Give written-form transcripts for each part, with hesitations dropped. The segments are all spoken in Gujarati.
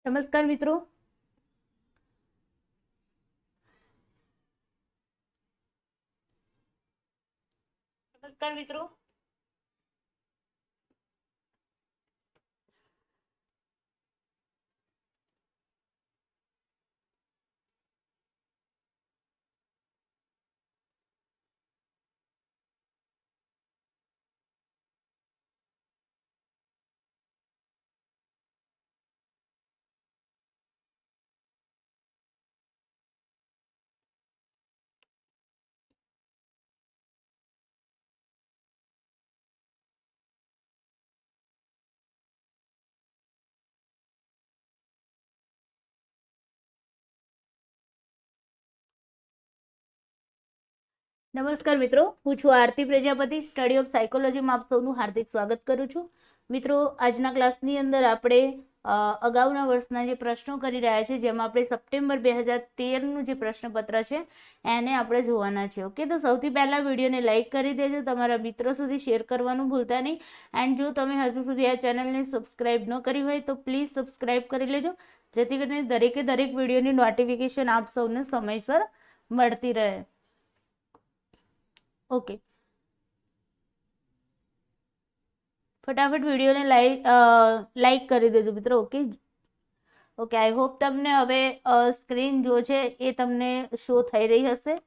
નમસ્કાર મિત્રો. નમસ્કાર મિત્રો. નમસ્કાર મિત્રો, હું છું આરતી પ્રજાપતિ. સ્ટડી ઓફ સાયકોલોજીમાં આપ સૌનું હાર્દિક સ્વાગત કરું છું. મિત્રો, આજના ક્લાસની અંદર આપણે અગાઉના વર્ષના જે પ્રશ્નો કરી રહ્યા છે, જેમાં આપણે સપ્ટેમ્બર 2013નું જે પ્રશ્નપત્ર છે એને આપણે જોવાના છે. ઓકે, તો સૌથી પહેલાં વિડીયોને લાઇક કરી દેજો, તમારા મિત્રો સુધી શેર કરવાનું ભૂલતા નહીં. એન્ડ જો તમે હજુ સુધી આ ચેનલને સબસ્ક્રાઇબ ન કરી હોય તો પ્લીઝ સબસ્ક્રાઇબ કરી લેજો, જેથી કરીને દરેક વિડીયોની નોટિફિકેશન આપ સૌને સમયસર મળતી રહે. ઓકે, ફટાફટ વિડીયોને લાઈક કરી દેજો મિત્રો. ઓકે, આઈ હોપ તમને હવે સ્ક્રીન જો છે એ તમને શો થઈ રહી હશે.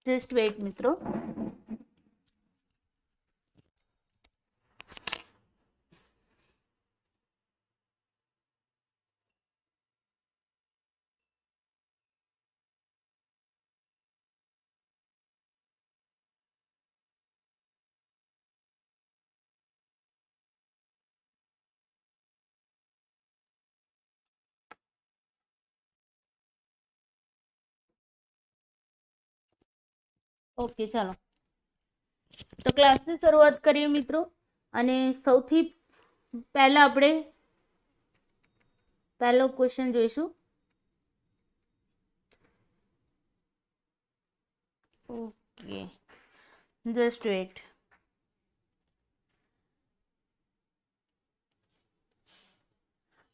જસ્ટ વેઇટ મિત્રો. ઓકે, ચાલો તો ક્લાસની શરૂઆત કરીએ મિત્રો. અને સૌથી પહેલા આપણે પહેલો ક્વેશ્ચન જોઈશું. Okay, just weight.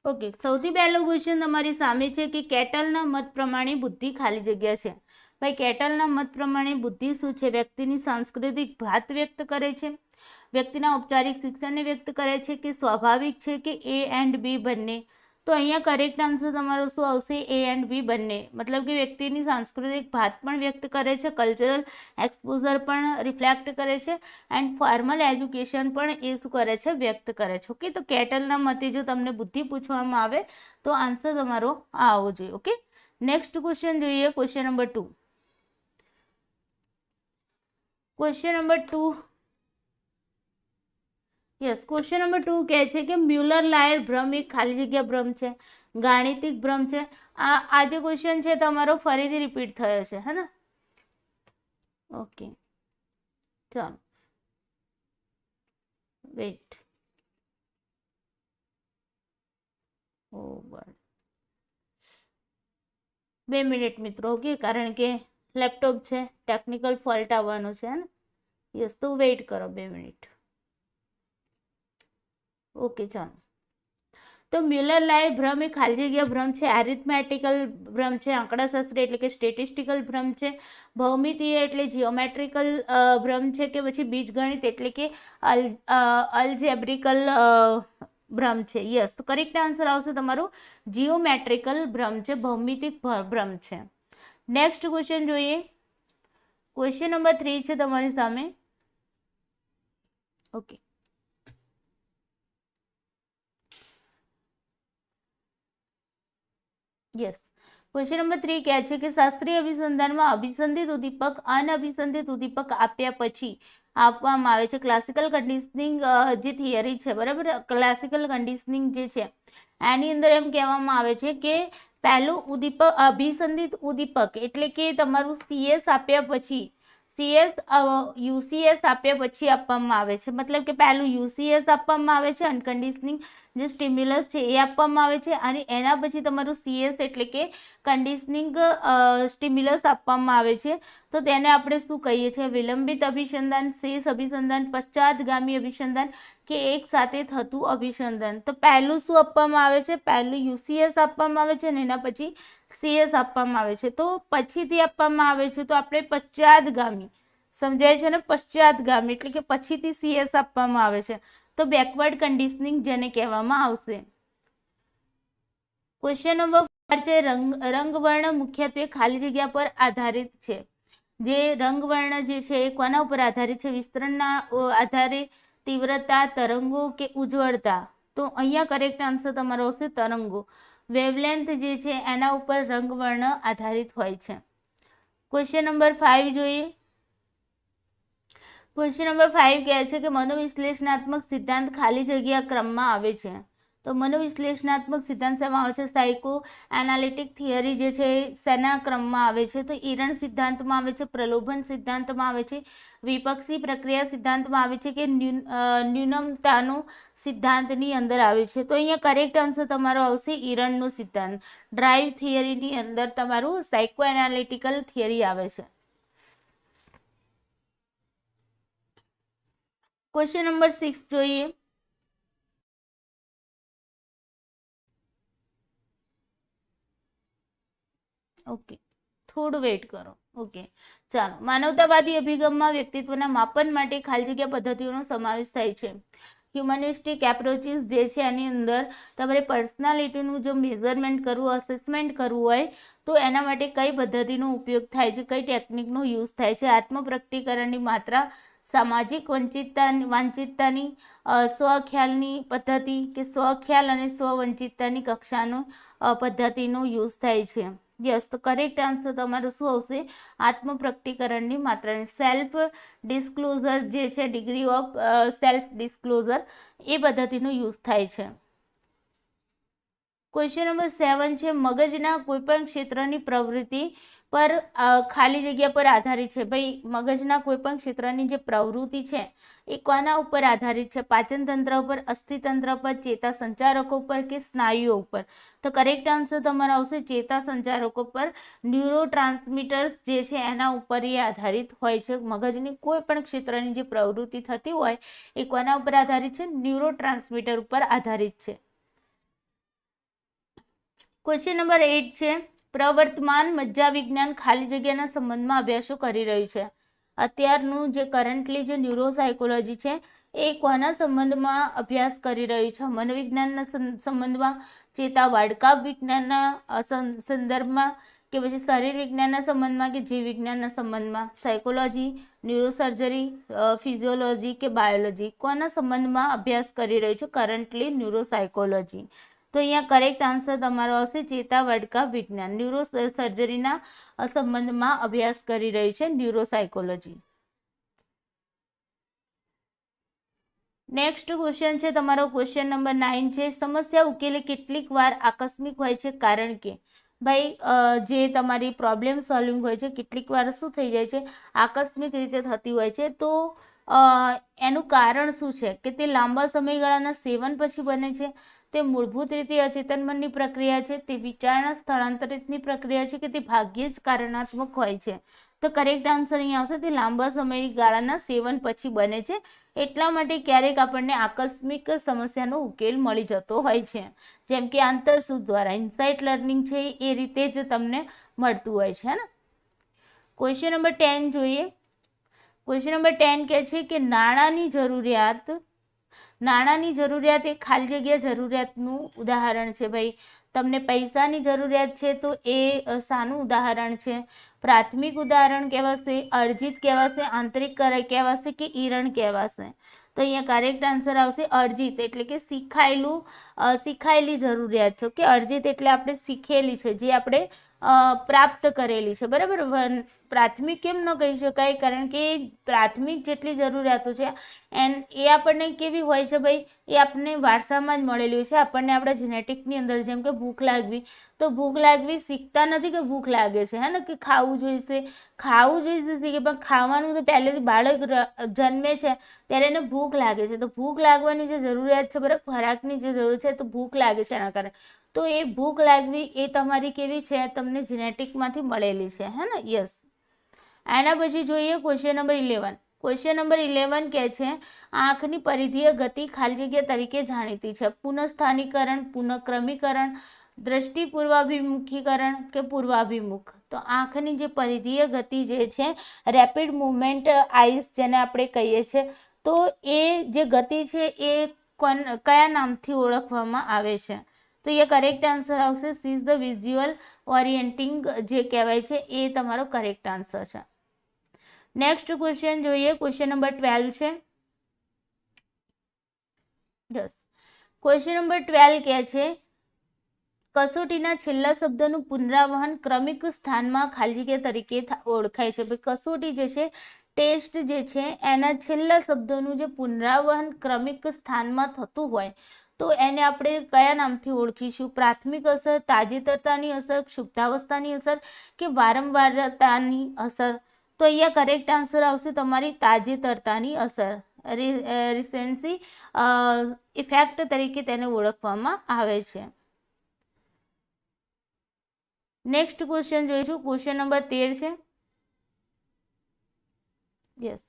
ઓકે, સૌથી પહેલો ક્વેશ્ચન તમારી સામે છે કે કેટલના મત પ્રમાણે બુદ્ધિ ખાલી જગ્યા છે. ભાઈ, કેટલના મત પ્રમાણે બુદ્ધિ શું છે? વ્યક્તિની સાંસ્કૃતિક ભાત વ્યક્ત કરે છે, વ્યક્તિના ઔપચારિક શિક્ષણને વ્યક્ત કરે છે, કે સ્વાભાવિક છે, કે એ એન્ડ બી બંને? તો અહીંયા કરેક્ટ આન્સર તમારો શું આવશે? એ એન્ડ બી બંને. મતલબ કે વ્યક્તિની સાંસ્કૃતિક ભાત પણ વ્યક્ત કરે છે, કલ્ચરલ એક્સપોઝર પણ રિફ્લેક્ટ કરે છે, એન્ડ ફોર્મલ એજ્યુકેશન પણ એ શું કરે છે? વ્યક્ત કરે છે. ઓકે, તો કેટલના મતે જો તમને બુદ્ધિ પૂછવામાં આવે તો આન્સર તમારો આ આવવો જોઈએ. ઓકે, નેક્સ્ટ ક્વેશ્ચન જોઈએ. Question number 2. Question number 2. Yes, question number 2 કહે છે કે મ્યુલર લાયર ભ્રમ એક ખાલી જગ્યા ભ્રમ છે, ગાણિતિક ભ્રમ છે. આ જે ક્વેશ્ચન છે તમારો ફરીથી રિપીટ થયો છે, હે ને? ઓકે, ચાલો વેઇટ. ઓવર 2 મિનિટ મિત્રો. ઓકે, કારણ કે લેપટોપ છે, ટેકનિકલ ફોલ્ટ આવવાનો છે, હે ને? યસ, તો વેઇટ કરો 2 મિનિટ. ઓકે, ચાલો. તો મ્યુલર લાયર ભ્રમ એ ખાલી જગ્યા ભ્રમ છે, એરિથમેટિકલ ભ્રમ છે, આંકડાશાસ્ત્રી એટલે કે સ્ટેટિસ્ટિકલ ભ્રમ છે, ભૌમિતીય એટલે જીઓમેટ્રિકલ ભ્રમ છે, કે પછી બીજગણિત એટલે કે અલ્જેબ્રિકલ ભ્રમ છે? યસ, તો કરેક્ટ આન્સર આવશે તમારું જીઓમેટ્રિકલ ભ્રમ છે, ભૌમિતિક ભ્રમ છે. નેક્સ્ટ ક્વેશ્ચન જોઈએ. ક્વેશ્ચન નંબર 3 છે તમારી સામે. ઓકે, યસ, ક્વેશ્ચન નંબર 3 કહે છે કે શાસ્ત્રીય અભિસંધાનમાં અભિસંધિત ઉદ્દીપક અનઅભિસંધિત ઉદ્દીપક આપ્યા પછી આપવામાં આવે છે. ક્લાસિકલ કન્ડિશનિંગ જે થિયરી છે, બરાબર, ક્લાસિકલ કન્ડિશનિંગ જે છે એની અંદર એમ કહેવામાં આવે છે કે પહેલું ઉદ્દીપક અભિસંધિત ઉદ્દીપક એટલે કે તમારું CS આપ્યા પછી યુસીએસ આપ્યા પછી આપવામાં આવે છે. મતલબ કે પહેલું યુસીએસ આપવામાં આવે છે અનકન્ડિશનિંગ, જે સ્ટિમ્યુલસ છે એ આપવામાં આવે છે અને એના પછી તમારું CS એટલે કે કન્ડિશનિંગ સ્ટિમ્યુલસ આપવામાં આવે છે. તો તેને આપણે શું કહીએ છીએ? વિલંબિત અભિસંધાન, શેષ અભિસંધાન, પશ્ચાદગામી અભિસંધાન કે એક સાથે થતું અભિસંધાન. તો પહેલું શું આપવામાં આવે છે? પહેલું UCS આપવામાં આવે છે અને એના પછી CS આપવામાં આવે છે. તો પછીથી આપવામાં આવે છે તો આપણે પશ્ચાદગામી, સમજાય છે ને? પશ્ચાદગામી એટલે કે પછીથી CS આપવામાં આવે છે તો બેકવર્ડ કન્ડિશનિંગ જેને કહેવામાં આવશે. ક્વેશ્ચન નંબર 4 છે રંગવર્ણ મુખ્યત્વે ખાલી જગ્યા પર આધારિત છે. જે રંગવર્ણ જે છે એ કોના ઉપર આધારિત છે? વિસ્તરણના આધારે, તીવ્રતા, તરંગો કે ઉજ્જવળતા? તો અહીંયા કરેક્ટ આન્સર તમારો આવશે તરંગો. વેવલેન્થ જે છે એના ઉપર રંગવર્ણ આધારિત હોય છે. ક્વેશ્ચન નંબર 5 જોઈએ. ક્વેશ્ચન નંબર 5 કહે છે કે મનોવિશ્લેષણાત્મક સિદ્ધાંત ખાલી જગ્યા ક્રમમાં આવે છે. તો મનોવિશ્લેષણાત્મક સિદ્ધાંત શેમાં આવે છે? સાયકો એનાલિટિક થિયરી જે છે શેના ક્રમમાં આવે છે? તો ઈરણ સિદ્ધાંતમાં આવે છે, પ્રલોભન સિદ્ધાંતમાં આવે છે, વિપક્ષી પ્રક્રિયા સિદ્ધાંતમાં આવે છે કે ન્યૂનમતાનો સિદ્ધાંતની અંદર આવે છે? તો અહીંયા કરેક્ટ આન્સર તમારો આવશે ઈરણનો સિદ્ધાંત. ડ્રાઈવ થિયરીની અંદર તમારું સાયકો એનાલિટિકલ થિયરી આવે છે. ક્વેશ્ચન નંબર 6 જોઈએ. ઓકે, થોડું વેઇટ કરો. ઓકે, ચાલો. માનવતાવાદી અભિગમમાં વ્યક્તિત્વના માપન માટે ખાલી જગ્યા પદ્ધતિઓનો સમાવેશ થાય છે. હ્યુમનિસ્ટિક એપ્રોચીસ જે છે એની અંદર તમારે પર્સનાલિટીનું જો મેઝરમેન્ટ કરવું, અસેસમેન્ટ કરવું હોય તો એના માટે કઈ પદ્ધતિનો ઉપયોગ થાય છે, કઈ ટેકનિકનો યુઝ થાય છે? આત્મપ્રકટીકરણની માત્રા, સામાજિક વાંચિતતાની, સ્વખ્યાલની પદ્ધતિ કે સ્વખ્યાલ અને સ્વવંચિતતાની કક્ષાનો પદ્ધતિનો યુઝ થાય છે? યસ, તો કરેક્ટ આન્સર તમારો શું આવશે? આત્મપ્રકટીકરણની માત્રાની, સેલ્ફ ડિસ્ક્લોઝર જે છે, ડિગ્રી ઓફ સેલ્ફ ડિસ્ક્લોઝર, એ પદ્ધતિનો યુઝ થાય છે. ક્વેશ્ચન નંબર 7 છે મગજના કોઈપણ ક્ષેત્રની પ્રવૃત્તિ પર ખાલી જગ્યા પર આધારિત છે. ભાઈ, મગજના કોઈપણ ક્ષેત્રની જે પ્રવૃત્તિ છે એ કોના ઉપર આધારિત છે? પાચન તંત્ર ઉપર, અસ્થિતંત્ર પર, ચેતા સંચારકો પર કે સ્નાયુઓ ઉપર? તો કરેક્ટ આન્સર તમારો આવશે ચેતા સંચારકો પર. ન્યુરો ટ્રાન્સમીટર્સ જે છે એના ઉપર એ આધારિત હોય છે. મગજની કોઈ પણ ક્ષેત્રની જે પ્રવૃત્તિ થતી હોય એ કોના ઉપર આધારિત છે? ન્યુરો ટ્રાન્સમીટર ઉપર આધારિત છે. ક્વેશ્ચન નંબર 8 છે પ્રવર્તમાન મજ્જા વિજ્ઞાન ખાલી જગ્યાના સંબંધમાં અભ્યાસો કરી રહ્યું છે. અત્યારનું જે કરન્ટલી જે ન્યુરોસાયકોલોજી છે એ કોના સંબંધમાં અભ્યાસ કરી રહ્યું છે? મનોવિજ્ઞાનના સંબંધમાં, ચેતા વાડકાપ વિજ્ઞાનના સંદર્ભમાં કે પછી શરીર વિજ્ઞાનના સંબંધમાં કે જીવ વિજ્ઞાનના સંબંધમાં? સાયકોલોજી, ન્યુરોસર્જરી, ફિઝિયોલોજી કે બાયોલોજી? કોના સંબંધમાં અભ્યાસ કરી રહ્યું છે કરન્ટલી ન્યુરોસાયકોલોજી? તો અહીંયા કરેક્ટ આન્સર તમારો આવશે ચેતા વાડકાપ વિજ્ઞાન. ન્યુરો સર્જરીના સંબંધમાં અભ્યાસ કરી રહ્યું છે ન્યુરોસાયકોલોજી. નેક્સ્ટ ક્વેશ્ચન છે તમારો ક્વેશ્ચન નંબર 9 છે સમસ્યા ઉકેલે કેટલીક વાર આકસ્મિક હોય છે કારણ કે? ભાઈ, જે તમારી પ્રોબ્લેમ સોલ્વિંગ હોય છે કેટલીક વાર શું થઈ જાય છે? આકસ્મિક રીતે થતી હોય છે. તો એનું કારણ શું છે? કે તે લાંબા સમયગાળાના સેવન પછી બને છે, તે મૂળભૂત રીતે અચેતન મનની પ્રક્રિયા છે, તે વિચારણા સ્થળાંતરિતની પ્રક્રિયા છે કે તે ભાગ્યે જ કારણાત્મક હોય છે? તો કરેક્ટ આન્સર અહીંયા આવશે તે લાંબા સમયગાળાના સેવન પછી બને છે. એટલા માટે ક્યારેક આપણને આકસ્મિક સમસ્યાનો ઉકેલ મળી જતો હોય છે, જેમ કે આંતરસૂઝ દ્વારા ઇન્સાઇટ લર્નિંગ છે એ રીતે જ તમને મળતું હોય છે ને. ક્વેશ્ચન નંબર 10 જોઈએ. ક્વેશ્ચન નંબર 10 કહે છે કે નાણાંની જરૂરિયાત એ ખાલી જગ્યા જરૂરિયાતનું ઉદાહરણ છે. ભાઈ, તમને પૈસાની જરૂરિયાત છે તો એ શાનું ઉદાહરણ છે? પ્રાથમિક ઉદાહરણ કહેવાશે, અર્જિત કહેવાશે, આંતરિક કહેવાશે કે ઈરણ કહેવાશે? તો અહીંયા કરેક્ટ આન્સર આવશે અર્જિત, એટલે કે શીખાયેલી જરૂરિયાત છે. કે અર્જિત એટલે આપણે શીખેલી છે, જે આપણે પ્રાપ્ત કરેલી છે. બરાબર. પ્રાથમિક કેમ ન કહી શકાય? કારણ કે પ્રાથમિક જેટલી જરૂરિયાતો છે એ આપણને કેવી હોય છે? ભાઈ, એ આપણને વારસામાં જ મળેલી હોય છે, આપણને આપણા જેનેટિકની અંદર. જેમ કે ભૂખ લાગવી, તો ભૂખ લાગવી શીખતા નથી કે ભૂખ લાગે છે, હે ને, કે ખાવું જોઈશે શીખે, પણ ખાવાનું તો પહેલેથી બાળક જન્મે છે ત્યારે એને ભૂખ લાગે છે, તો ભૂખ લાગવાની જે જરૂરિયાત છે, બરાબર, ખોરાકની જે જરૂર છે, તો ભૂખ લાગે છે એના કારણે. તો એ ભૂખ લાગવી એ તમારી કેવી છે, તમને જેનેટિકમાંથી મળેલી છે, હે ને. યસ. એના પછી જોઈએ ક્વેશ્ચન નંબર 11. ક્વેશ્ચન નંબર 11 કહે છે આંખની પરિધીય ગતિ ખાલી જગ્યા તરીકે જાણીતી છે. પુનઃસ્થાનીકરણ, પુનઃક્રમીકરણ, દ્રષ્ટિ પૂર્વાભિમુખીકરણ કે પૂર્વાભિમુખ. તો આંખની જે પરિધીય ગતિ જે છે, રેપિડ મુવમેન્ટ આઈસ જેને આપણે કહીએ છીએ, તો એ જે ગતિ છે એ કયા નામથી ઓળખવામાં આવે છે? તો એ કરેક્ટ આન્સર આવશે સી ઇઝ ધ વિઝ્યુઅલ ઓરિએન્ટિંગ જે કહેવાય છે, એ તમારો કરેક્ટ આન્સર છે. નેક્સ્ટ ક્વેશ્ચન જોઈએ, ક્વેશ્ચન નંબર 12 છે. યસ. ક્વેશ્ચન નંબર 12 કહે છે કસોટીના છેલ્લા શબ્દનું પુનરાવહન ક્રમિક સ્થાનમાં ખાલી જગ્યા તરીકે ઓળખાય છે. કસોટી જે છે, ટેસ્ટ જે છે, એના છેલ્લા શબ્દોનું જે પુનરાવહન ક્રમિક સ્થાનમાં થતું હોય તો એને આપણે કયા નામથી ઓળખીશું? પ્રાથમિક અસર, તાજેતરતાની અસર, ક્ષુપ્તાવસ્થાની અસર કે વારંવારતાની અસર? તો અહીંયા કરેક્ટ આન્સર આવશે તમારી તાજેતરતાની અસર. રિસેન્સી ઇફેક્ટ તરીકે તેને ઓળખવામાં આવે છે. નેક્સ્ટ ક્વેશ્ચન જોઈશું, ક્વેશ્ચન નંબર 13 છે. યસ.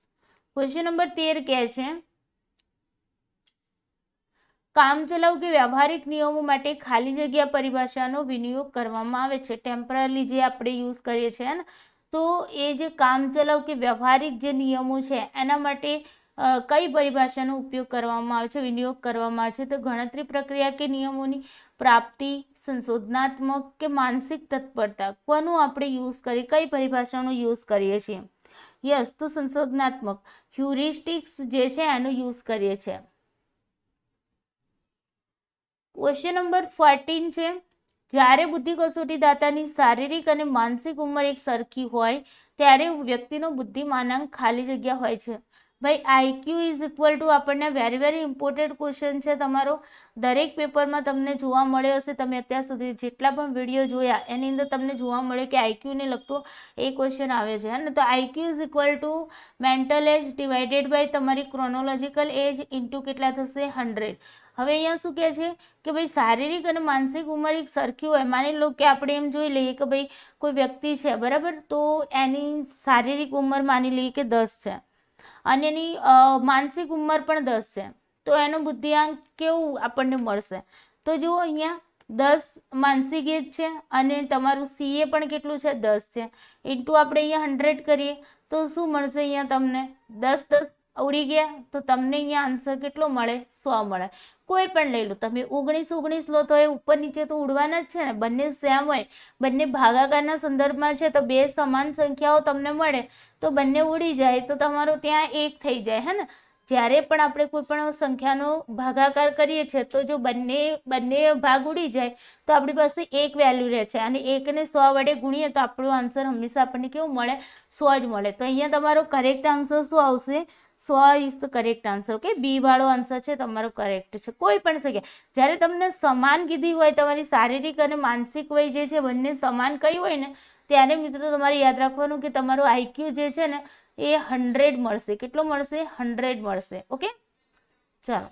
ક્વેશ્ચન નંબર 13 કહે છે કામચલાઉ કે વ્યવહારિક નિયમો માટે ખાલી જગ્યા પરિભાષાનો વિનિયોગ કરવામાં આવે છે. ટેમ્પરરી જે આપણે યુઝ કરીએ છીએ ને, તો એ જે કામચલાઉ કે વ્યવહારિક જે નિયમો છે એના માટે કઈ પરિભાષાનો ઉપયોગ કરવામાં આવે છે, વિનિયોગ કરવામાં આવે છે? તો ગણતરી પ્રક્રિયા કે નિયમોની, પ્રાપ્તિ, સંશોધનાત્મક કે માનસિક તત્પરતા? કોનું આપણે યુઝ કરીએ, કઈ પરિભાષાનો યુઝ કરીએ છીએ? યસ, તો સંશોધનાત્મક, હ્યુરિસ્ટિક્સ જે છે એનો યુઝ કરીએ છીએ. ક્વેશ્ચન નંબર 14 છે જ્યારે બુદ્ધિ કસોટી દાતાની શારીરિક અને માનસિક ઉંમર એક સરખી હોય ત્યારે વ્યક્તિનો બુદ્ધિમાનાંક ખાલી જગ્યા હોય છે. ભાઈ આઈક્યુ ઇઝ ઇક્વલ ટુ આપણને વેરી ઇમ્પોર્ટન્ટ ક્વેશ્ચન છે તમારો. દરેક પેપરમાં તમને જોવા મળે હશે, તમે અત્યાર સુધી જેટલા પણ વિડીયો જોયા એની અંદર તમને જોવા મળે કે આઈક્યુને લગતો એ ક્વેશ્ચન આવે છે, ને. તો IQ is equal to mental age divided by તમારી ક્રોનોલોજીકલ એજ ઇન્ટુ કેટલા થશે? 100. હવે અહીંયા શું કહે છે કે ભાઈ શારીરિક અને માનસિક ઉંમર એક સરખી હોય. માની લો કે આપણે એમ જોઈ લઈએ કે ભાઈ કોઈ વ્યક્તિ છે, બરાબર, તો એની શારીરિક ઉંમર માની લઈએ કે 10 છે અને એની માનસિક ઉંમર પણ 10 છે, તો એનો બુદ્ધિઆંક કેવું આપણને મળશે? તો જુઓ અહીંયા 10 માનસિક એજ છે અને તમારું CA પણ કેટલું છે? 10 છે. ઇન્ટુ આપણે અહીંયા 100 કરીએ તો શું મળશે? અહીંયા તમને 10 ઉડી ગયા, તો તમને અહીંયા આન્સર કેટલો મળે? 100 મળે. કોઈ પણ લઈ લો તમે, 19 લો તો એ ઉપર નીચે તો ઉડવાના જ છે ને. બંને સેમ હોય, બંને ભાગાકારના સંદર્ભમાં છે, તો બે સમાન સંખ્યાઓ તમને મળે તો બંને ઉડી જાય તો તમારો ત્યાં 1 થઈ જાય, હે ને. જ્યારે પણ આપણે કોઈ પણ સંખ્યાનો ભાગાકાર કરીએ છીએ તો જો બંને ભાગ ઉડી જાય તો આપણી પાસે 1 વેલ્યુ રહે છે અને 1ને 100 વડે ગુણીએ તો આપણો આન્સર હંમેશા આપણને કેવું મળે? 100 જ મળે. તો અહીંયા તમારો કરેક્ટ આન્સર શું આવશે? 100 is the correct answer. Okay, B વાળો આન્સર છે તમારો કરેક્ટ છે. કોઈ પણ સંખ્યા જ્યારે તમને સમાન કીધી હોય, તમારી શારીરિક અને માનસિક વય જે છે બંને સમાન કઈ હોય ને, ત્યારે મિત્રો તમારે યાદ રાખવાનું કે તમારો આઈક્યુ જે છે ને એ 100 મળશે. કેટલો મળશે? 100 મળશે. ઓકે, ચાલો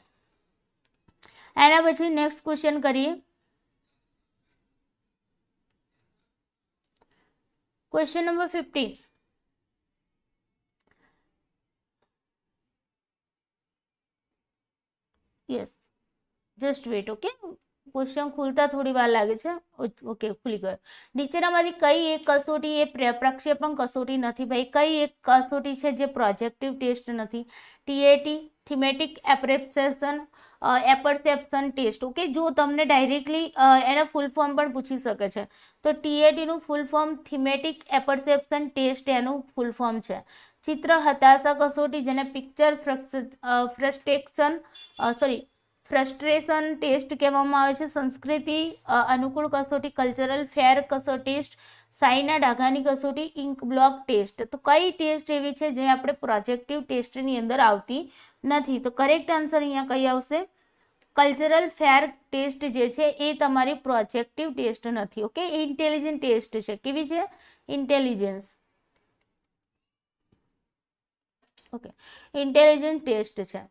એના પછી નેક્સ્ટ ક્વેશ્ચન કરીએ. Question number 15. Yes, just wait. Okay, question ખુલતા થોડી વાર લાગે છે. ઓકે, ખુલી ગયો. નીચેનામાંથી કઈ એક કસોટી એ પ્રક્ષેપણ કસોટી નથી? ભાઈ કઈ એક કસોટી છે જે પ્રોજેક્ટિવ ટેસ્ટ નથી? TAT, thematic apperception test. Okay, જો તમને ડાયરેક્ટલી એના ફૂલ ફોર્મ પણ પૂછી શકે છે તો TAT નું ફૂલ ફોર્મ થીમેટિક એપરસેપ્શન ટેસ્ટ એનું ફૂલ ફોર્મ છે. ચિત્ર હતાશા કસોટી જેને પિક્ચર ફ્રસ્ટ્રેશન ટેસ્ટ કહેવામાં આવે છે. સંસ્કૃતિ અનુકૂળ કસોટી કલ્ચરલ ફેર ટેસ્ટ. સાઈના ડાઘાની કસોટી ઇન્ક બ્લોક ટેસ્ટ. તો કઈ ટેસ્ટ એવી છે જે આપણે પ્રોજેક્ટિવ ટેસ્ટની અંદર આવતી નથી? તો કરેક્ટ આન્સર અહીંયા કઈ આવશે? કલ્ચરલ ફેર ટેસ્ટ જે છે એ તમારી પ્રોજેક્ટિવ ટેસ્ટ નથી. ઓકે, ઇન્ટેલિજન્ટ ટેસ્ટ છે. કેવી છે? ઇન્ટેલિજન્સ. ઓકે, ઇન્ટેલિજન્ટ ટેસ્ટ છે.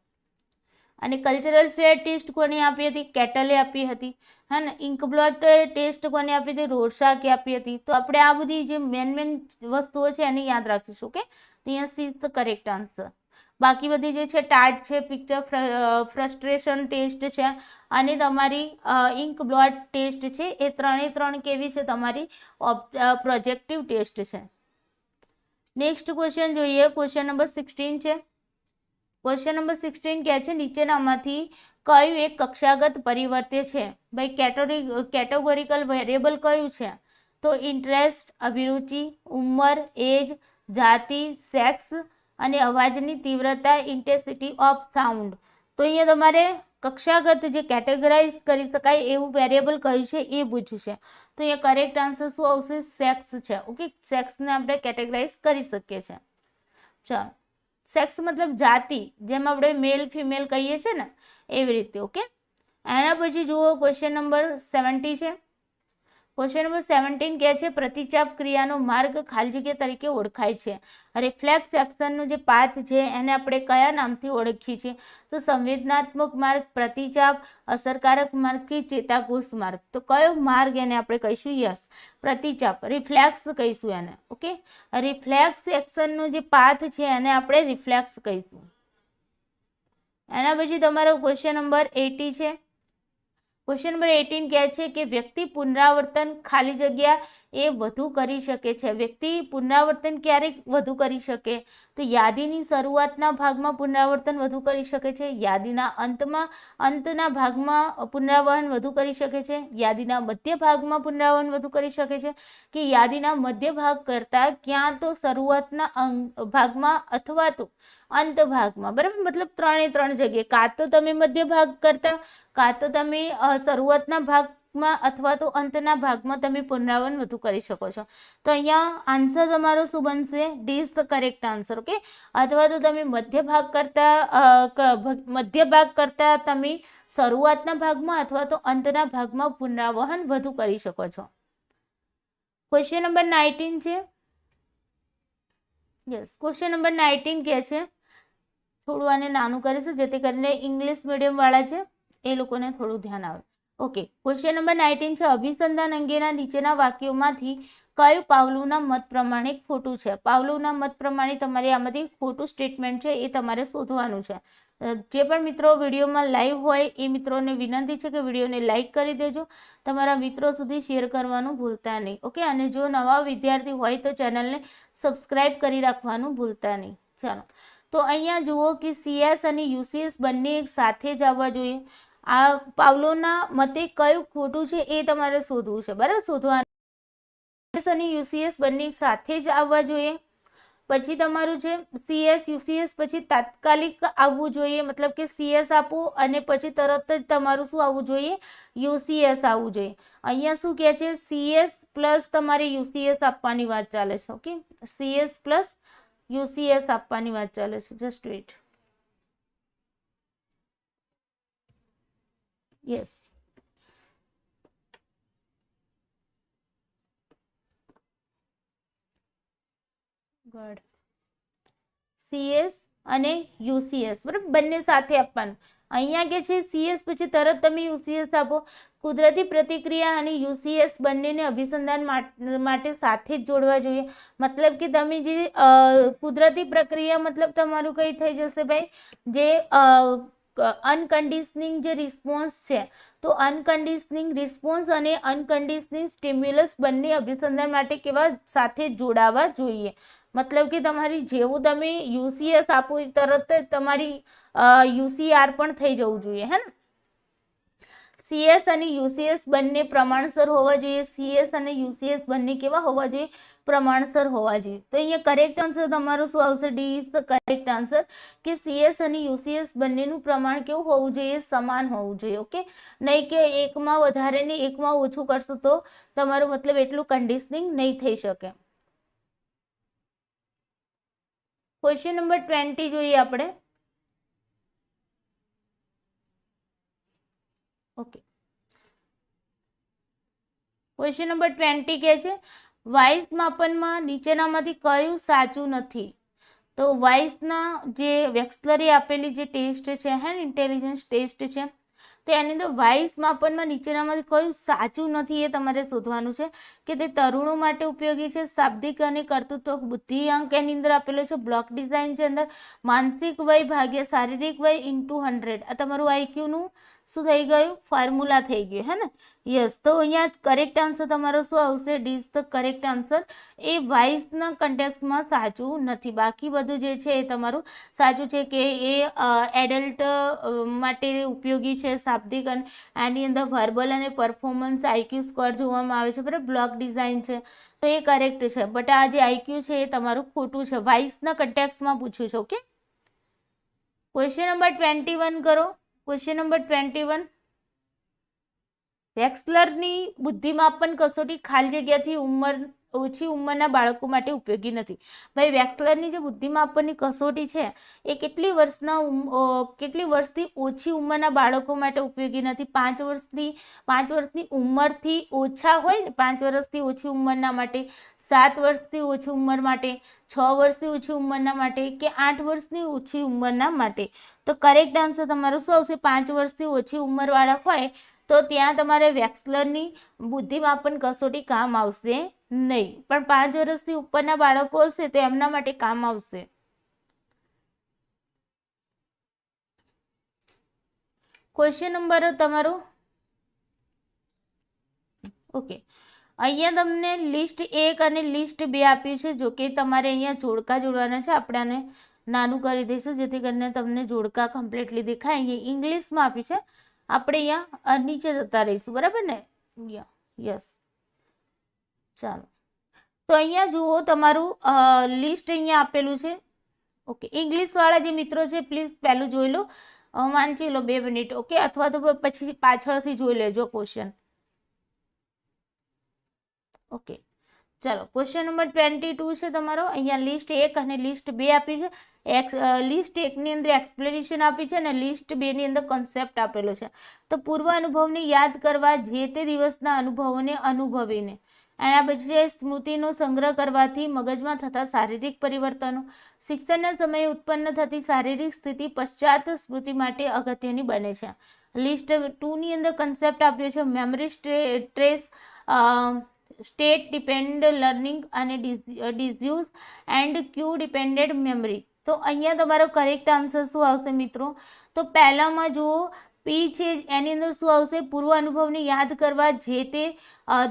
અને કલ્ચરલ ફેર ટેસ્ટ કોને આપી હતી? કેટલે આપી હતી. હા ને. ઇન્કબ્લોટ ટેસ્ટ કોને આપી હતી? રોરસાકે આપી હતી. તો આપણે આ બધી જે મેન વસ્તુઓ છે એને યાદ રાખીશું. ઓકે, અહીંયા C is the correct answer. બાકી બધી જે છે ટાર્ટ છે, પિક્ચર ફ્રસ્ટ્રેશન ટેસ્ટ છે અને તમારી ઇન્કબ્લોટ ટેસ્ટ છે, એ ત્રણે કેવી છે? તમારી પ્રોજેક્ટિવ ટેસ્ટ છે. નેક્સ્ટ ક્વેશ્ચન જોઈએ. ક્વેશ્ચન નંબર 16 છે. ક્વેશ્ચન નંબર 16 કહે છે નીચેનામાંથી કયું એક કક્ષાગત પરિવર્તે છે? ભાઈ કેટેગોરિકલ વેરિયેબલ કયું છે? તો ઇન્ટરેસ્ટ, અભિરુચિ, ઉંમર, એજ, જાતિ, સેક્સ અને અવાજની તીવ્રતા, ઇન્ટેન્સિટી ઓફ સાઉન્ડ. તો અહીંયા તમારે કક્ષાગત જે કેટેગરાઇઝ કરી શકાય એવું વેરિયેબલ કયું છે એ પૂછ્યું છે. તો અહીંયા કરેક્ટ આન્સર શું આવશે? સેક્સ છે. ઓકે, સેક્સને આપણે કેટેગરાઇઝ કરી શકીએ છીએ. ચાલો, સેક્સ મતલબ જાતિ, જેમ આપણે મેલ ફિમેલ કહીએ છીએ ને એવી રીતે. ઓકે, એના પછી જુઓ ક્વેશ્ચન નંબર 70 છે. ક્વેશ્ચન નંબર 17 કહે છે પ્રતિચાપ ક્રિયાનો માર્ગ ખાલી જગ્યા તરીકે ઓળખાય છે. રિફ્લેક્સ એક્શનનો જે પાથ છે એને આપણે કયા નામથી ઓળખીએ છીએ? તો સંવેદનાત્મક માર્ગ, પ્રતિચાપ, અસરકારક માર્ગ કે ચેતાકોષ માર્ગ. તો કયો માર્ગ એને આપણે કહીશું? યસ, પ્રતિચાપ, રિફ્લેક્સ કહીશું એને. ઓકે, રિફ્લેક્સ એક્શનનો જે પાથ છે એને આપણે રિફ્લેક્સ કહીશું. એના પછી તમારો ક્વેશ્ચન નંબર 80 છે. ક્વેશ્ચન નંબર 18 કહે છે કે વ્યક્તિ પુનરાવર્તન ખાલી જગ્યા એ વધુ કરી શકે છે. વ્યક્તિ પુનરાવર્તન ક્યારે વધુ કરી શકે? તો યાદીની શરૂઆતના ભાગમાં પુનરાવર્તન વધુ કરી શકે છે, યાદીના અંતના ભાગમાં પુનરાવર્તન વધુ કરી શકે છે, યાદીના મધ્ય ભાગમાં પુનરાવર્તન વધુ કરી શકે છે, કે યાદીના મધ્ય ભાગ કરતાં ક્યાં તો શરૂઆતના ભાગમાં અથવા તો અંત ભાગમાં. બરાબર, મતલબ ત્રણે જગ્યાએ, કાં તો તમે મધ્ય ભાગ કરતા, કાં તો તમે શરૂઆતના ભાગમાં અથવા તો અંતના ભાગમાં તમે પુનરાવર્તન વધુ કરી શકો છો. તો અહીંયા આન્સર તમારો શું બનશે? D is the correct answer. Okay, અથવા તો તમે મધ્ય ભાગ કરતા તમે શરૂઆતના ભાગમાં અથવા તો અંતના ભાગમાં પુનરાવર્તન વધુ કરી શકો છો. ક્વેશ્ચન નંબર 19 છે. યસ, ક્વેશ્ચન નંબર 19 કહે છે, થોડું આને નાનું કરીશું જેથી કરીને ઇંગ્લિશ મીડિયમ વાળા છે એ લોકોને થોડું ધ્યાન આવે. ઓકે, ક્વેશ્ચન નંબર 19 છે અભિસંધાન અંગેના નીચેના વાક્યોમાંથી કયું પાવલોવના મત પ્રમાણે ખોટું છે? પાવલોવના મત પ્રમાણે તમારે આમાંથી ખોટું સ્ટેટમેન્ટ છે એ તમારે શોધવાનું છે. જે પણ મિત્રો વિડીયોમાં લાઈવ હોય એ મિત્રોને વિનંતી છે કે વિડીયોને લાઈક કરી દેજો, તમારા મિત્રો સુધી શેર કરવાનું ભૂલતા નહીં. ઓકે, અને જો નવા વિદ્યાર્થી હોય તો ચેનલને સબસ્ક્રાઈબ કરી રાખવાનું ભૂલતા નહીં. ચાલો, તો અહીંયા જુઓ કે CS અને UCS બંને એક સાથે જ આવવા જોઈએ. આ પાવલોવના મતે કયું ખોટું છે એ તમારે શોધવું છે. બરાબર, શોધવાનું. CS અને UCS બંને સાથે જ આવવા જોઈએ. પછી તમારું છે CS UCS પછી તાત્કાલિક આવવું જોઈએ, મતલબ કે CS આપો અને પછી તરત જ તમારું શું આવવું જોઈએ? UCS આવવું જોઈએ. અહીંયા શું કહે છે? CS પ્લસ તમારે UCS આપવાની વાત ચાલે છે. ઓકે, CS પ્લસ UCS આપવાની વાત ચાલે છે. Just weight. Yes, good. CS અને UCS બરાબર બંને સાથે આપવાનું. અહીંયા કે છે CS પછી તરત તમે UCS આપો. કુદરતી પ્રતિક્રિયા અને UCS બંનેને અભિસંધાન માટે સાથે જ જોડવા જોઈએ. મતલબ કે તમે જે કુદરતી પ્રક્રિયા મતલબ તમારું કઈ થઈ જશે ભાઈ? જે અનકન્ડિશનિંગ જે રિસ્પોન્સ છે, તો અનકન્ડિશનિંગ રિસ્પોન્સ અને અનકન્ડિશનિંગ સ્ટિમ્યુલસ બંને અભિસંધાન માટે કેવા સાથે જોડાવા જોઈએ. મતલબ કે તમારી જેવું તમે UCS આપો તરત જ તમારી UCR પણ થઈ જવું જોઈએ. હે ને? CS અને UCS બંને પ્રમાણસર હોવા જોઈએ. CS અને UCS બંને કેવા હોવા જોઈએ? પ્રમાણસર હોવા જોઈએ. તો અહીંયા કરેક્ટ આન્સર તમારો શું આવશે? D is the correct answer, કે CS અને UCS બંનેનું પ્રમાણ કેવું હોવું જોઈએ? સમાન હોવું જોઈએ. ઓકે, નહીં કે એકમાં વધારે ને એકમાં ઓછું કરશો તો તમારું મતલબ એટલું કન્ડિશનિંગ નહીં થઈ શકે. ક્વેશ્ચન નંબર 20 જોઈએ આપણે. ક્વેશ્ચન નંબર 20 કહે છે વાઇસ માપનમાં નીચેનામાંથી કયું સાચું નથી? તો વાઇસના જે વેક્સલરે આપેલી જે ટેસ્ટ છે હે ઇન્ટેલિજન્સ ટેસ્ટ છે તો એની અંદર વાઇસ માપનમાં નીચેનામાંથી કયું સાચું નથી એ તમારે શોધવાનું છે કે તે તરુણો માટે ઉપયોગી છે, શાબ્દિક અને કર્તૃત્વ બુદ્ધિઆંક એની અંદર આપેલો છે, બ્લોક ડિઝાઇન છે અંદર માનસિક વય ભાગ્યા શારીરિક વય ઇન્ટુ 100 આ તમારું આઈક્યુનું શું થઈ ગયું ફોર્મ્યુલા થઈ ગયું હે ને યસ તો અહીંયા કરેક્ટ આન્સર તમારો શું આવશે D is the correct answer એ વાઇસના કન્ટેક્સમાં સાચું નથી બાકી બધું જે છે એ તમારું સાચું છે કે એ એડલ્ટ માટે ઉપયોગી છે શાબ્દિક અને આની અંદર વર્બલ અને પરફોર્મન્સ આઈક્યુ સ્કોર જોવામાં આવે છે બરાબર બ્લોક ડિઝાઇન છે તો એ કરેક્ટ છે બટ આ જે આઈક્યુ છે એ તમારું ખોટું છે વાઇસના કન્ટેક્સમાં પૂછ્યું છે ઓકે ક્વેશ્ચન નંબર 21 કરો ક્વેશ્ચન નંબર 21 વેક્સલરની બુદ્ધિમાપન કસોટી ખાલી જગ્યાથી ઓછી ઉંમરના બાળકો માટે ઉપયોગી નથી ભાઈ વેક્સલરની જે બુદ્ધિમાપનની કસોટી છે એ કેટલી વર્ષથી ઓછી ઉંમરના બાળકો માટે ઉપયોગી નથી 5 વર્ષની ઉંમરથી ઓછા હોય ને 5 વર્ષથી ઓછી ઉંમરના માટે 7 વર્ષથી ઓછી ઉંમર માટે 6 વર્ષથી ઓછી ઉંમરના માટે કે 8 વર્ષની ઓછી ઉંમરના માટે તો કરેક્ટ આન્સર તમારો શું આવશે 5 વર્ષથી ઓછી ઉંમરવાળા હોય તો ત્યાં તમારે વેક્સલરની બુદ્ધિમાપન કસોટી કામ આવશે નહીં પણ 5 વર્ષથી ઉપરના બાળકો હશે તો એમના માટે કામ આવશે ક્વેશ્ચન નંબર તમારો ઓકે અહીંયા તમને લિસ્ટ 1 અને લિસ્ટ 2 આપ્યું છે જો કે તમારે અહીંયા જોડકા જોડવાના છે આપણે આને નાનું કરી દઈશું જેથી કરીને તમને જોડકા કમ્પ્લીટલી દેખાય અહીંયા ઇંગ્લિશમાં આપ્યું છે આપણે અહીંયા નીચે જતા રહીશું બરાબર ને યસ ચાલો તો અહીંયા જુઓ તમારું લિસ્ટ અહીંયા આપેલું છે ઓકે ઇંગ્લિશવાળા જે મિત્રો છે પ્લીઝ પહેલું જોઈ લો વાંચી લો 2 મિનિટ ઓકે અથવા તો પછી પાછળથી જોઈ લેજો ક્વેશ્ચન ઓકે ચાલો ક્વેશ્ચન નંબર 22 છે તમારો અહીંયા લિસ્ટ 1 અને લિસ્ટ 2 આપી છે લિસ્ટ 1 ની અંદર એક્સપ્લેનેશન આપી છે અને લિસ્ટ 2 ની અંદર કોન્સેપ્ટ આપેલો છે તો પૂર્વ અનુભવને યાદ કરવા જે તે દિવસના અનુભવોને અનુભવીને એના પછી સ્મૃતિનો સંગ્રહ કરવાથી મગજમાં થતા શારીરિક પરિવર્તનો શિક્ષણના સમયે ઉત્પન્ન થતી શારીરિક સ્થિતિ પશ્ચાત સ્મૃતિ માટે અગત્યની બને છે લિસ્ટ 2 ની અંદર કોન્સેપ્ટ આપ્યો છે memory trace state depend learning અને ડિઝ્યુઝ એન્ડ ક્યુ ડિપેન્ડેડ મેમરી તો અહીંયા તમારો કરેક્ટ આન્સર શું આવશે મિત્રો તો પહેલામાં જુઓ પી છે એની અંદર શું આવશે પૂર્વ અનુભવને યાદ કરવા જે તે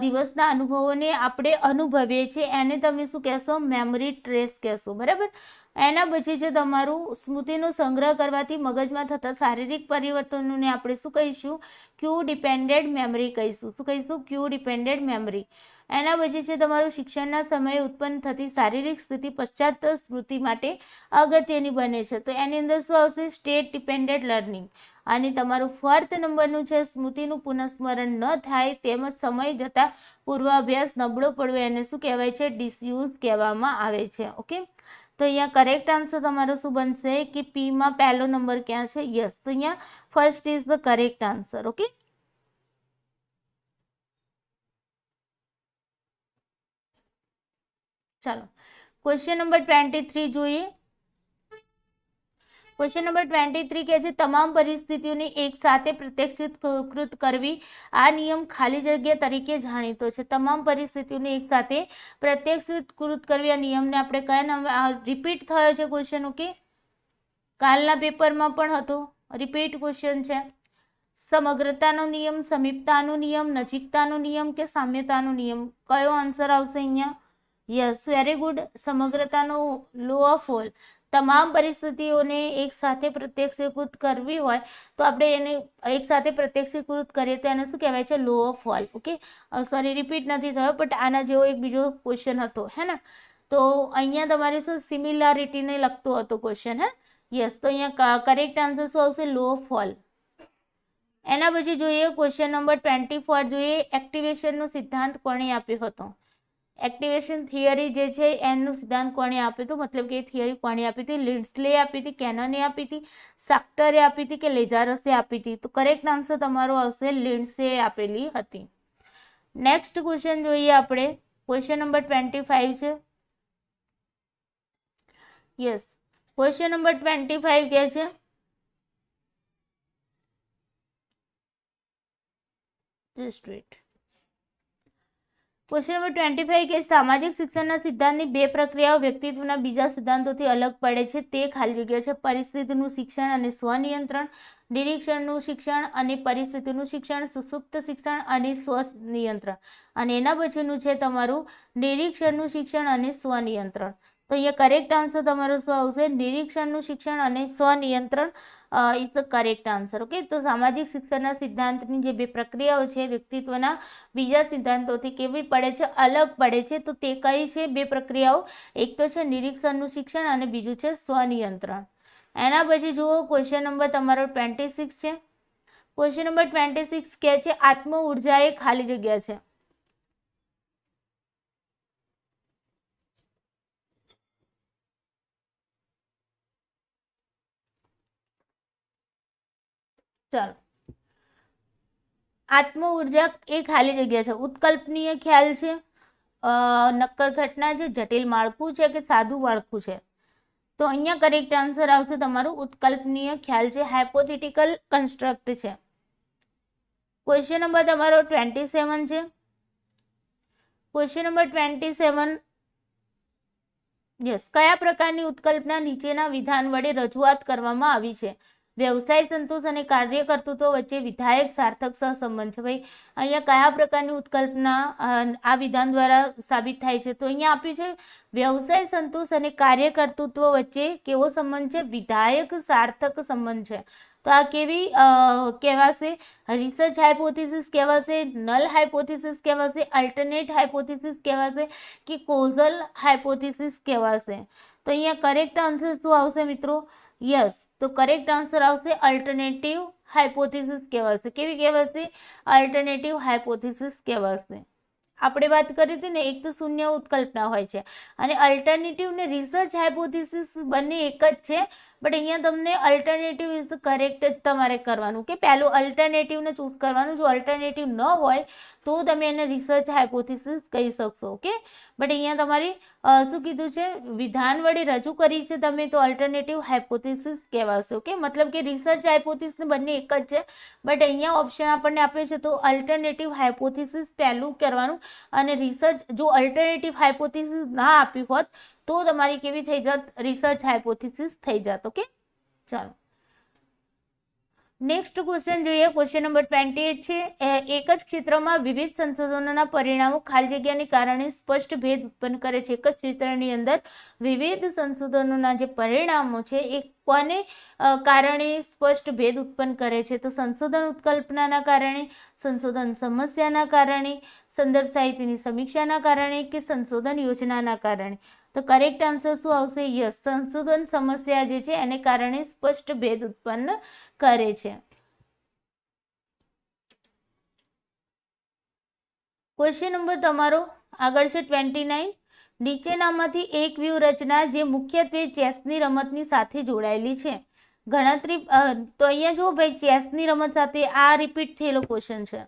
દિવસના અનુભવોને આપણે અનુભવીએ છીએ એને તમે શું કહેશો મેમરી ટ્રેસ કહેશો બરાબર એના પછી છે તમારું સ્મૃતિનો સંગ્રહ કરવાથી મગજમાં થતા શારીરિક પરિવર્તનોને આપણે શું કહીશું ક્યુ ડિપેન્ડેડ મેમરી કહીશું શું કહીશું ક્યુ ડિપેન્ડેડ મેમરી એના પછી છે તમારું શિક્ષણના સમયે ઉત્પન્ન થતી શારીરિક સ્થિતિ પશ્ચાત સ્મૃતિ માટે અગત્યની બને છે તો એની અંદર શું આવશે સ્ટેટ ડિપેન્ડેડ લર્નિંગ અને તમારું 4th નંબરનું છે સ્મૃતિનું પુનઃસ્મરણ ન થાય તેમજ સમય જતાં પૂર્વાભ્યાસ નબળો પડવો એને શું કહેવાય છે ડિસયુઝ કહેવામાં આવે છે ઓકે તો અહીંયા કરેક્ટ આન્સર તમારો શું બનશે કે પીમાં પહેલો નંબર ક્યાં છે યસ તો અહીંયા first is the correct answer okay ચાલો ક્વેશ્ચન નંબર 23 જોઈએ ક્વેશ્ચન નંબર 23 કહે છે તમામ પરિસ્થિતિઓને એક સાથે પ્રત્યક્ષીકૃત કરવી આ નિયમ ખાલી જગ્યા તરીકે જાણીતો છે તમામ પરિસ્થિતિઓને એક સાથે પ્રત્યક્ષીકૃત કરવી આ નિયમને આપણે કયા નામ રિપીટ થયો છે ક્વેશ્ચન ઓકે કાલના પેપરમાં પણ હતો રિપીટ ક્વેશ્ચન છે સમગ્રતાનો નિયમ સમીપતાનો નિયમ નજીકતાનો નિયમ કે સામ્યતાનો નિયમ કયો આન્સર આવશે અહીંયા યસ વેરી ગુડ સમગ્રતાનો લો ઓફ હોલ તમામ પરિસ્થિતિઓને એક સાથે પ્રત્યક્ષીકૃત કરવી હોય તો આપણે એને એક સાથે પ્રત્યક્ષીકૃત કરીએ તો એને શું કહેવાય છે law of whole okay sorry repeat નથી થયો બટ આના જેવો એક બીજો ક્વેશ્ચન હતો હે ને તો અહીંયા તમારે શું સિમિલારિટીને લગતો હતો ક્વેશ્ચન હે યસ તો અહીંયા કરેક્ટ આન્સર શું આવશે લો ઓફ હોલ એના પછી જોઈએ ક્વેશ્ચન નંબર 24 જોઈએ એક્ટિવેશનનો સિદ્ધાંત કોણે આપ્યો હતો એક્ટિવેશન થિયરી જે છે એનો સિદ્ધાંત કોણે આપ્યો હતો મતલબ કે થિયરી કોણે આપી હતી લિન્ડ્સલે આપી હતી કેનને આપી હતી સાક્ટરે આપી હતી કે લેઝારસે આપી હતી તો કરેક્ટ આન્સર તમારો આવશે લિન્ડસે આપેલી હતી નેક્સ્ટ ક્વેશ્ચન જોઈએ આપણે. ક્વેશ્ચન નંબર 25 છે. યસ, ક્વેશ્ચન નંબર 25 કહે છે જસ્ટ વેટ. ક્વેશ્ચન નંબર 25 કે સામાજિક શિક્ષણના સિદ્ધાંતની બે પ્રક્રિયાઓ વ્યક્તિત્વના બીજા સિદ્ધાંતોથી અલગ પડે છે. તે ખાલી જગ્યા છે પરિસ્થિતિનું શિક્ષણ અને સ્વનિયંત્રણ, નિરીક્ષણનું શિક્ષણ અને પરિસ્થિતિનું શિક્ષણ, સુસુપ્ત શિક્ષણ અને સ્વનિયંત્રણ, અને એના પછીનું છે તમારું નિરીક્ષણનું શિક્ષણ અને સ્વનિયંત્રણ. તો અહીંયા કરેક્ટ આન્સર તમારો શું આવશે? નિરીક્ષણનું શિક્ષણ અને સ્વનિયંત્રણ is the correct answer. Okay, તો સામાજિક શિક્ષણના સિદ્ધાંતની જે બે પ્રક્રિયાઓ છે વ્યક્તિત્વના બીજા સિદ્ધાંતોથી કેવી પડે છે? અલગ પડે છે. તો તે કઈ છે બે પ્રક્રિયાઓ? એક તો છે નિરીક્ષણનું શિક્ષણ અને બીજું છે સ્વનિયંત્રણ. એના પછી જુઓ ક્વેશ્ચન નંબર તમારો 26 છે. ક્વેશ્ચન નંબર 26 કહે છે આત્મ ઉર્જા એ ખાલી જગ્યા છે. ચાલો, આત્મ ઉર્જા એ ખાલી જગ્યા છે. ઉત્કલ્પનીય ખ્યાલ છે, નક્કર ઘટના છે, જટિલ માળખું છે કે સાદું માળખું છે? તો અહીંયા કરેક્ટ આન્સર આવશે તમારું ઉત્કલ્પનીય ખ્યાલ છે, હાઇપોથેટિકલ કન્સ્ટ્રક્ટ છે. ક્વેશ્ચન નંબર તમારો 27 છે. ક્વેશ્ચન નંબર 27, યસ, કયા પ્રકારની ઉત્કલ્પના નીચેના વિધાન વડે રજૂઆત કરવામાં આવી છે? વ્યવસાય સંતોષ અને કાર્ય કર્તૃત્વ વચ્ચે વિધાયક સાર્થક સહસંબંધ છે. ભાઈ અહીંયા કયા પ્રકારની ઉત્કલ્પના આ વિધાન દ્વારા સાબિત થાય છે? તો અહીંયા આપ્યું છે વ્યવસાય સંતોષ અને કાર્ય કર્તૃત્વ વચ્ચે કેવો સંબંધ છે? વિધાયક સાર્થક સંબંધ છે. તો આ કેવી કહેવાશે? રિસર્ચ હાઇપોથિસિસ કહેવાશે, નલ હાઇપોથિસિસ કહેવાશે, અલ્ટરનેટ હાઇપોથિસિસ કહેવાશે કે કોઝલ હાઇપોથિસિસ કહેવાશે? તો અહીંયા કરેક્ટ આન્સર શું આવશે મિત્રો? યસ, તો કરેક્ટ આન્સર આવશે અલ્ટરનેટિવ હાઇપોથિસિસ કહેવાશે. કેવી કહેવાશે? અલ્ટરનેટિવ હાઇપોથિસિસ કહેવાશે. આપણે વાત કરી હતી ને, એક તો શૂન્ય ઉત્કલ્પના હોય છે અને અલ્ટરનેટિવ ને રિસર્ચ હાઇપોથિસિસ બંને એક જ છે. બટ અહીંયા તમને અલ્ટરનેટિવ ઇઝ ધ કરેક્ટ જ તમારે કરવાનું કે પહેલું અલ્ટરનેટિવને ચૂઝ કરવાનું. જો અલ્ટરનેટિવ ન હોય તો તમે એને રિસર્ચ હાઇપોથિસિસ કહી શકશો. ઓકે, બટ અહીંયા તમારી શું કીધું છે? વિધાન વડે રજૂ કરી છે તમે, તો અલ્ટરનેટિવ હાઇપોથિસિસ કહેવાશે. ઓકે, મતલબ કે રિસર્ચ હાઇપોથિસિસ બંને એક જ છે, બટ અહીંયા ઓપ્શન આપણને આપ્યો છે તો અલ્ટરનેટિવ હાઇપોથિસિસ પહેલું કરવાનું. અને રિસર્ચ, જો અલ્ટરનેટિવ હાઇપોથિસિસ ના આપ્યું હોત તો તમારી કેવી થઈ જાત? રિસર્ચ હાઇપોથિસિસ થઈ જાત. ઓકે, ચાલો નેક્સ્ટ ક્વેશ્ચન જોઈએ. ક્વેશ્ચન નંબર 28 છે. એક જ ક્ષેત્રમાં વિવિધ સંશોધનોના પરિણામો ખાલી જગ્યાને કારણે સ્પષ્ટ ભેદ ઉત્પન્ન કરે છે. એક જ ક્ષેત્રની અંદર વિવિધ સંશોધનોના જે પરિણામો છે એ કોને કારણે સ્પષ્ટ ભેદ ઉત્પન્ન કરે છે? તો સંશોધન ઉત્કલ્પનાના કારણે, સંશોધન સમસ્યાના કારણે, સંદર્ભ સાહિત્યની સમીક્ષાના કારણે કે સંશોધન યોજનાના કારણે? તો કરેક્ટ આન્સર શું આવશે? યસ, સંશોધન સમસ્યા જે છે એને કારણે સ્પષ્ટ ભેદ ઉત્પન્ન કરે છે. ક્વેશ્ચન નંબર તમારો આગળ છે 29. નીચેનામાંથી એક વ્યૂહરચના જે મુખ્યત્વે ચેસની રમતની સાથે જોડાયેલી છે. ગણતરી, તો અહીંયા જો ભાઈ ચેસની રમત સાથે આ રિપીટ થયેલો ક્વેશ્ચન છે,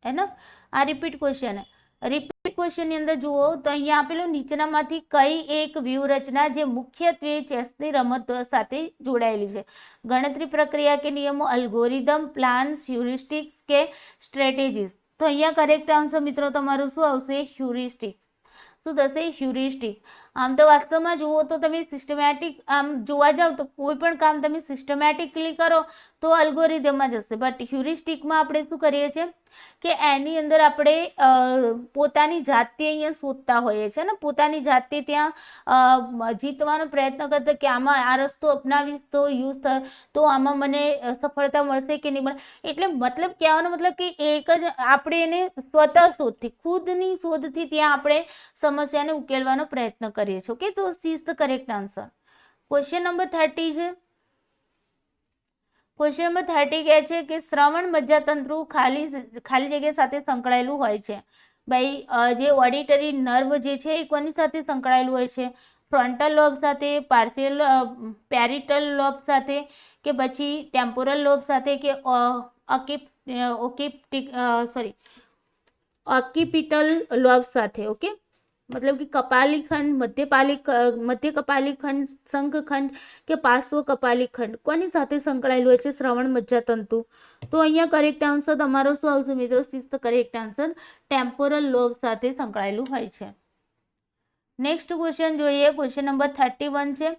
હે ને? આ રિપીટ ક્વેશ્ચન રિપીટ ક્વેશ્ચનની અંદર જુઓ તો અહીંયા આપેલું નીચેનામાંથી કઈ એક વ્યૂહરચના જે મુખ્યત્વે ચેસની રમત સાથે જોડાયેલી છે? ગણતરી પ્રક્રિયા કે નિયમો, અલ્ગોરિધમ, પ્લાન્સ, હ્યુરિસ્ટિક્સ કે સ્ટ્રેટેજીસ? તો અહીંયા કરેક્ટ આન્સર મિત્રો તમારું શું આવશે? હ્યુરિસ્ટિક્સ. શું થશે? હ્યુરિસ્ટિક. આમ તો વાસ્તવમાં જુઓ તો તમે સિસ્ટમેટિક આમ જોવા જાવ તો કોઈ પણ કામ તમે સિસ્ટમેટિકલી કરો તો અલ્ગોરિધમમાં જશે, બટ હ્યુરિસ્ટિકમાં આપણે શું કરીએ છીએ કે એની અંદર આપણે પોતાની જાતે અહીંયા શોધતા હોઈએ છીએ ને, પોતાની જાતે ત્યાં જીતવાનો પ્રયત્ન કરતા કે આમાં આ રસ્તો અપનાવીશ તો યુઝ થાય તો આમાં મને સફળતા મળશે કે નહીં મળે. એટલે મતલબ કહેવાનો મતલબ કે એક જ આપણે એને સ્વતઃ શોધથી, ખુદની શોધથી ત્યાં આપણે સમસ્યાને ઉકેલવાનો પ્રયત્ન કરીએ છીએ. ઓકે, તો C is the correct answer. Question number 30 છે. ક્વેશ્ચન નંબર 30 કહે છે કે શ્રવણ મજ્જાતંતુ ખાલી જગ્યા સાથે સંકળાયેલું હોય છે. ભાઈ જે ઓડિટરી નર્વ જે છે એ કોની સાથે સંકળાયેલું હોય છે? ફ્રન્ટલ લોબ સાથે, પેરિટલ લોબ સાથે કે પછી ટેમ્પોરલ લોબ સાથે કે ઓકિપ્ટિક ઓક્યુપિટલ લોબ સાથે. ઓકે, मतलब कि कपाली खंड, मध्य कपाली खंड, संघ खंड के पार्श्व कपाली खंड कोनी साथे संकळाયેલું હોય છે? શ્રવણ મજ્જાતંતુ. તો અહીંયા કરેક્ટ આન્સર તમારો શું આવશે મિત્રો? Six correct answer temporal lobe સાથે સંકળાયેલું હોય છે. નેક્સ્ટ ક્વેશ્ચન જોઈએ. ક્વેશ્ચન નંબર 31 છે.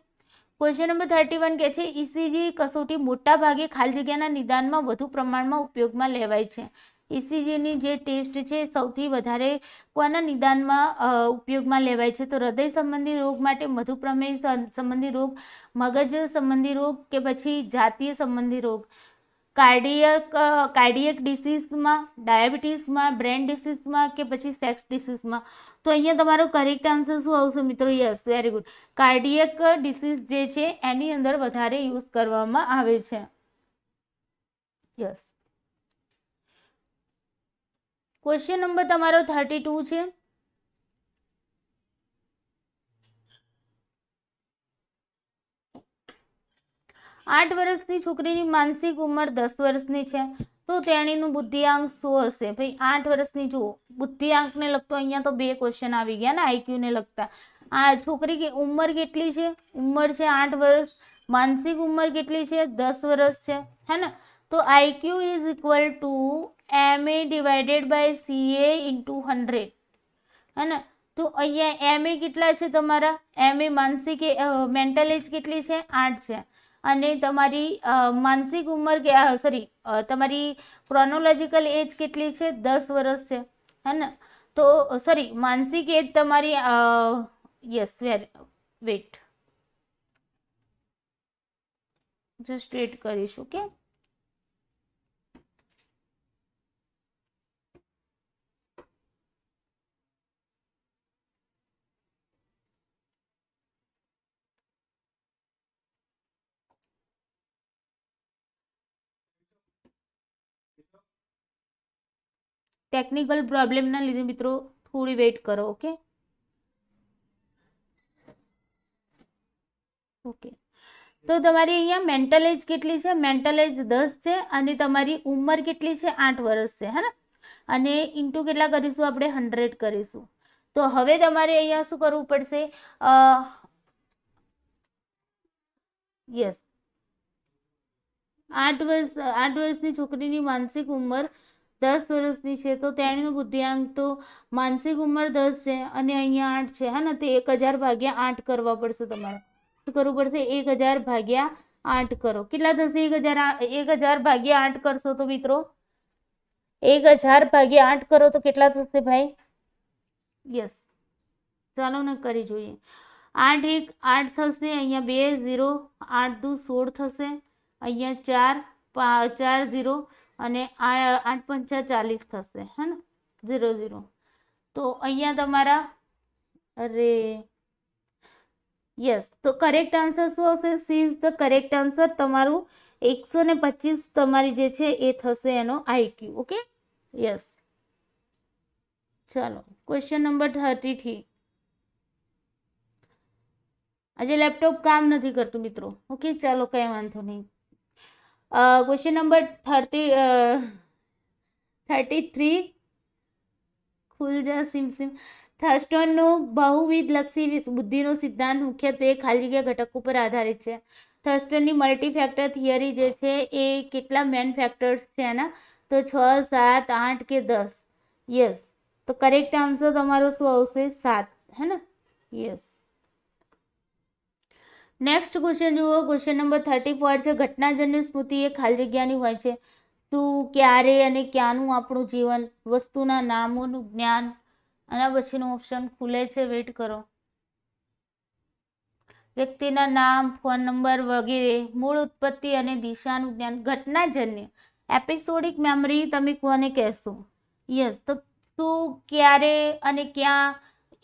ક્વેશ્ચન નંબર 31 કે છે ઈસીજી કસોટી મોટા ભાગે ખાલી જગ્યાના નિદાનમાં વધુ પ્રમાણમાં ઉપયોગમાં લેવાય છે. ઈસીજીની જે ટેસ્ટ છે સૌથી વધારે કોના નિદાનમાં ઉપયોગમાં લેવાય છે? તો હૃદય સંબંધી રોગ માટે, મધુપ્રમેહ સંબંધી રોગ, મગજ સંબંધી રોગ કે પછી જાતીય સંબંધી રોગ, કાર્ડિયક ડિસીઝમાં, ડાયાબિટીસમાં, બ્રેન ડિસીઝમાં કે પછી સેક્સ ડિસીઝમાં? તો અહીંયા તમારો કરેક્ટ આન્સર શું આવશે મિત્રો? Yes, very good. Cardiac disease જે છે એની અંદર વધારે યુઝ કરવામાં આવે છે. યસ. ક્વેશ્ચન નંબર તમારો 32 છે. આઠ વર્ષની છોકરીની માનસિક ઉંમર 10 વર્ષની છે તો તેણીનું બુદ્ધિઆંક શું હશે? ભાઈ 8 વર્ષની જુઓ, બુદ્ધિઆંકને લગતો અહીંયા તો બે ક્વેશ્ચન આવી ગયા ને આઈક્યુને લગતા. આ છોકરી ઉંમર કેટલી છે? ઉંમર છે 8 વર્ષ. માનસિક ઉંમર કેટલી છે? 10 વર્ષ છે, હે ને? તો IQ is equal to MA divided by CA into 100, હે ને? તો અહીંયા MA કેટલા છે તમારા? MA માનસિક મેન્ટલ એજ કેટલી છે? 8 છે. અને તમારી માનસિક ઉંમર તમારી ક્રોનોલોજીકલ એજ કેટલી છે? 10 વર્ષ છે, હે ને? તો સોરી, માનસિક એજ તમારી યસ, વેટ, જસ્ટ વેટ કરીશું. ઓકે, ટેકનિકલ પ્રોબ્લેમના લીધે મિત્રો થોડી વેઇટ કરો. Okay, okay. તો તમારી અહીંયા મેન્ટલ એજ કેટલી છે? મેન્ટલ એજ 10 છે અને તમારી ઉંમર કેટલી છે? 8 વર્ષ છે, હે ને? અને ઇન્ટુ કેટલા કરીશું આપણે? 100 કરીશું. તો હવે તમારે અહીંયા શું કરવું પડશે? યસ, 8 વર્ષની છોકરીની માનસિક ઉંમર 10 વર્ષની છે તો તેણીનું બુદ્ધિઆંક તો માનસિક ઉંમર 10 છે અને અહીંયા 8 છે, હે ને? તો 1000 ભાગ્યા 8 કરવા પડશે તમારે. શું કરવું પડશે? 1000 ભાગ્યા 8 કરો. કેટલા થશે? 1000 ભાગ્યા 8 કરશો તો મિત્રો 1000 ભાગ્યા 8 કરો તો કેટલા થશે ભાઈ? યસ, ચાલો ને કરી જોઈએ. 8 1 8 થશે, અહીંયા 2 0, 8 2 16 થશે, અહીંયા 4 0 અને 8 5 40 થશે, હે ને? 0 0. તો અહીંયા તમારા યસ, તો કરેક્ટ આન્સર શું આવશે? C is the correct answer. તમારું 125 તમારી જે છે એ થશે એનો આઈક્યુ. Okay, yes. ચાલો, ક્વેશ્ચન નંબર 33. આજે લેપટોપ કામ નથી કરતું મિત્રો. ઓકે, ચાલો, કંઈ વાંધો નહીં. Question number 33. ખુલ જા સિમ. થર્સ્ટનનો બહુવિધલક્ષી બુદ્ધિનો સિદ્ધાંત મુખ્યત્વે ખાલી જગ્યા ઘટકો પર આધારિત છે. થર્સ્ટનની મલ્ટીફેક્ટર થિયરી જે છે એ કેટલા મેન ફેક્ટર્સ છે એના? તો 6 7 8 કે 10? યસ, તો કરેક્ટ આન્સર તમારો શું આવશે? 7, હે ને? યસ. નેક્સ્ટ ક્વેશ્ચન જુઓ. ક્વેશ્ચન નંબર 34 છે. ઘટનાજન્ય સ્મૃતિ એ ખાલી જગ્યાની હોય છે. શું, ક્યારે અને ક્યાંનું આપણું જીવન, વસ્તુના નામોનું જ્ઞાન. આના પછીનો ઓપ્શન ખુલે છે, વેઇટ કરો. વ્યક્તિના નામ, ફોન નંબર વગેરે, મૂળ ઉત્પત્તિ અને દિશાનું જ્ઞાન. ઘટનાજન્ય એપિસોડિક મેમરી તમે કોને કહેશો? યસ, તો શું, ક્યારે અને ક્યાં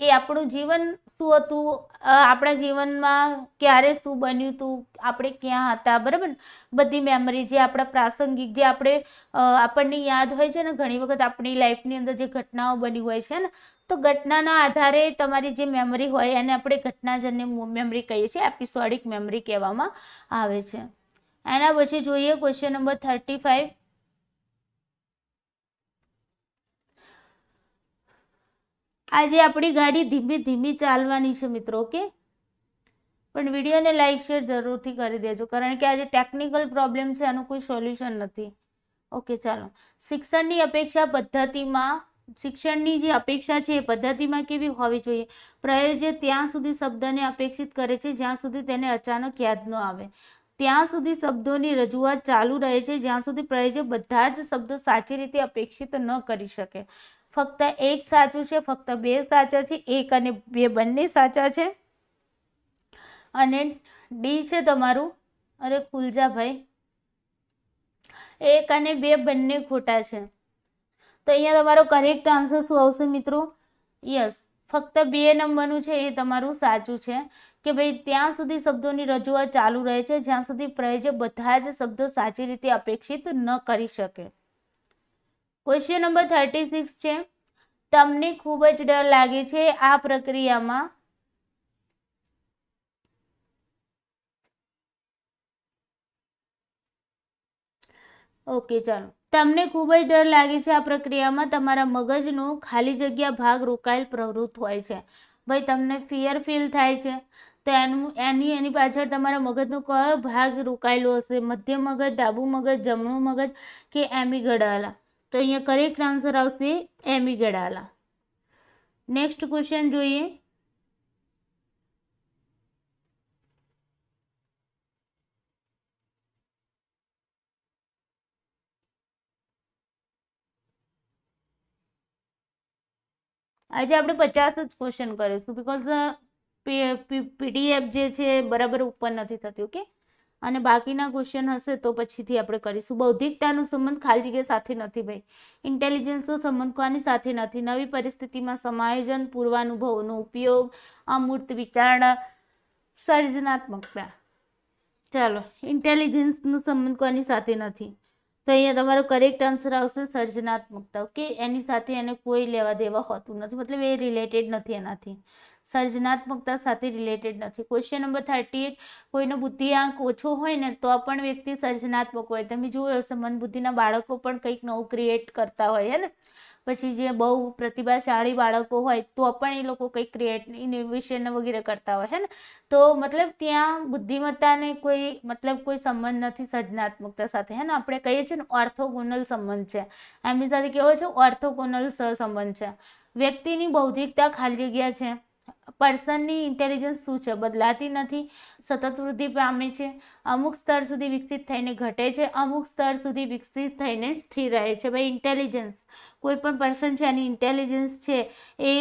એ આપણું જીવન શું હતું, આપણા જીવનમાં ક્યારે શું બન્યું હતું, આપણે ક્યાં હતા, બરાબર? બધી મેમરી જે આપણા પ્રાસંગિક, જે આપણને યાદ હોય છે ને ઘણી વખત આપણી લાઈફની અંદર જે ઘટનાઓ બની હોય છે ને, તો ઘટનાના આધારે તમારી જે મેમરી હોય એને આપણે ઘટનાજન્ય મેમરી કહીએ છીએ, એપિસોડિક મેમરી કહેવામાં આવે છે. એના પછી જોઈએ ક્વેશ્ચન નંબર 35. આજે આપણી ગાડી ધીમી ધીમી ચાલવાની છે મિત્રો, ઓકે. પણ વિડીયોને લાઈક શેર જરૂરથી કરી દેજો, કારણ કે આજે ટેકનિકલ પ્રોબ્લેમ છે, આનું કોઈ સોલ્યુશન નથી. ઓકે, ચાલો. શિક્ષણની અપેક્ષા પદ્ધતિમાં, શિક્ષણની જે અપેક્ષા છે એ પદ્ધતિમાં કેવી હોવી જોઈએ? પ્રયોજ્ય ત્યાં સુધી શબ્દને અપેક્ષિત કરે છે જ્યાં સુધી તેને અચાનક યાદ ન આવે. ત્યાં સુધી શબ્દોની રજૂઆત ચાલુ રહે છે જ્યાં સુધી પ્રયોજક બધા જ શબ્દો સાચી રીતે અપેક્ષિત ન કરી શકે. ફક્ત એક સાચું છે, ફક્ત બે સાચા છે, એક અને બે બંને સાચા છે. અને ડી છે તમારું, અરે ખુલજા ભાઈ, એક અને બે બંને ખોટા છે. તો અહીંયા તમારો કરેક્ટ આન્સર શું આવશે મિત્રો? યસ, ફક્ત 2 નંબરનું છે એ તમારું સાચું છે કે ભાઈ ત્યાં સુધી શબ્દોની રજૂઆત ચાલુ રહે છે જ્યાં સુધી પ્રયોજક બધા જ શબ્દો સાચી રીતે અપેક્ષિત ન કરી શકે. ક્વેશ્ચન નંબર 36 છે, તમને ખૂબ જ ડર લાગે છે આ પ્રક્રિયામાં. ઓકે, ચાલો. તમને ખૂબ જ ડર લાગે છે આ પ્રક્રિયામાં તમારા મગજનો ખાલી જગ્યા ભાગ રોકાયેલ પ્રવૃત્ત હોય છે. ભાઈ તમને ફિયર ફીલ થાય છે તો એની પાછળ તમારા મગજનો કયો ભાગ રોકાયેલો હશે? મધ્ય મગજ, ડાબુ મગજ, જમણું મગજ કે એમિગડાલા? તો અહીંયા કરેક્ટ આન્સર આવશે એમિગડાલા. નેક્સ્ટ ક્વેશ્ચન જોઈએ. આજે આપણે 50 જ ક્વેશ્ચન કરીશું, બીકોઝ પીડીએફ જે છે બરાબર ઉપર નથી થતી, ઓકે. અને બાકીના ક્વેશ્ચન હશે તો પછીથી આપણે કરીશું. બૌદ્ધિકતાનો સંબંધ ખાલી જગ્યા સાથે નથી ભાઈ. ઇન્ટેલિજન્સનો સંબંધ કોની સાથે નથી? નવી પરિસ્થિતિમાં સમાયોજન, પૂર્વાનુભવનો ઉપયોગ, અમૂર્ત વિચારણા, સર્જનાત્મકતા. ચાલો, ઇન્ટેલિજન્સનો સંબંધ કોની સાથે નથી? તો અહીંયા તમારો કરેક્ટ આન્સર આવશે સર્જનાત્મકતા, ઓકે. એની સાથે એને કોઈ લેવા દેવા હોતું નથી, મતલબ એ રિલેટેડ નથી એનાથી, સર્જનાત્મકતા સાથે રિલેટેડ નથી. ક્વેશ્ચન નંબર 38, કોઈનો બુદ્ધિઆંક ઓછો હોય ને તો પણ વ્યક્તિ સર્જનાત્મક હોય. તમે જોયું હશે મંદબુદ્ધિના બાળકો પણ કંઈક નવું ક્રિએટ કરતા હોય ને. પછી જે બહુ પ્રતિભાશાળી બાળકો હોય તો પણ એ લોકો કંઈક ક્રિએટ ઇનોવેશન વગેરે કરતા હોય ને. તો મતલબ ત્યાં બુદ્ધિમત્તાને કોઈ સંબંધ નથી સર્જનાત્મકતા સાથે, હે ને. આપણે કહીએ છીએ ને ઓર્થોગોનલ સંબંધ છે, એમની સાથે કેવો છે? ઓર્થોગોનલ સહસંબંધ છે. વ્યક્તિની બૌદ્ધિકતા ખાલી જગ્યા છે. પર્સનની ઇન્ટેલિજન્સ શું છે? બદલાતી નથી, સતત વૃદ્ધિ પામે છે, અમુક સ્તર સુધી વિકસિત થઈને ઘટે છે, અમુક સ્તર સુધી વિકસિત થઈને સ્થિર રહે છે. ભાઈ ઇન્ટેલિજન્સ, કોઈ પણ પર્સન છે એની ઇન્ટેલિજન્સ છે એ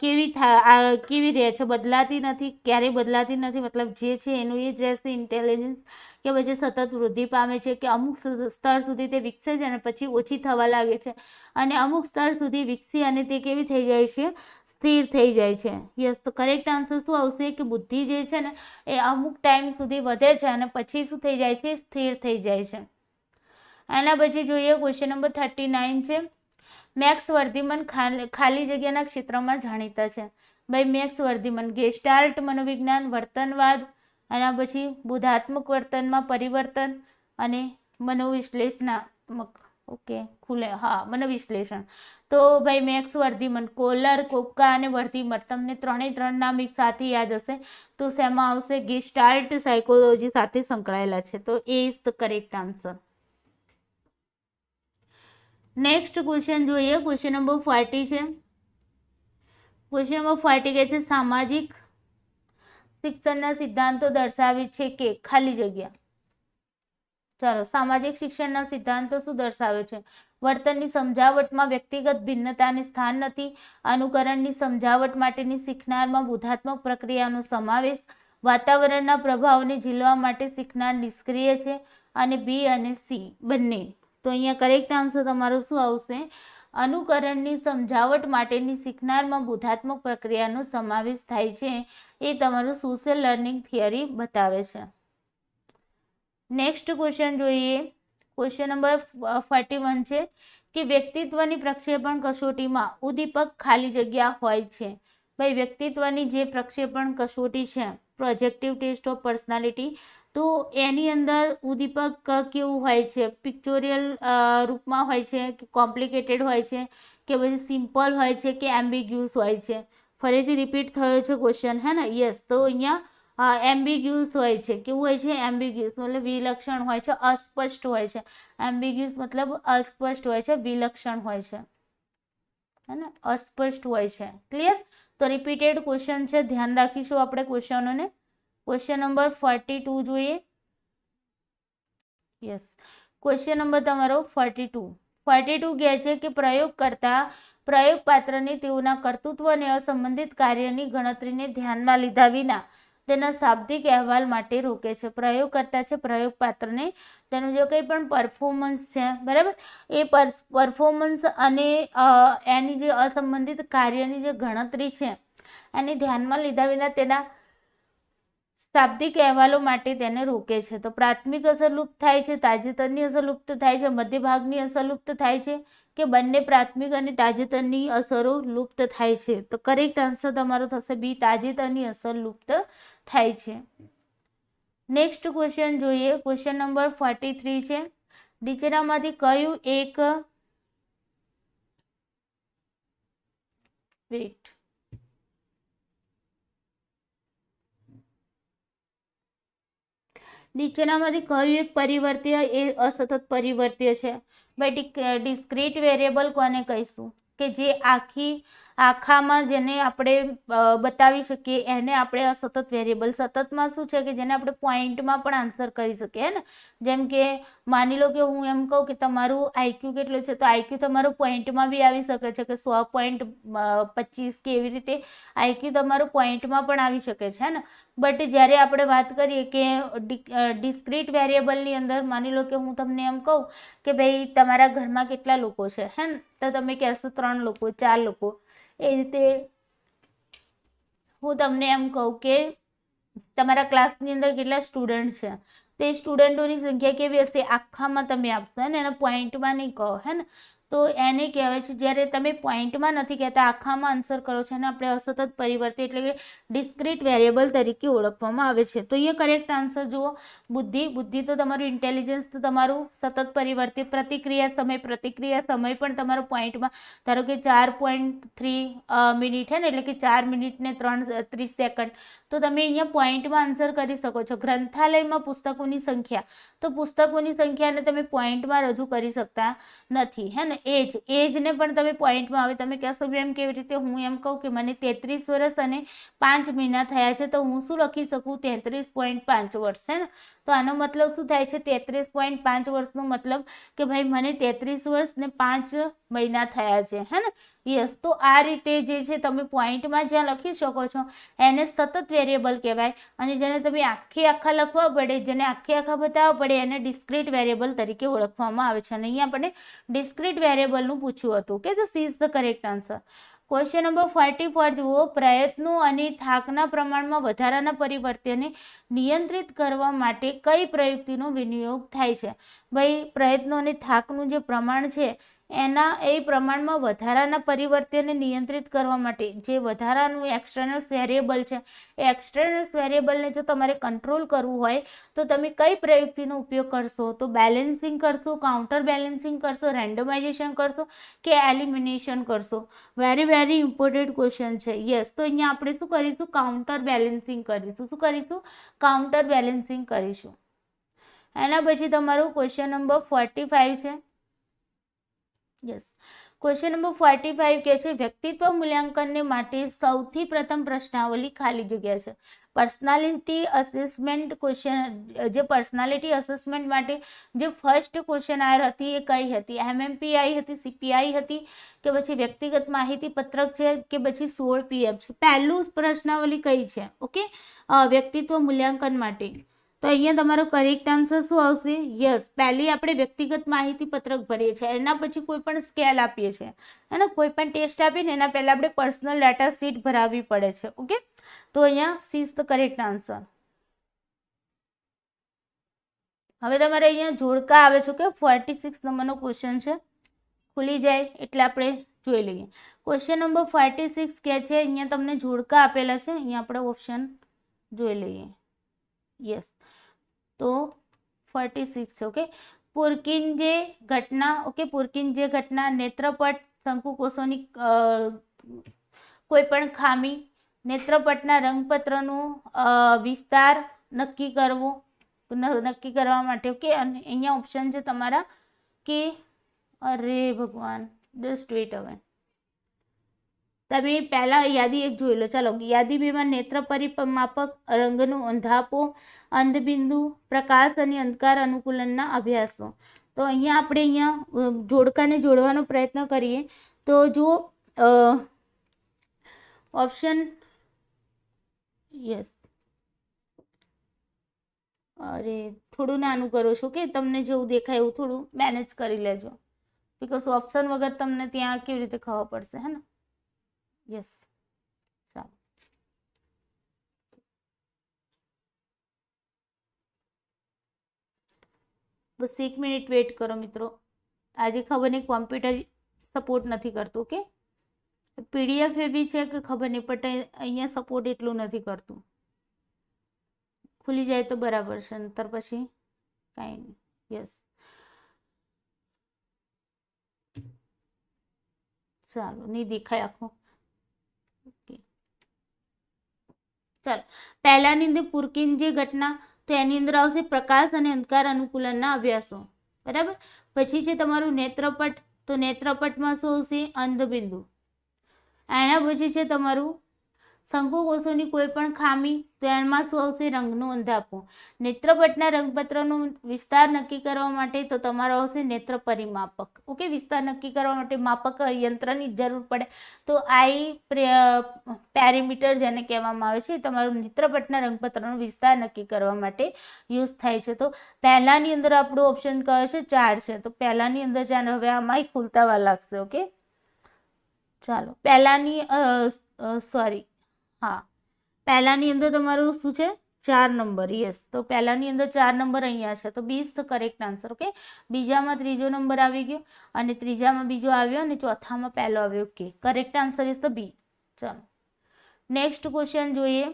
કેવી રહે છે? બદલાતી નથી, ક્યારેય બદલાતી નથી, મતલબ જે છે એનું એ જ રહેશે ઇન્ટેલિજન્સ. કે પછી સતત વૃદ્ધિ પામે છે, કે અમુક સ્તર સુધી તે વિકસે છે અને પછી ઓછી થવા લાગે છે, અને અમુક સ્તર સુધી વિકસી અને તે કેવી થઈ જાય છે? સ્થિર થઈ જાય છે. યસ, તો કરેક્ટ આન્સર શું આવશે? કે બુદ્ધિ જે છે ને એ અમુક ટાઈમ સુધી વધે છે અને પછી શું થઈ જાય છે? સ્થિર થઈ જાય છે. એના પછી જોઈએ ક્વેશ્ચન નંબર 39 છે, મેક્સ વર્ધીમન ખાલી જગ્યાના ક્ષેત્રમાં જાણીતા છે. ભાઈ મેક્સ વર્ધીમન ગેસ્ટાલ્ટ મનોવિજ્ઞાન, વર્તનવાદ, એના પછી બુદ્ધાત્મક વર્તનમાં પરિવર્તન અને મનોવિશ્લેષણાત્મક, ઓકે, મનોવિશ્લેષણ. તો ભાઈ મેક્સ વર્ધીમન, કોલર, કોપકા અને વર્ધીમન, તમને 3 નામ એક સાથે યાદ હશે તો શેમાં આવશે? ગેસ્ટાલ્ટ સાયકોલોજી સાથે સંકળાયેલા છે. તો A is the correct answer. Next question જોઈએ. ક્વેશ્ચન નંબર 40 છે. ક્વેશ્ચન નંબર 40 કહે છે સામાજિક શિક્ષણના સિદ્ધાંતો દર્શાવે છે કે ખાલી જગ્યા. ચાલો, સામાજિક શિક્ષણના સિદ્ધાંતો શું દર્શાવે છે? વર્તનની સમજાવટમાં વ્યક્તિગત ભિન્નતાને સ્થાન નથી, અનુકરણની સમજાવટ માટેની શીખનારમાં બુદ્ધાત્મક પ્રક્રિયાનો સમાવેશ, વાતાવરણના પ્રભાવને ઝીલવા માટે શીખનાર નિષ્ક્રિય છે, અને બી અને સી બંને. તો અહીંયા કરેક્ટ આન્સર તમારો શું આવશે? અનુકરણની સમજાવટ માટેની શીખનારમાં બુદ્ધાત્મક પ્રક્રિયાનો સમાવેશ થાય છે, એ તમારું સોશિયલ લર્નિંગ થિયરી બતાવે છે. નેક્સ્ટ ક્વેશ્ચન જોઈએ. ક્વેશ્ચન નંબર 41 છે કે વ્યક્તિત્વની પ્રક્ષેપણ કસોટીમાં ઉદ્દીપક ખાલી જગ્યા હોય છે. ભાઈ વ્યક્તિત્વની જે પ્રક્ષેપણ કસોટી છે, પ્રોજેક્ટિવ ટેસ્ટ ઓફ પર્સનાલિટી, તો એની અંદર ઉદ્દીપક કેવું હોય છે? પિક્ચોરિયલ રૂપમાં હોય છે કે કોમ્પ્લિકેટેડ હોય છે કે પછી સિમ્પલ હોય છે કે એમ્બિગ્યુઅસ હોય છે? ફરીથી રિપીટ થયો છે ક્વેશ્ચન, હે ને? યસ, તો અહીંયા એમ્બિગ્યુઅસ હોય છે. કેવું હોય છે? એમ્બિગ્યુઅસ મતલબ વિલક્ષણ હોય છે, અસ્પષ્ટ હોય છે. એમ્બિગ્યુઅસ મતલબ અસ્પષ્ટ હોય છે, વિલક્ષણ હોય છે, હે ને? અસ્પષ્ટ હોય છે. ક્લિયર? તો રિપીટેડ ક્વેશ્ચન છે, ધ્યાન રાખીશું આપણે ક્વેશ્ચનોને. ક્વેશ્ચન નંબર 42 જોઈએ. યસ, ક્વેશ્ચન નંબર તમારો 42 કહે છે કે પ્રયોગ પાત્રને તેઓના કર્તૃત્વ અને અસંબંધિત કાર્યની ગણતરીને ધ્યાનમાં લીધા વિના તેના શાબ્દિક અહેવાલ માટે રોકે છે. પ્રયોગકર્તા છે પ્રયોગ પાત્રને તેનું જે કંઈ પણ પરફોર્મન્સ છે, બરાબર, એ પરફોર્મન્સ અને એની જે અસંબંધિત કાર્યની જે ગણતરી છે એને ધ્યાનમાં લીધા વિના તેના શાબ્દિક અહેવાલો માટે તેને રોકે છે. તો પ્રાથમિક અસર લુપ્ત થાય છે, તાજેતરની અસર લુપ્ત થાય છે, મધ્યભાગની અસર લુપ્ત થાય છે કે બંને પ્રાથમિક અને તાજેતરની અસરો લુપ્ત થાય છે? તો કરેક્ટ આન્સર તમારો થશે બી, તાજેતરની અસર લુપ્ત થાય છે. નેક્સ્ટ ક્વેશ્ચન જોઈએ. ક્વેશ્ચન નંબર 43 છે. નીચેનામાંથી કયું એક નીચેનામાંથી કયું એક પરિવર્ત્ય એ અસતત પરિવર્ત્ય છે? ભાઈ ડિસ્ક્રીટ વેરિયેબલ કોને કહીશું? કે જે આખામાં જેને આપણે બતાવી શકીએ એને આપણે અસતત વેરિયેબલ. સતતમાં શું છે કે જેને આપણે પોઈન્ટમાં પણ આન્સર કરી શકીએ, હે ને? જેમ કે માની લો કે હું એમ કહું કે તમારું આઈક્યુ કેટલું છે, તો આઈક્યુ તમારું પોઈન્ટમાં બી આવી શકે છે કે 100.25 કે એવી રીતે આઈક્યુ તમારું પોઈન્ટમાં પણ આવી શકે છે, હે ને? બટ જ્યારે આપણે વાત કરીએ કે ડિસ્ક્રીટ વેરિયેબલની અંદર, માની લો કે હું તમને એમ કહું કે ભાઈ તમારા ઘરમાં કેટલા લોકો છે, હે ને? તો તમે કહેશો 3 લોકો, 4 લોકો. એ રીતે હું તમને એમ કહું કે તમારા ક્લાસની અંદર કેટલા સ્ટુડન્ટ છે, તે સ્ટુડન્ટોની સંખ્યા કેવી હશે? આખામાં તમે આપશો, ને એને પોઈન્ટમાં નહીં કહો, હે ને? તો એને કહેવાય છે, જ્યારે તમે પોઈન્ટમાં નથી કહેતા, આખામાં આન્સર કરો છો, અને આપણે અસતત પરિવર્તે એટલે કે ડિસ્ક્રીટ વેરિયેબલ તરીકે ઓળખવામાં આવે છે. તો અહીંયા કરેક્ટ આન્સર જુઓ, બુદ્ધિ તો તમારું ઇન્ટેલિજન્સ તો તમારું સતત પરિવર્તિત. પ્રતિક્રિયા સમય પણ તમારો પોઈન્ટમાં, ધારો કે 4.3 મિનિટ, હે ને? એટલે કે 4 મિનિટ ને 30 સેકન્ડ. તો તમે અહીંયા પોઈન્ટમાં આન્સર કરી શકો છો. ગ્રંથાલયમાં પુસ્તકોની સંખ્યા, તો પુસ્તકોની સંખ્યાને તમે પોઈન્ટમાં રજૂ કરી શકતા નથી, હે ને? એજને પણ તમે પોઈન્ટમાં, હવે તમે કહેશો એમ કેવી રીતે? હું એમ કહું કે મને 33 વર્ષ અને 5 મહિના થયા છે, તો હું શું લખી શકું? 33.5 વર્ષ, હે ને? તો આનો મતલબ શું થાય છે? 33.5 વર્ષનો મતલબ કે ભાઈ મને 33 વર્ષ ને 5 મહિના થયા છે, હે ને? યસ, તો આ રીતે જે છે તમે પોઈન્ટમાં જ્યાં લખી શકો છો એને સતત વેરિયેબલ કહેવાય, અને જેને તમે આખા લખવા પડે, જેને આખા બતાવવા પડે, એને ડિસ્ક્રીટ વેરિયેબલ તરીકે ઓળખવામાં આવે છે. અને અહીંયા આપણે ડિસ્ક્રીટ વેરિયેબલનું પૂછ્યું હતું કે this is the correct answer. Question number 44 જુઓ. પ્રયત્નો અને થાકના પ્રમાણમાં વધારાના પરિવર્તનને નિયંત્રિત કરવા માટે કઈ પ્રયુક્તિનો વિનિયોગ થાય છે? ભાઈ પ્રયત્નો અને થાકનું જે પ્રમાણ છે એ પ્રમાણમાં વધારાના પરિવર્તનને નિયંત્રિત કરવા માટે જે વધારાનું એક્સટર્નલ વેરિયેબલ છે, એ એક્સટર્નલ વેરિયેબલને જો તમારે કંટ્રોલ કરવું હોય તો તમે કઈ પ્રયુક્તિનો ઉપયોગ કરશો? તો બેલેન્સિંગ કરશો, કાઉન્ટર બેલેન્સિંગ કરશો, રેન્ડમાઇઝેશન કરશો કે એલિમિનેશન કરશો? વેરી ઇમ્પોર્ટન્ટ ક્વેશ્ચન છે. યસ, તો અહીંયા આપણે શું કરીશું? કાઉન્ટર બેલેન્સિંગ કરીશું. શું કરીશું? કાઉન્ટર બેલેન્સિંગ કરીશું. એના પછી તમારું ક્વેશ્ચન નંબર 45 છે. યસ, ક્વેશ્ચન નંબર 45 કહે છે વ્યક્તિત્વ મૂલ્યાંકનને માટે સૌથી પ્રથમ પ્રશ્નાવલી ખાલી જગ્યા છે. પર્સનાલિટી અસેસમેન્ટ ક્વેશ્ચન, જે પર્સનાલિટી અસેસમેન્ટ માટે જે ફર્સ્ટ ક્વેશ્ચનાયર હતી એ કઈ હતી? MMPI હતી, CPI હતી, કે પછી વ્યક્તિગત માહિતી પત્રક છે, કે પછી 16 PM છે? પહેલું પ્રશ્નાવલી કઈ છે? ઓકે, વ્યક્તિત્વ મૂલ્યાંકન માટે. તો અહીંયા તમારો કરેક્ટ આન્સર શું આવશે? યસ, પહેલી આપણે વ્યક્તિગત માહિતી પત્રક ભરીએ છીએ, એના પછી કોઈ પણ સ્કેલ આપીએ છીએ, અને કોઈ પણ ટેસ્ટ આપીએ ને એના પહેલાં આપણે પર્સનલ ડેટા શીટ ભરાવવી પડે છે. ઓકે, તો અહીંયા C is the correct answer. હવે તમારે અહીંયા જોડકા આવે છે કે 46 નંબરનો ક્વેશ્ચન છે, ખુલી જાય એટલે આપણે જોઈ લઈએ. ક્વેશ્ચન નંબર 46 કહે છે, અહીંયા તમને જોડકા આપેલા છે, અહીંયા આપણે ઓપ્શન જોઈ લઈએ. યસ, તો 46 છે. ઓકે, પુરકિંજે ઘટના, નેત્રપટ શંકુકોષોની કોઈ પણ ખામી, નેત્રપટના રંગપત્રનું વિસ્તાર નક્કી કરવા માટે. ઓકે, અને અહીંયા ઓપ્શન છે તમારા કે અરે ભગવાન, જસ્ટ વેટ. હવે તમે પહેલા યાદી 1 જોઈ લો. ચાલો, યાદી 2 માં નેત્ર પરિમાપક, રંગનું અંધાપો, અંધબિંદુ, પ્રકાશ અને અંધકાર અનુકૂલનના અભ્યાસો. તો અહીંયા આપણે જોડકાને જોડવાનો પ્રયત્ન કરીએ તો જો ઓપ્શન યસ, અરે થોડું નાનું કરું છું કે તમને જેવું દેખાય એવું થોડું મેનેજ કરી લેજો, બીકોઝ ઓપ્શન વગર તમને ત્યાં કેવી રીતે ખબર પડશે, હે ને? યસ, ચાલો. બસ 1 મિનિટ વેટ કરો મિત્રો. આજે ખબર નહીં કોમ્પ્યુટર સપોર્ટ નથી કરતું. ઓકે, પીડીએફ એવી છે કે ખબર નહીં, પણ અહીંયા સપોર્ટ એટલું નથી કરતું. ખુલી જાય તો બરાબર છે, નતર પછી કાંઈ નહીં. યસ, ચાલો, નહીં દેખાય આખું. ઓકે, ચાલો. પહેલાની અંદર પુરકિંજી ઘટના, તો એની અંદર આવશે પ્રકાશ અને અંધકાર અનુકૂલનના અભ્યાસો, બરાબર. પછી છે તમારું નેત્રપટ, તો નેત્રપટમાં શું આવશે? અંધબિંદુ. એના પછી છે તમારું શંકુકોષોની કોઈ પણ ખામી, તો એમાં શું આવશે? રંગનું અંધાપું. નેત્રપટના રંગપત્રનો વિસ્તાર નક્કી કરવા માટે તો તમારો આવશે નેત્ર પરિમાપક. ઓકે, વિસ્તાર નક્કી કરવા માટે માપક યંત્રની જરૂર પડે, તો આઈ પેરીમીટર જેને કહેવામાં આવે છે, તમારું નેત્રપટના રંગપત્રનો વિસ્તાર નક્કી કરવા માટે યુઝ થાય છે. તો પહેલાની અંદર આપણું ઓપ્શન કહે છે 4 છે, તો પહેલાની અંદર છે. હવે આમાં ખુલતા વાર લાગશે. ઓકે, ચાલો. પહેલાની સોરી, હા, પહેલાની અંદર તમારું શું છે? 4 નંબર. યસ, તો પહેલાની અંદર 4 નંબર અહીંયા છે, તો B is the correct answer. Okay, બીજામાં 3જો નંબર આવી ગયો, અને ત્રીજામાં બીજો આવ્યો, અને ચોથામાં પહેલો આવ્યો. Okay, correct answer is the B. ચાલો, નેક્સ્ટ ક્વેશ્ચન જોઈએ.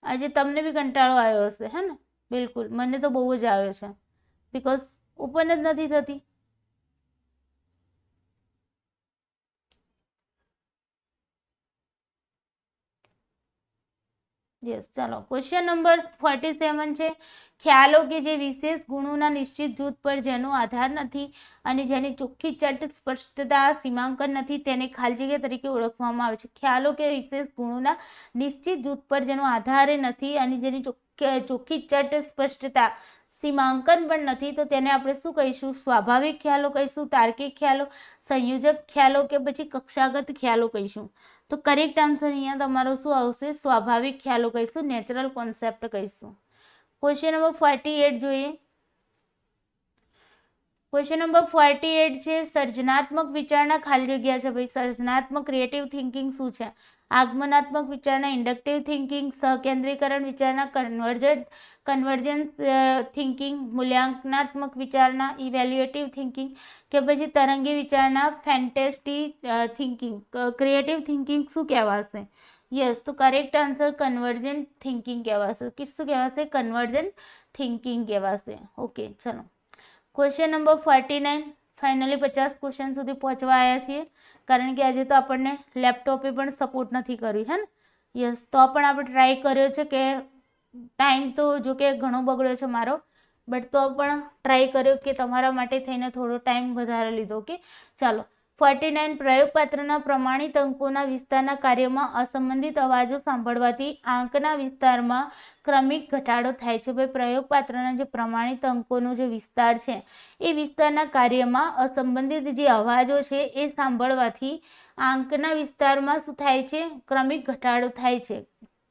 આજે તમને બી કંટાળો આવ્યો હશે, હે ને? બિલકુલ, મને તો બહુ જ આવ્યો છે, બીકોઝ ઓપન જ નથી થતી. યસ, ચાલો. ક્વેશ્ચન નંબર 47 છે. ખ્યાલો કે જે વિશેષ ગુણોના નિશ્ચિત જૂથ પર જેનો આધાર નથી અને જેની ચોખ્ખી ચટ સ્પષ્ટતા સીમાંકન નથી, તેને ખાલી જગ્યા તરીકે ઓળખવામાં આવે છે. ખ્યાલો કે વિશેષ ગુણોના નિશ્ચિત જૂથ પર જેનો આધાર નથી અને જેની ચોખ્ખી ચટ સ્પષ્ટતા સીમાંકન પણ નથી, તો તેને આપણે શું કહીશું? સ્વાભાવિક ખ્યાલો કહીશું, તાર્કિક ખ્યાલો, સંયોજક ખ્યાલો કે પછી કક્ષાગત ખ્યાલો કહીશું. તો કરેક્ટ આન્સર અહીંયા તમારો શું આવશે? સ્વાભાવિક ખ્યાલો કહીશું, નેચરલ કોન્સેપ્ટ કહીશું. ક્વેશ્ચન નંબર 48 જોઈએ. ક્વેશ્ચન નંબર 48 છે સર્જનાત્મક વિચારણા ખાલી જગ્યા છે. ભાઈ, સર્જનાત્મક ક્રિએટિવ થિંકિંગ શું છે? આગમનાત્મક વિચારણા, ઇન્ડક્ટિવ થિંકિંગ, સહકેન્દ્રીકરણ વિચારણા, કન્વર્જન્સ થિંકિંગ, મૂલ્યાંકનાત્મક વિચારણા, ઇવેલ્યુએટિવ થિંકિંગ કે પછી તરંગી વિચારણા, ફેન્ટેસ્ટી થિંકિંગ. ક્રિએટિવ થિંકિંગ શું કહેવાશે? યસ, તો કરેક્ટ આન્સર કન્વર્જન્ટ થિંકિંગ કહેવાશે. શું કહેવાશે? કન્વર્જન્ટ થિંકિંગ કહેવાશે. ઓકે, ચલો. Question number 49. ફાઇનલી 50 ક્વેશ્ચન સુધી પહોંચવા આવ્યા છીએ, કારણ કે આજે તો આપણને લેપટોપે પણ સપોર્ટ નથી કર્યું, હે ને? યસ, તો પણ આપણે ટ્રાય કર્યો છે કે ટાઈમ તો જો કે ઘણો બગડ્યો છે મારો, બટ તો પણ ટ્રાય કર્યો કે તમારા માટે થઈને થોડો ટાઈમ વધારે લીધો. ઓકે, ચાલો. 49. પ્રયોગપાત્રના પ્રમાણિત અંકોના વિસ્તારના કાર્યમાં અસંબંધિત અવાજો સાંભળવાથી આંકના વિસ્તારમાં ક્રમિક ઘટાડો થાય છે. ભાઈ, પ્રયોગપાત્રના જે પ્રમાણિત અંકોનો જે વિસ્તાર છે એ વિસ્તારના કાર્યમાં અસંબંધિત જે અવાજો છે એ સાંભળવાથી આંકના વિસ્તારમાં શું થાય છે? ક્રમિક ઘટાડો થાય છે.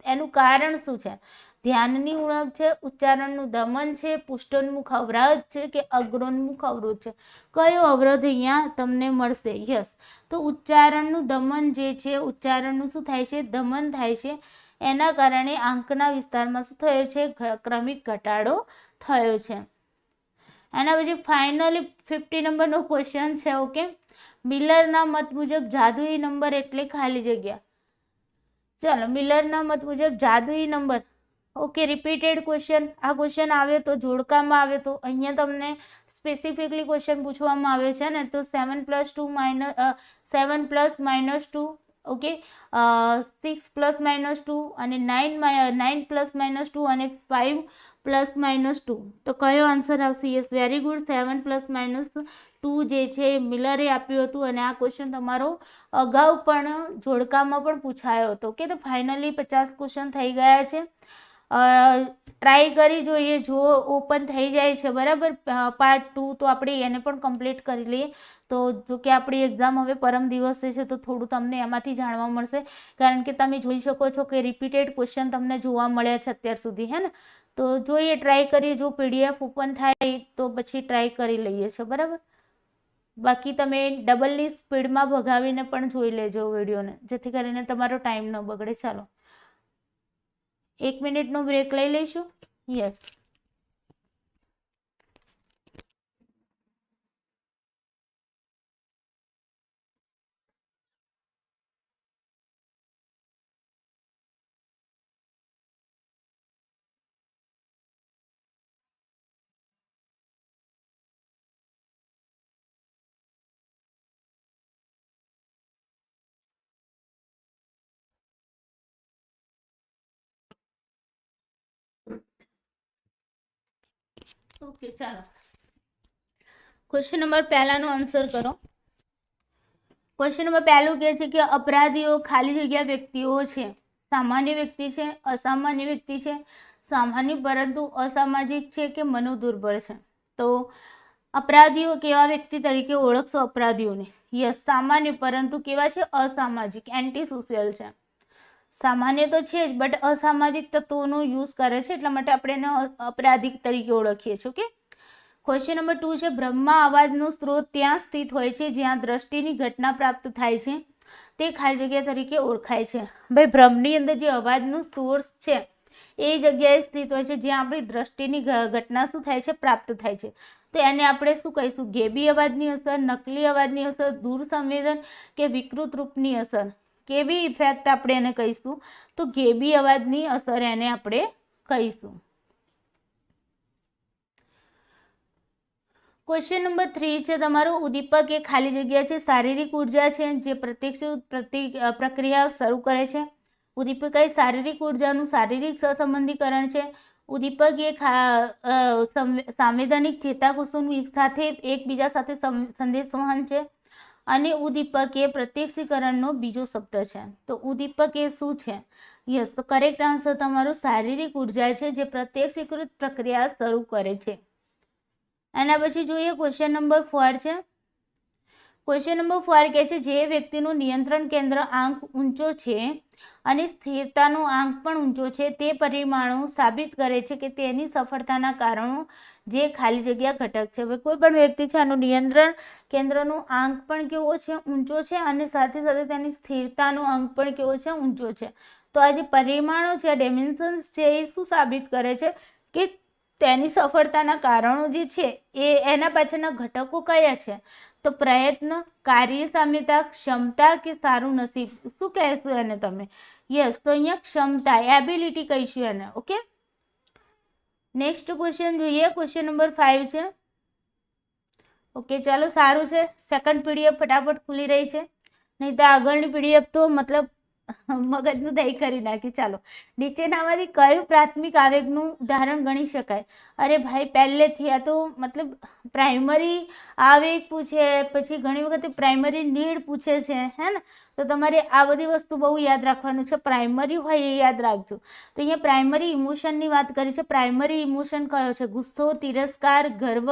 એનું કારણ શું છે? ધ્યાનની ઉણપ છે, ઉચ્ચારણનું દમન છે, પૃષ્ઠોન્મુખ અવરોધ છે કે અગ્રોન્મુખ અવરોધ છે? કયો અવરોધ અહીંયા તમને મળશે? યસ, તો ઉચ્ચારણનું દમન જે છે, ઉચ્ચારણનું શું થાય છે? દમન થાય છે. એના કારણે આંકના વિસ્તારમાં શું થયો છે? ક્રમિક ઘટાડો થયો છે. એના પછી ફાઇનલી 50 નંબરનો ક્વેશ્ચન છે. ઓકે, મિલરના મત મુજબ જાદુઈ નંબર એટલે ખાલી જગ્યા. ચાલો, મિલરના મત મુજબ જાદુઈ નંબર ઓકે, રિપીટેડ ક્વેશ્ચન. આ ક્વેશ્ચન આવે તો જોડકામાં આવે તો અહીંયા તમને સ્પેસિફિકલી ક્વેશ્ચન પૂછવામાં આવે છે ને, તો 7 + 2 7 + -2, ઓકે, 6 + -2 અને 9 + -2 અને 5 + -2. તો કયો આન્સર આવશે? Yes, very good. 7 + -2 જે છે મિલરે આપ્યું હતું અને આ ક્વેશ્ચન તમારો અગાઉ પણ જોડકામાં પણ પૂછાયો હતો. ઓકે, તો ફાઇનલી 50 ક્વેશ્ચન થઈ ગયા છે. ટ્રાય કરી જોઈએ, જો ઓપન થઈ જાય છે બરાબર પાર્ટ 2 તો આપણે એને પણ કમ્પ્લીટ કરી લઈએ. તો જો કે આપણી એક્ઝામ હવે પરમ દિવસે છે તો થોડું તમને એમાંથી જાણવા મળશે, કારણ કે તમે જોઈ શકો છો કે રિપીટેડ ક્વેશ્ચન તમને જોવા મળ્યા છે અત્યાર સુધી, હે ને. તો જોઈએ, ટ્રાય કરીએ, જો પીડીએફ ઓપન થાય તો પછી ટ્રાય કરી લઈએ છે બરાબર. બાકી તમે ડબલની સ્પીડમાં ભગાવીને પણ જોઈ લેજો વિડીયોને, જેથી કરીને તમારો ટાઈમ ન બગડે. ચાલો 1 મિનિટનો બ્રેક લઈ લઈશું. યસ, ઓકે, ચાલો ક્વેશ્ચન નંબર પહેલાનો આન્સર કરો. ક્વેશ્ચન નંબર પહેલું કહે છે કે અપરાધીઓ ખાલી જગ્યા વ્યક્તિઓ છે. સામાન્ય વ્યક્તિ છે, અસામાન્ય વ્યક્તિ છે, સામાન્ય પરંતુ અસામાજિક છે કે મનોદુર્બળ છે. તો અપરાધીઓ કેવા વ્યક્તિ તરીકે ઓળખશો અપરાધીઓને? યસ, સામાન્ય પરંતુ કેવા છે? અસામાજિક, એન્ટી સોશિયલ છે. સામાન્ય તો છે જ બટ અસામાજિક તત્વોનો યુઝ કરે છે, એટલા માટે આપણે એને અપરાધિક તરીકે ઓળખીએ છીએ. ઓકે, ક્વેશ્ચન નંબર 2 છે બ્રહ્મા અવાજનો સ્ત્રોત ત્યાં સ્થિત હોય છે જ્યાં દ્રષ્ટિની ઘટના પ્રાપ્ત થાય છે, તે ખાલી જગ્યા તરીકે ઓળખાય છે. ભાઈ, બ્રહ્મની અંદર જે અવાજનો સોર્સ છે એ જગ્યાએ સ્થિત હોય છે જ્યાં આપણી દ્રષ્ટિની ઘટના શું થાય છે? પ્રાપ્ત થાય છે. તો એને આપણે શું કહીશું? ગેબી અવાજની અસર, નકલી અવાજની અસર, દૂર સંવેદન કે વિકૃત રૂપની અસર. કેવી ઇફેક્ટ આપણે એને કહીશું? તો ગેબી અવાજની અસર એને આપણે કહીશું. ક્વેશ્ચન નંબર 3 છે તમારું, ઉદ્દીપક એ ખાલી જગ્યા છે શારીરિક ઉર્જા છે જે પ્રત્યક્ષ પ્રક્રિયા શરૂ કરે છે. ઉદ્દીપક એ શારીરિક ઉર્જાનું શારીરિક સહસંબંધીકરણ છે. ઉદ્દીપક એ સાંવેદનિક ચેતાકોષો સાથે એકબીજા સાથે સંદેશવહન છે. અને ઉદ્દીપક એ પ્રત્યક્ષીકરણનો બીજો શબ્દ છે. તો ઉદ્દીપક એ શું છે? યસ, તો કરેક્ટ આન્સર તમારો શારીરિક ઉર્જા છે જે પ્રત્યક્ષીકૃત પ્રક્રિયા શરૂ કરે છે. એના પછી જોઈએ ક્વેશ્ચન નંબર 4 છે. ક્વેશ્ચન નંબર 4 કહે છે જે વ્યક્તિનું નિયંત્રણ કેન્દ્ર આંક ઊંચો છે અને સ્થિરતાનો આંક પણ ઊંચો છે તે પરિમાણો સાબિત કરે છે કે તેની સફળતાના કારણો જે ખાલી જગ્યા ઘટક છે. કોઈ પણ વ્યક્તિ છે આનું નિયંત્રણ કેન્દ્રનો આંક પણ કેવો છે? ઊંચો છે અને સાથે સાથે તેની સ્થિરતાનો આંક પણ કેવો છે? ઊંચો છે. તો આ જે પરિમાણો છે, ડાયમેન્શન્સ છે, એ શું સાબિત કરે છે કે તેની સફળતાના કારણો જે છે એના પાછળના ઘટકો કયા છે? તો પ્રયત્ન, કાર્યસામ્યતા, ક્ષમતા કે સારું નસીબ. શું કહેશો એને તમે? યસ, તો અહીંયા ક્ષમતા, એબિલિટી કહીશું એને. ઓકે, નેક્સ્ટ ક્વેશ્ચન જોઈએ. ક્વેશ્ચન નંબર 5 છે. ઓકે, ચાલો, સારું છે. સેકન્ડ પીડીએફ ફટાફટ ખુલી રહી છે, નહીં તો આગળની પીડીએફ તો મતલબ મગજનું દહીં કરી નાખ્યું. ચાલો, નીચેનામાંથી કયું પ્રાથમિક આવેગનું ઉદાહરણ ગણી શકાય? અરે ભાઈ, પહેલેથી આ તો મતલબ પ્રાઇમરી આવેગ પૂછે, પછી ઘણી વખતે પ્રાઇમરી નીડ પૂછે છે, હે ને. તો તમારે આ બધી વસ્તુ બહુ યાદ રાખવાનું છે. પ્રાઇમરી હોય એ યાદ રાખજો. તો અહીંયા પ્રાઇમરી ઇમોશનની વાત કરી છે. પ્રાઇમરી ઇમોશન કયો છે? ગુસ્સો, તિરસ્કાર, ગર્વ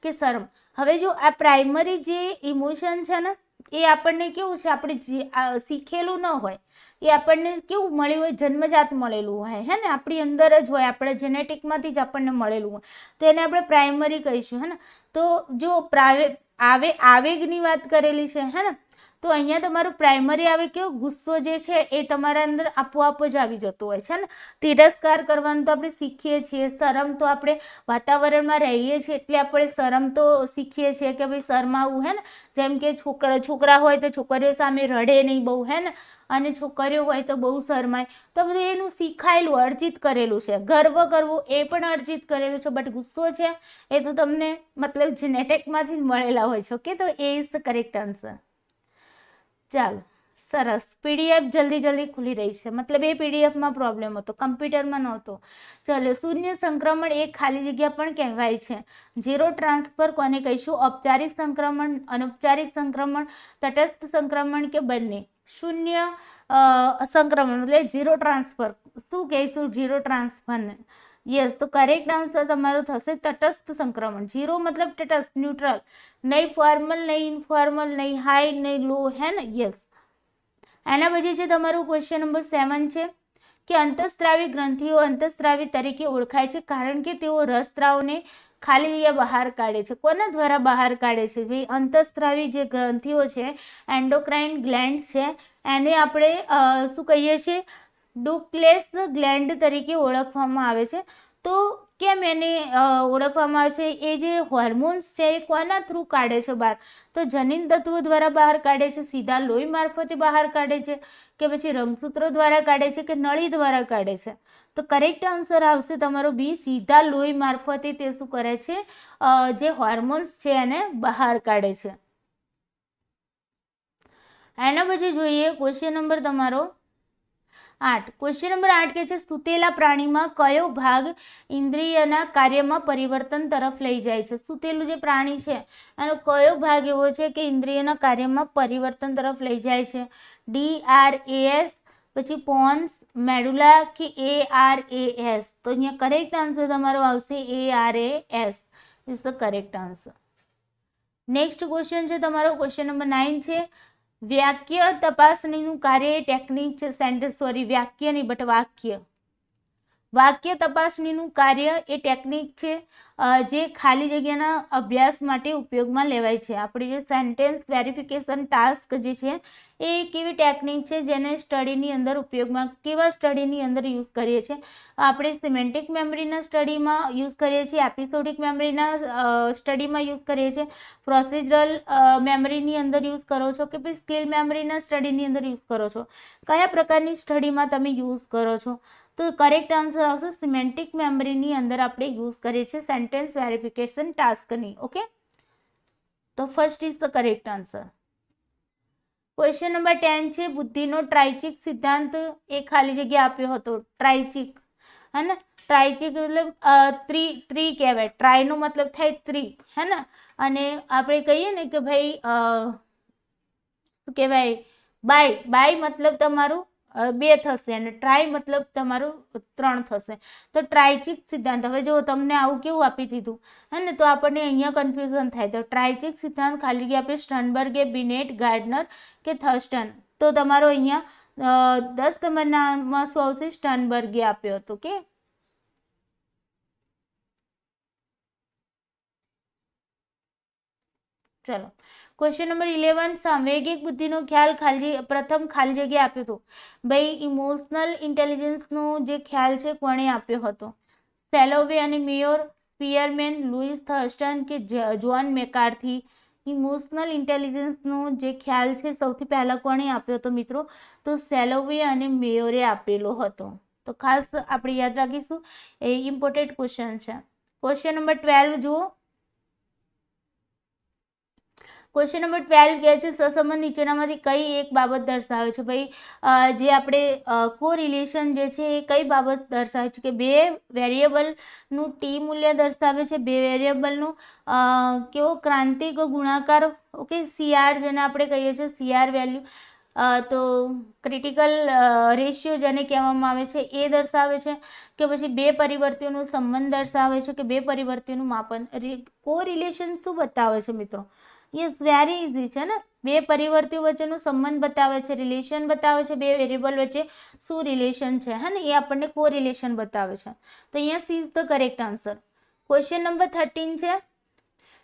કે શરમ? હવે જો આ પ્રાઇમરી જે ઇમોશન છે ને એ આપણને કેવું છે? આપણે શીખેલું ન હોય, એ આપણને કેવું મળ્યું હોય? જન્મજાત મળેલું હોય, હે ને. આપણી અંદર જ હોય, આપણે જેનેટિકમાંથી જ આપણને મળેલું હોય, તો એને આપણે પ્રાઇમરી કહીશું, હે ને. તો જો આવેગની વાત કરેલી છે, હે ને, તો અહીંયા તમારું પ્રાઇમરી આવે કે ગુસ્સો જે છે એ તમારા અંદર આપોઆપ જ આવી જતો હોય છે ને. તિરસ્કાર કરવાનું તો આપણે શીખીએ છીએ, શરમ તો આપણે વાતાવરણમાં રહીએ છીએ એટલે આપણે શરમ તો શીખીએ છીએ કે ભાઈ શરમાવું, હે ને. જેમ કે છોકરા હોય તો છોકરીઓ સામે રડે નહીં બહુ, હે ને, અને છોકરીઓ હોય તો બહુ શરમાય. તો બધું એનું શીખાયેલું અર્જિત કરેલું છે. ગર્વ કરવો એ પણ અર્જિત કરેલું છે, બટ ગુસ્સો છે એ તો તમને મતલબ જેનેટિકમાંથી જ મળેલા હોય છે. ઓકે, તો A is the correct answer. ચાલો, સરસ. પીડીએફ જલ્દી ખુલી રહી છે, મતલબ એ પીડીએફમાં પ્રોબ્લેમ હતો, કમ્પ્યુટરમાં નહોતો. ચાલો, શૂન્ય સંક્રમણ એ ખાલી જગ્યા પણ કહેવાય છે. ઝીરો ટ્રાન્સફર કોને કહીશું? ઔપચારિક સંક્રમણ, અનૌપચારિક સંક્રમણ, તટસ્થ સંક્રમણ કે બંને? શૂન્ય સંક્રમણ એટલે ઝીરો ટ્રાન્સફર. શું કહીશું ઝીરો ટ્રાન્સફરને? યસ, તો કરેક્ટ આન્સર તમારો થશે તટસ્થ સંક્રમણ. ઝીરો મતલબ તટસ્થ, ન્યુટ્રલ, નહીં ફોર્મલ, નહીં ઇનફોર્મલ, નહીં હાઈ, નહીં લો, હે ને. યસ. એના પછી છે તમારું ક્વેશ્ચન નંબર 7 છે કે અંતઃસ્ત્રાવી ગ્રંથિઓ અંતઃસ્ત્રાવી તરીકે ઓળખાય છે કારણ કે તેઓ રસસ્રાવને ખાલી જગ્યા બહાર કાઢે છે. કોના દ્વારા બહાર કાઢે છે? ભાઈ, અંતઃસ્ત્રાવી જે ગ્રંથિઓ છે, એન્ડોક્રાઇન ગ્લેન્ડ છે, એને આપણે શું કહીએ છીએ? ડુક્લેસ ગ્લેન્ડ તરીકે ઓળખવામાં આવે છે. તો કેમ એને ઓળખવામાં આવે છે? એ જે હોર્મોન્સ છે એ કોના થ્રુ કાઢે છે બહાર? તો જનીન તત્વો દ્વારા બહાર કાઢે છે, સીધા લોહી મારફતે બહાર કાઢે છે, કે પછી રંગસૂત્રો દ્વારા કાઢે છે, કે નળી દ્વારા કાઢે છે? તો કરેક્ટ આન્સર આવશે તમારો બી, સીધા લોહી મારફતે તે શું કરે છે? જે હોર્મોન્સ છે એને બહાર કાઢે છે. એના પછી જોઈએ ક્વેશ્ચન નંબર તમારો 8. ક્વેશ્ચન નંબર 8 કે છે સૂતેલા પ્રાણીમાં કયો ભાગ ઇન્દ્રિયના કાર્યમાં પરિવર્તન તરફ લઈ જાય છે? સૂતેલું જે પ્રાણી છે એનો કયો ભાગ એવો છે કે ઇન્દ્રિયના કાર્યમાં પરિવર્તન તરફ લઈ જાય છે? DRAS, પછી પોન્સ, મેડુલા કે ARAS? તો અહીંયા કરેક્ટ આન્સર તમારો આવશે ARAS is the correct answer. Next question છે તમારો ક્વેશ્ચન નંબર 9 છે વાક્ય તપાસણીનું કાર્ય એ ટેકનિક છે. વાક્ય નહીં બટ વાક્ય તપાસણીનું કાર્ય એ ટેકનિક છે જે ખાલી જગ્યાના અભ્યાસ માટે ઉપયોગમાં લેવાય છે. આપણી જે સેન્ટેન્સ વેરિફિકેશન ટાસ્ક જે છે એ કેવી ટેકનિક છે જેને સ્ટડીની અંદર ઉપયોગમાં, કેવા સ્ટડીની અંદર યુઝ કરીએ છીએ? આપણે સિમેન્ટિક મેમરીના સ્ટડીમાં યુઝ કરીએ છીએ, એપિસોડિક મેમરીના સ્ટડીમાં યુઝ કરીએ છીએ, પ્રોસિજરલ મેમરીની અંદર યુઝ કરો છો કે પછી સ્કિલ મેમરીના સ્ટડીની અંદર યુઝ કરો છો? કયા પ્રકારની સ્ટડીમાં તમે યુઝ કરો છો? તો કરેક્ટ આન્સર આવશે સિમેન્ટિક મેમરીની અંદર આપણે યુઝ કરીએ છીએ સેન્ટેન્સ વેરિફિકેશન ટાસ્કની. ઓકે, તો first is the correct answer. Question number 10 છે બુદ્ધિનો ટ્રાઇચિક સિદ્ધાંત એ ખાલી જગ્યા આપ્યો હતો. ટ્રાઇચિક, હે ને. ટ્રાઇચિક મતલબ ત્રી કહેવાય. ટ્રાયનો મતલબ થાય ત્રી, હે ને. અને આપણે કહીએ ને કે ભાઈ શું કહેવાય? બાય મતલબ તમારું 2 થશે અને ટ્રાય મતલબ તમારું 3 થશે. તો ટ્રાઇચિક સિદ્ધાંત. હવે જો તમને આવું કેવું આપી દીધું, હે ને, તો આપણને અહીંયા કન્ફ્યુઝન થાય. તો ટ્રાઇચિક સિદ્ધાંત ખાલી જગ્યા આપે સ્ટનબર્ગે, બિનેટ, ગાર્ડનર કે થર્સ્ટન? તો તમારો અહીંયા 10 નંબરમાં શું આવશે? સ્ટનબર્ગે આપ્યો હતો. કે ચલો, ક્વેશ્ચન નંબર 11 સાંવેગિક બુદ્ધિનો ખ્યાલ પ્રથમ ખાલી જગ્યા આપ્યો હતો. ભાઈ, ઇમોશનલ ઇન્ટેલિજન્સનો જે ખ્યાલ છે કોણે આપ્યો હતો? સેલોવે અને મેયોર, સ્પીયરમેન, લુઈસ થર્સ્ટન કે જ્હોન મેકાર્થી? ઇમોશનલ ઇન્ટેલિજન્સનો જે ખ્યાલ છે સૌથી પહેલાં કોણે આપ્યો હતો મિત્રો? તો સેલોવે અને મેયોરે આપેલો હતો. તો ખાસ આપણે યાદ રાખીશું, એ ઇમ્પોર્ટન્ટ ક્વેશ્ચન છે. ક્વેશ્ચન નંબર 12 જુઓ. ક્વેશ્ચન નંબર 12 કહે છે સહસંબંધ નીચેનામાંથી કઈ એક બાબત દર્શાવે છે? ભાઈ, જે આપણે કોરિલેશન જે છે એ કઈ બાબત દર્શાવે છે? કે 2 વેરિયેબલનું ટી મૂલ્ય દર્શાવે છે, 2 વેરિયેબલનું કેવો ક્રાંતિક ગુણાકાર, ઓકે, CR જેને આપણે કહીએ છીએ CR વેલ્યુ, તો ક્રિટિકલ રેશિયો જેને કહેવામાં આવે છે એ દર્શાવે છે, કે પછી 2 પરિવર્તીઓનો સંબંધ દર્શાવે છે, કે 2 પરિવર્તીઓનું માપન? કોરિલેશન શું બતાવે છે મિત્રો? યસ, વેરી ઇઝી છે ને. 2 પરિવર્તીઓ વચ્ચેનો સંબંધ બતાવે છે, રિલેશન બતાવે છે, 2 વેરિયેબલ વચ્ચે શું રિલેશન છે, હે ને, એ આપણને કોરિલેશન બતાવે છે. તો અહીંયા C is the correct answer. Question number 13 છે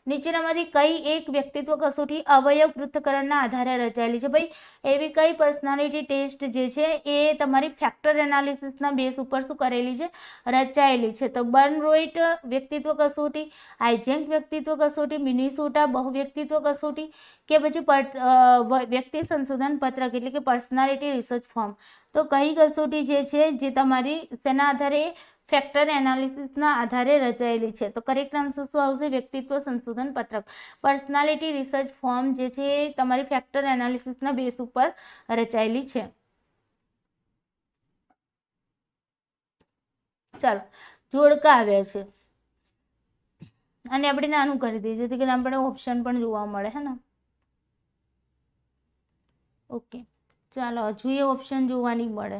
નીચેનામાંથી કઈ એક વ્યક્તિત્વ કસોટી અવયવ પૃથ્થકરણના આધારે રચાયેલી છે? ભાઈ એવી કઈ પર્સનાલિટી ટેસ્ટ જે છે એ તમારી ફેક્ટર એનાલિસિસના બેઝ ઉપર શું કરેલી છે? રચાયેલી છે. તો બર્નરોઇટ વ્યક્તિત્વ કસોટી, આઇઝેક વ્યક્તિત્વ કસોટી, મિનેસોટા બહુવ્યક્તિત્વ કસોટી કે પછી વ્યક્તિ સંશોધન પત્રક એટલે કે પર્સનાલિટી રિસર્ચ ફોર્મ. તો કઈ કસોટી જે છે જે તમારી તેના આધારે ફેક્ટર એનાલિસિસના આધારે રચાયેલી છે? તો કરેક્ટ આન્સર શું આવશે? વ્યક્તિત્વ સંશોધન પત્રક. પર્સનાલિટી રિસર્ચ ફોર્મ જે છે એ તમારી ફેક્ટર એનાલિસિસના બેઝ ઉપર રચાયેલી છે. ચાલો, જોડકા આવ્યા છે અને આપણે નાનું કરી દઈએ જેથી કરીને આપણે ઓપ્શન પણ જોવા મળે, હે ને? ઓકે, ચાલો હજુ એ ઓપ્શન જોવા નહીં મળે.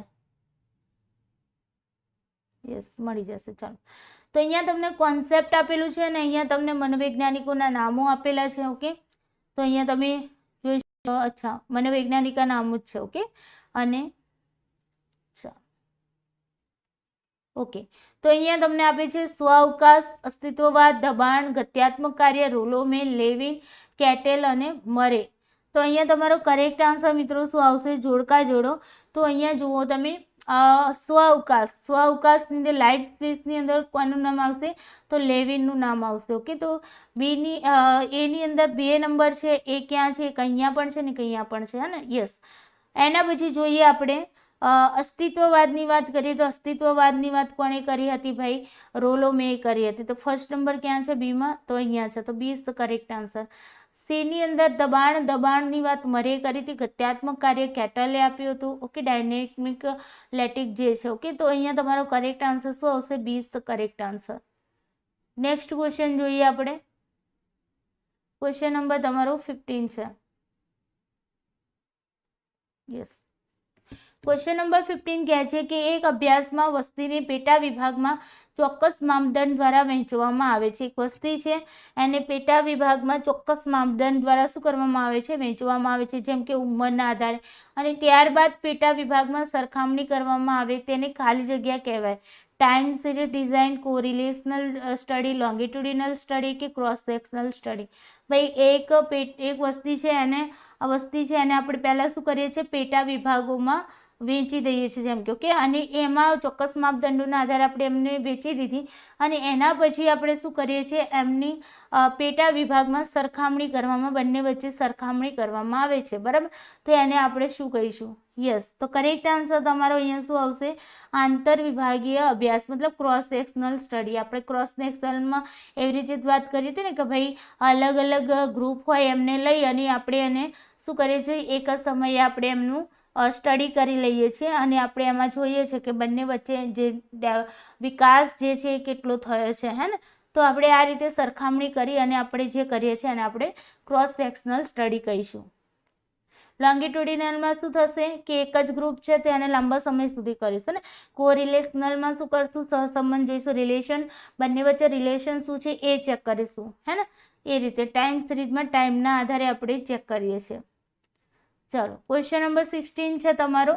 યસ, મળી જશે. ચાલો, તો અહીંયા તમને કોન્સેપ્ટ આપેલું છે અને અહીંયા તમને મનોવૈજ્ઞાનિકોના નામો આપેલા છે. ઓકે, તો અહીંયા તમે જોઈ શકો. અચ્છા, મનોવૈજ્ઞાનિકા નામો જ છે. ઓકે, અને ઓકે, તો અહીંયા તમને આપે છે સ્વઅવકાશ, અસ્તિત્વવાદ, દબાણ, ગત્યાત્મક કાર્ય, રોલોમે, લેવિન, કેટલ અને મરે. તો અહીંયા તમારો કરેક્ટ આન્સર મિત્રો શું આવશે? જોડકા જોડો. તો અહીંયા જુઓ તમે સ્વઅવકાશ, સ્વઅવકાશની અંદર લાઇટ સ્પેસની અંદર કોનું નામ આવશે? તો લેવિનનું નામ આવશે. ઓકે, તો બીની એની અંદર 2 નંબર છે, એ ક્યાં છે? અહીંયા પણ છે ને અહીંયા પણ છે, હે ને? યસ. એના પછી જોઈએ આપણે અસ્તિત્વવાદની વાત કરીએ તો અસ્તિત્વવાદની વાત કોણે કરી હતી? ભાઈ રોલોમે કરી હતી. તો ફર્સ્ટ નંબર ક્યાં છે બીમાં? તો અહીંયા છે. તો B is the correct answer. સીની અંદર દબાણ, દબાણની વાત મરે કરી હતી. ગત્યાત્મક કાર્ય કેટલે આપ્યું હતું. ઓકે, ડાયનેમિક લેટિક જે છે. ઓકે, તો અહીંયા તમારો કરેક્ટ આન્સર શું આવશે? B is the correct answer. Next question જોઈએ આપણે. ક્વેશ્ચન નંબર તમારો 15 છે. યસ, ક્વેશ્ચન નંબર 15 કહે છે કે એક અભ્યાસમાં વસ્તીને પેટા વિભાગમાં ચોક્કસ માપદંડ દ્વારા વહેંચવામાં આવે છે. એક વસ્તી છે એને પેટા વિભાગમાં ચોક્કસ માપદંડ દ્વારા શું કરવામાં આવે છે? વહેંચવામાં આવે છે, જેમ કે ઉંમરના આધારે, અને ત્યારબાદ પેટા વિભાગમાં સરખામણી કરવામાં આવે તેને ખાલી જગ્યા કહેવાય. Time series design, correlational study, longitudinal study કે ક્રોસ સેક્શનલ સ્ટડી. ભાઈ એક વસ્તી છે એને વસ્તી છે એને આપણે પહેલાં શું કરીએ છીએ? પેટા વિભાગોમાં વેચી દઈએ છીએ, જેમ કે. ઓકે, અને એમાં ચોક્કસ માપદંડોના આધારે આપણે એમને વેચી દીધી અને એના પછી આપણે શું કરીએ છીએ? એમની પેટા વિભાગમાં સરખામણી કરવામાં, બંને વચ્ચે સરખામણી કરવામાં આવે છે, બરાબર? તો એને આપણે શું કહીશું? યસ, તો કરેક્ટ આન્સર તમારો અહીંયા શું આવશે? આંતર વિભાગીય અભ્યાસ, મતલબ ક્રોસ સેક્શનલ સ્ટડી. આપણે ક્રોસ સેક્શનલમાં એવી રીતે વાત કરી હતી ને કે ભાઈ અલગ અલગ ગ્રુપ હોય એમને લઈ અને આપણે એને શું કરીએ છીએ? એક જ સમયે આપણે એમનું સ્ટડી કરી લઈએ છીએ અને આપણે એમાં જોઈએ છીએ કે બંને વચ્ચે જે વિકાસ જે છે એ કેટલો થયો છે, હે ને? તો આપણે આ રીતે સરખામણી કરી અને આપણે જે કરીએ છીએ એને આપણે ક્રોસ સેક્શનલ સ્ટડી કહીશું. લોંગિટ્યુડિનલમાં શું થશે કે એક જ ગ્રુપ છે તો એને લાંબા સમય સુધી કરીશું ને. કોરિલેશનલમાં શું કરશું? સહસંબંધ જોઈશું, રિલેશન, બંને વચ્ચે રિલેશન શું છે એ ચેક કરીશું, હે ને? એ રીતે ટાઈમ સિરીઝમાં ટાઈમના આધારે આપણે ચેક કરીએ છીએ. ચાલો, ક્વેશ્ચન નંબર 16 છે તમારો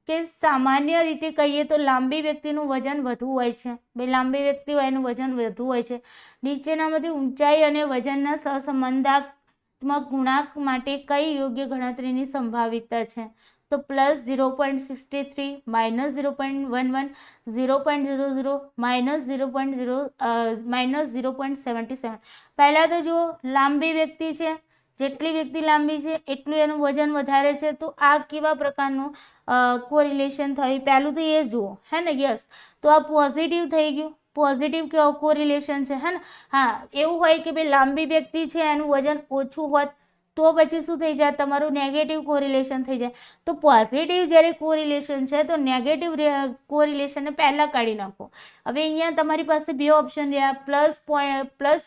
કે સામાન્ય રીતે કહીએ તો લાંબી વ્યક્તિનું વજન વધુ હોય છે. ભાઈ લાંબી વ્યક્તિ હોય એનું વજન વધુ હોય છે. નીચેનામાંથી ઊંચાઈ અને વજનના સહસંબંધાત્મક ગુણાંક માટે કઈ યોગ્ય ગણતરીની સંભાવિતતા છે? તો પ્લસ 0.63, માઇનસ 0.11, 0.00, માઇનસ 0.77. પહેલાં તો જો લાંબી વ્યક્તિ છે, જેટલી વ્યક્તિ લાંબી છે એટલું એનું વજન વધારે છે, તો આ કેવા પ્રકારનું કોરિલેશન થયું? પહેલું તો એ જુઓ, હે ને? યસ, તો આ પોઝિટિવ થઈ ગયું. પોઝિટિવ કે કોરિલેશન છે, હે ને? હા, એવું હોય કે ભાઈ લાંબી વ્યક્તિ છે એનું વજન ઓછું હોત તો પછી શું થઈ જાય? તમારું નેગેટિવ કોરિલેશન થઈ જાય. તો પોઝિટિવ જ્યારે કોરિલેશન છે તો નેગેટિવ કોરિલેશનને પહેલાં કાઢી નાખો. હવે અહીંયા તમારી પાસે બે ઓપ્શન રહ્યા, પ્લસ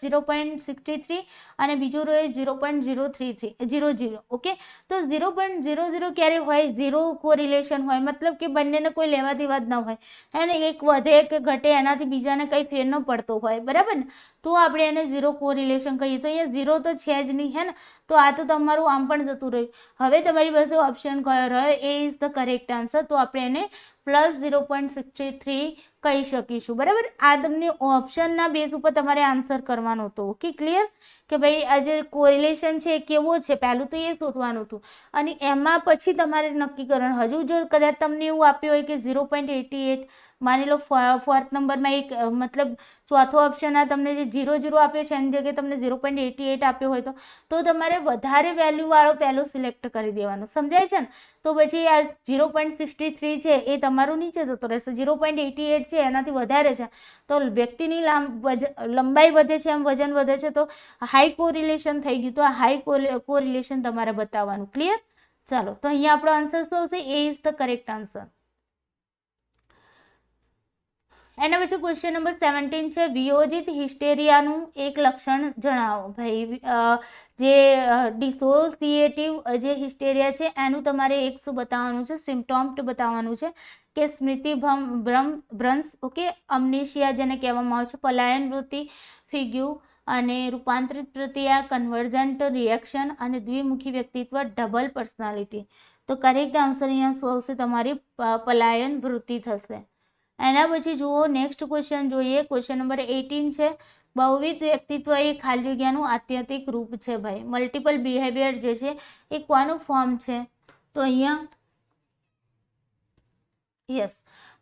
0.63 અને બીજું રહ્યું 0.033. ઓકે, તો 0.00 ક્યારે હોય? ઝીરો કોરિલેશન હોય, મતલબ કે બંનેને કોઈ લેવા દેવા જ ન હોય, અને એક વધે કે ઘટે એનાથી બીજાને કંઈ ફેર ન પડતો હોય, બરાબર ને? તો આપણે એને ઝીરો કોરિલેશન કહીએ. તો અહીંયા ઝીરો તો છે જ નહીં, હે ને, તો આ તો તમારું આમ પણ જતું રહ્યું. હવે તમારી પાસે ઓપ્શન કયો રહ્યો? એ ઇઝ ધ કરેક્ટ આન્સર. તો આપણે એને +0.63 કહી શકીશું. બરાબર, આ તમને ઓપ્શનના બેઝ ઉપર તમારે આન્સર કરવાનો હતો. Okay, clear? કે ભાઈ આ જે કોરિલેશન છે એ કેવો છે, પહેલું તો એ શોધવાનું હતું અને એમાં પછી તમારે નક્કી કરવાનું. હજુ જો કદાચ તમને એવું આપ્યું હોય કે 0.88, માની લો ફોર્થ નંબરમાં એક મતલબ ચોથો ઓપ્શન આ તમને જે 0 આપ્યો છે એની જગ્યાએ તમને 0.88 આપ્યો હોય તો તમારે વધારે વેલ્યુવાળો પહેલો સિલેક્ટ કરી દેવાનો. સમજાય છે ને? તો પછી આ 0.63 છે એ તમારું નીચે જતો રહેશે. 0.88 છે એનાથી વધારે છે તો વ્યક્તિની લંબાઈ વધે છે એમ વજન વધે છે તો હાઈ કોરિલેશન થઈ ગયું. તો આ હાઈ કોરિલેશન તમારે બતાવવાનું. ક્લિયર? ચાલો, તો અહીંયા આપણો આન્સર શું આવશે? A is the correct answer. એના પછી ક્વેશ્ચન નંબર 17 છે, વિયોજિત હિસ્ટેરિયાનું એક લક્ષણ જણાવો. ભાઈ જે ડિસોસિએટિવ જે હિસ્ટેરિયા છે એનું તમારે એક શું બતાવવાનું છે? સિમ્પટોમ બતાવવાનું છે કે સ્મૃતિ ભ્રંશ, ઓકે, અમ્નેશિયા જેને કહેવામાં આવે છે, પલાયન વૃત્તિ, ફિગ્યુ અને રૂપાંતરિત પ્રક્રિયા, કન્વર્જન્ટ રિએક્શન અને દ્વિમુખી વ્યક્તિત્વ, ડબલ પર્સનાલિટી. તો કરેક્ટ આન્સર અહીંયા શું આવશે? તમારી પલાયન વૃત્તિ થશે. એના પછી જુઓ નેક્સ્ટ ક્વેશ્ચન જોઈએ. ક્વેશ્ચન નંબર 18 છે, બહુવિધ વ્યક્તિત્વ એ ખાલી જગ્યાનું આત્યંતિક રૂપ છે. ભાઈ મલ્ટિપલ બિહેવિયર જે છે એ કોનું ફોર્મ છે? તો અહીંયા યસ,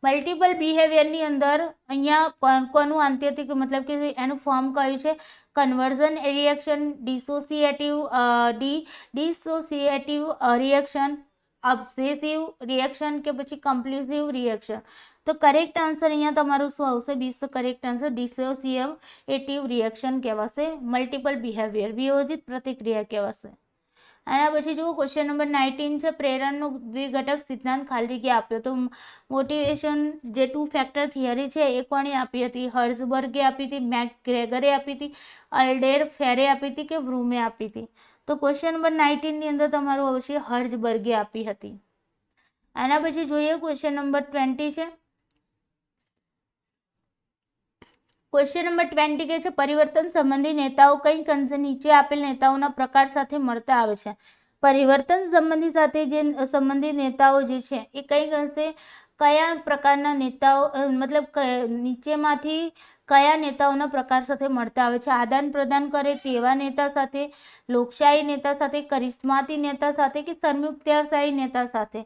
મલ્ટિપલ બિહેવિયરની અંદર અહીંયા કોનું આત્યંતિક મતલબ કે એનું ફોર્મ કયું છે? Conversion reaction, dissociative reaction, obsessive reaction કે પછી કમ્પલ્સિવ રિએક્શન. તો કરેક્ટ આન્સર અહીંયા તમારું શું આવશે? બીસ તો કરેક્ટ આન્સર ડિસોસિએટિવ રિએક્શન કહેવાશે. મલ્ટિપલ બિહેવિયર, વિયોજિત પ્રતિક્રિયા કહેવાશે. આના પછી જુઓ ક્વેશ્ચન નંબર 19 છે, પ્રેરણનો દ્વિઘટક સિદ્ધાંત ખાલી જગ્યા આપ્યો. તો મોટિવેશન જે 2 ફેક્ટર થિયરી છે એ કોણે આપી હતી? હર્ઝબર્ગે આપી હતી, મેકગ્રેગરે આપી હતી, અલ્ડેર ફેરે આપી હતી કે વ્રુમે આપી હતી? તો ક્વેશ્ચન નંબર 19 ની અંદર તમારું આવશે હર્ઝબર્ગે આપી હતી. આના પછી જોઈએ ક્વેશ્ચન નંબર 20 છે. ક્વેશ્ચન નંબર 20 કહે છે, પરિવર્તન સંબંધી નેતાઓ કંઈક અંશે નીચે આપેલ નેતાઓના પ્રકાર સાથે મળતા આવે છે. પરિવર્તન સંબંધી સાથે જે સંબંધિત નેતાઓ જે છે એ કંઈક અંશે કયા પ્રકારના નેતાઓ મતલબ નીચેમાંથી કયા નેતાઓના પ્રકાર સાથે મળતા આવે છે? આદાન પ્રદાન કરે તેવા નેતા સાથે, લોકશાહી નેતા સાથે, કરિશ્માતી નેતા સાથે કે સંયુક્તશાહી નેતા સાથે?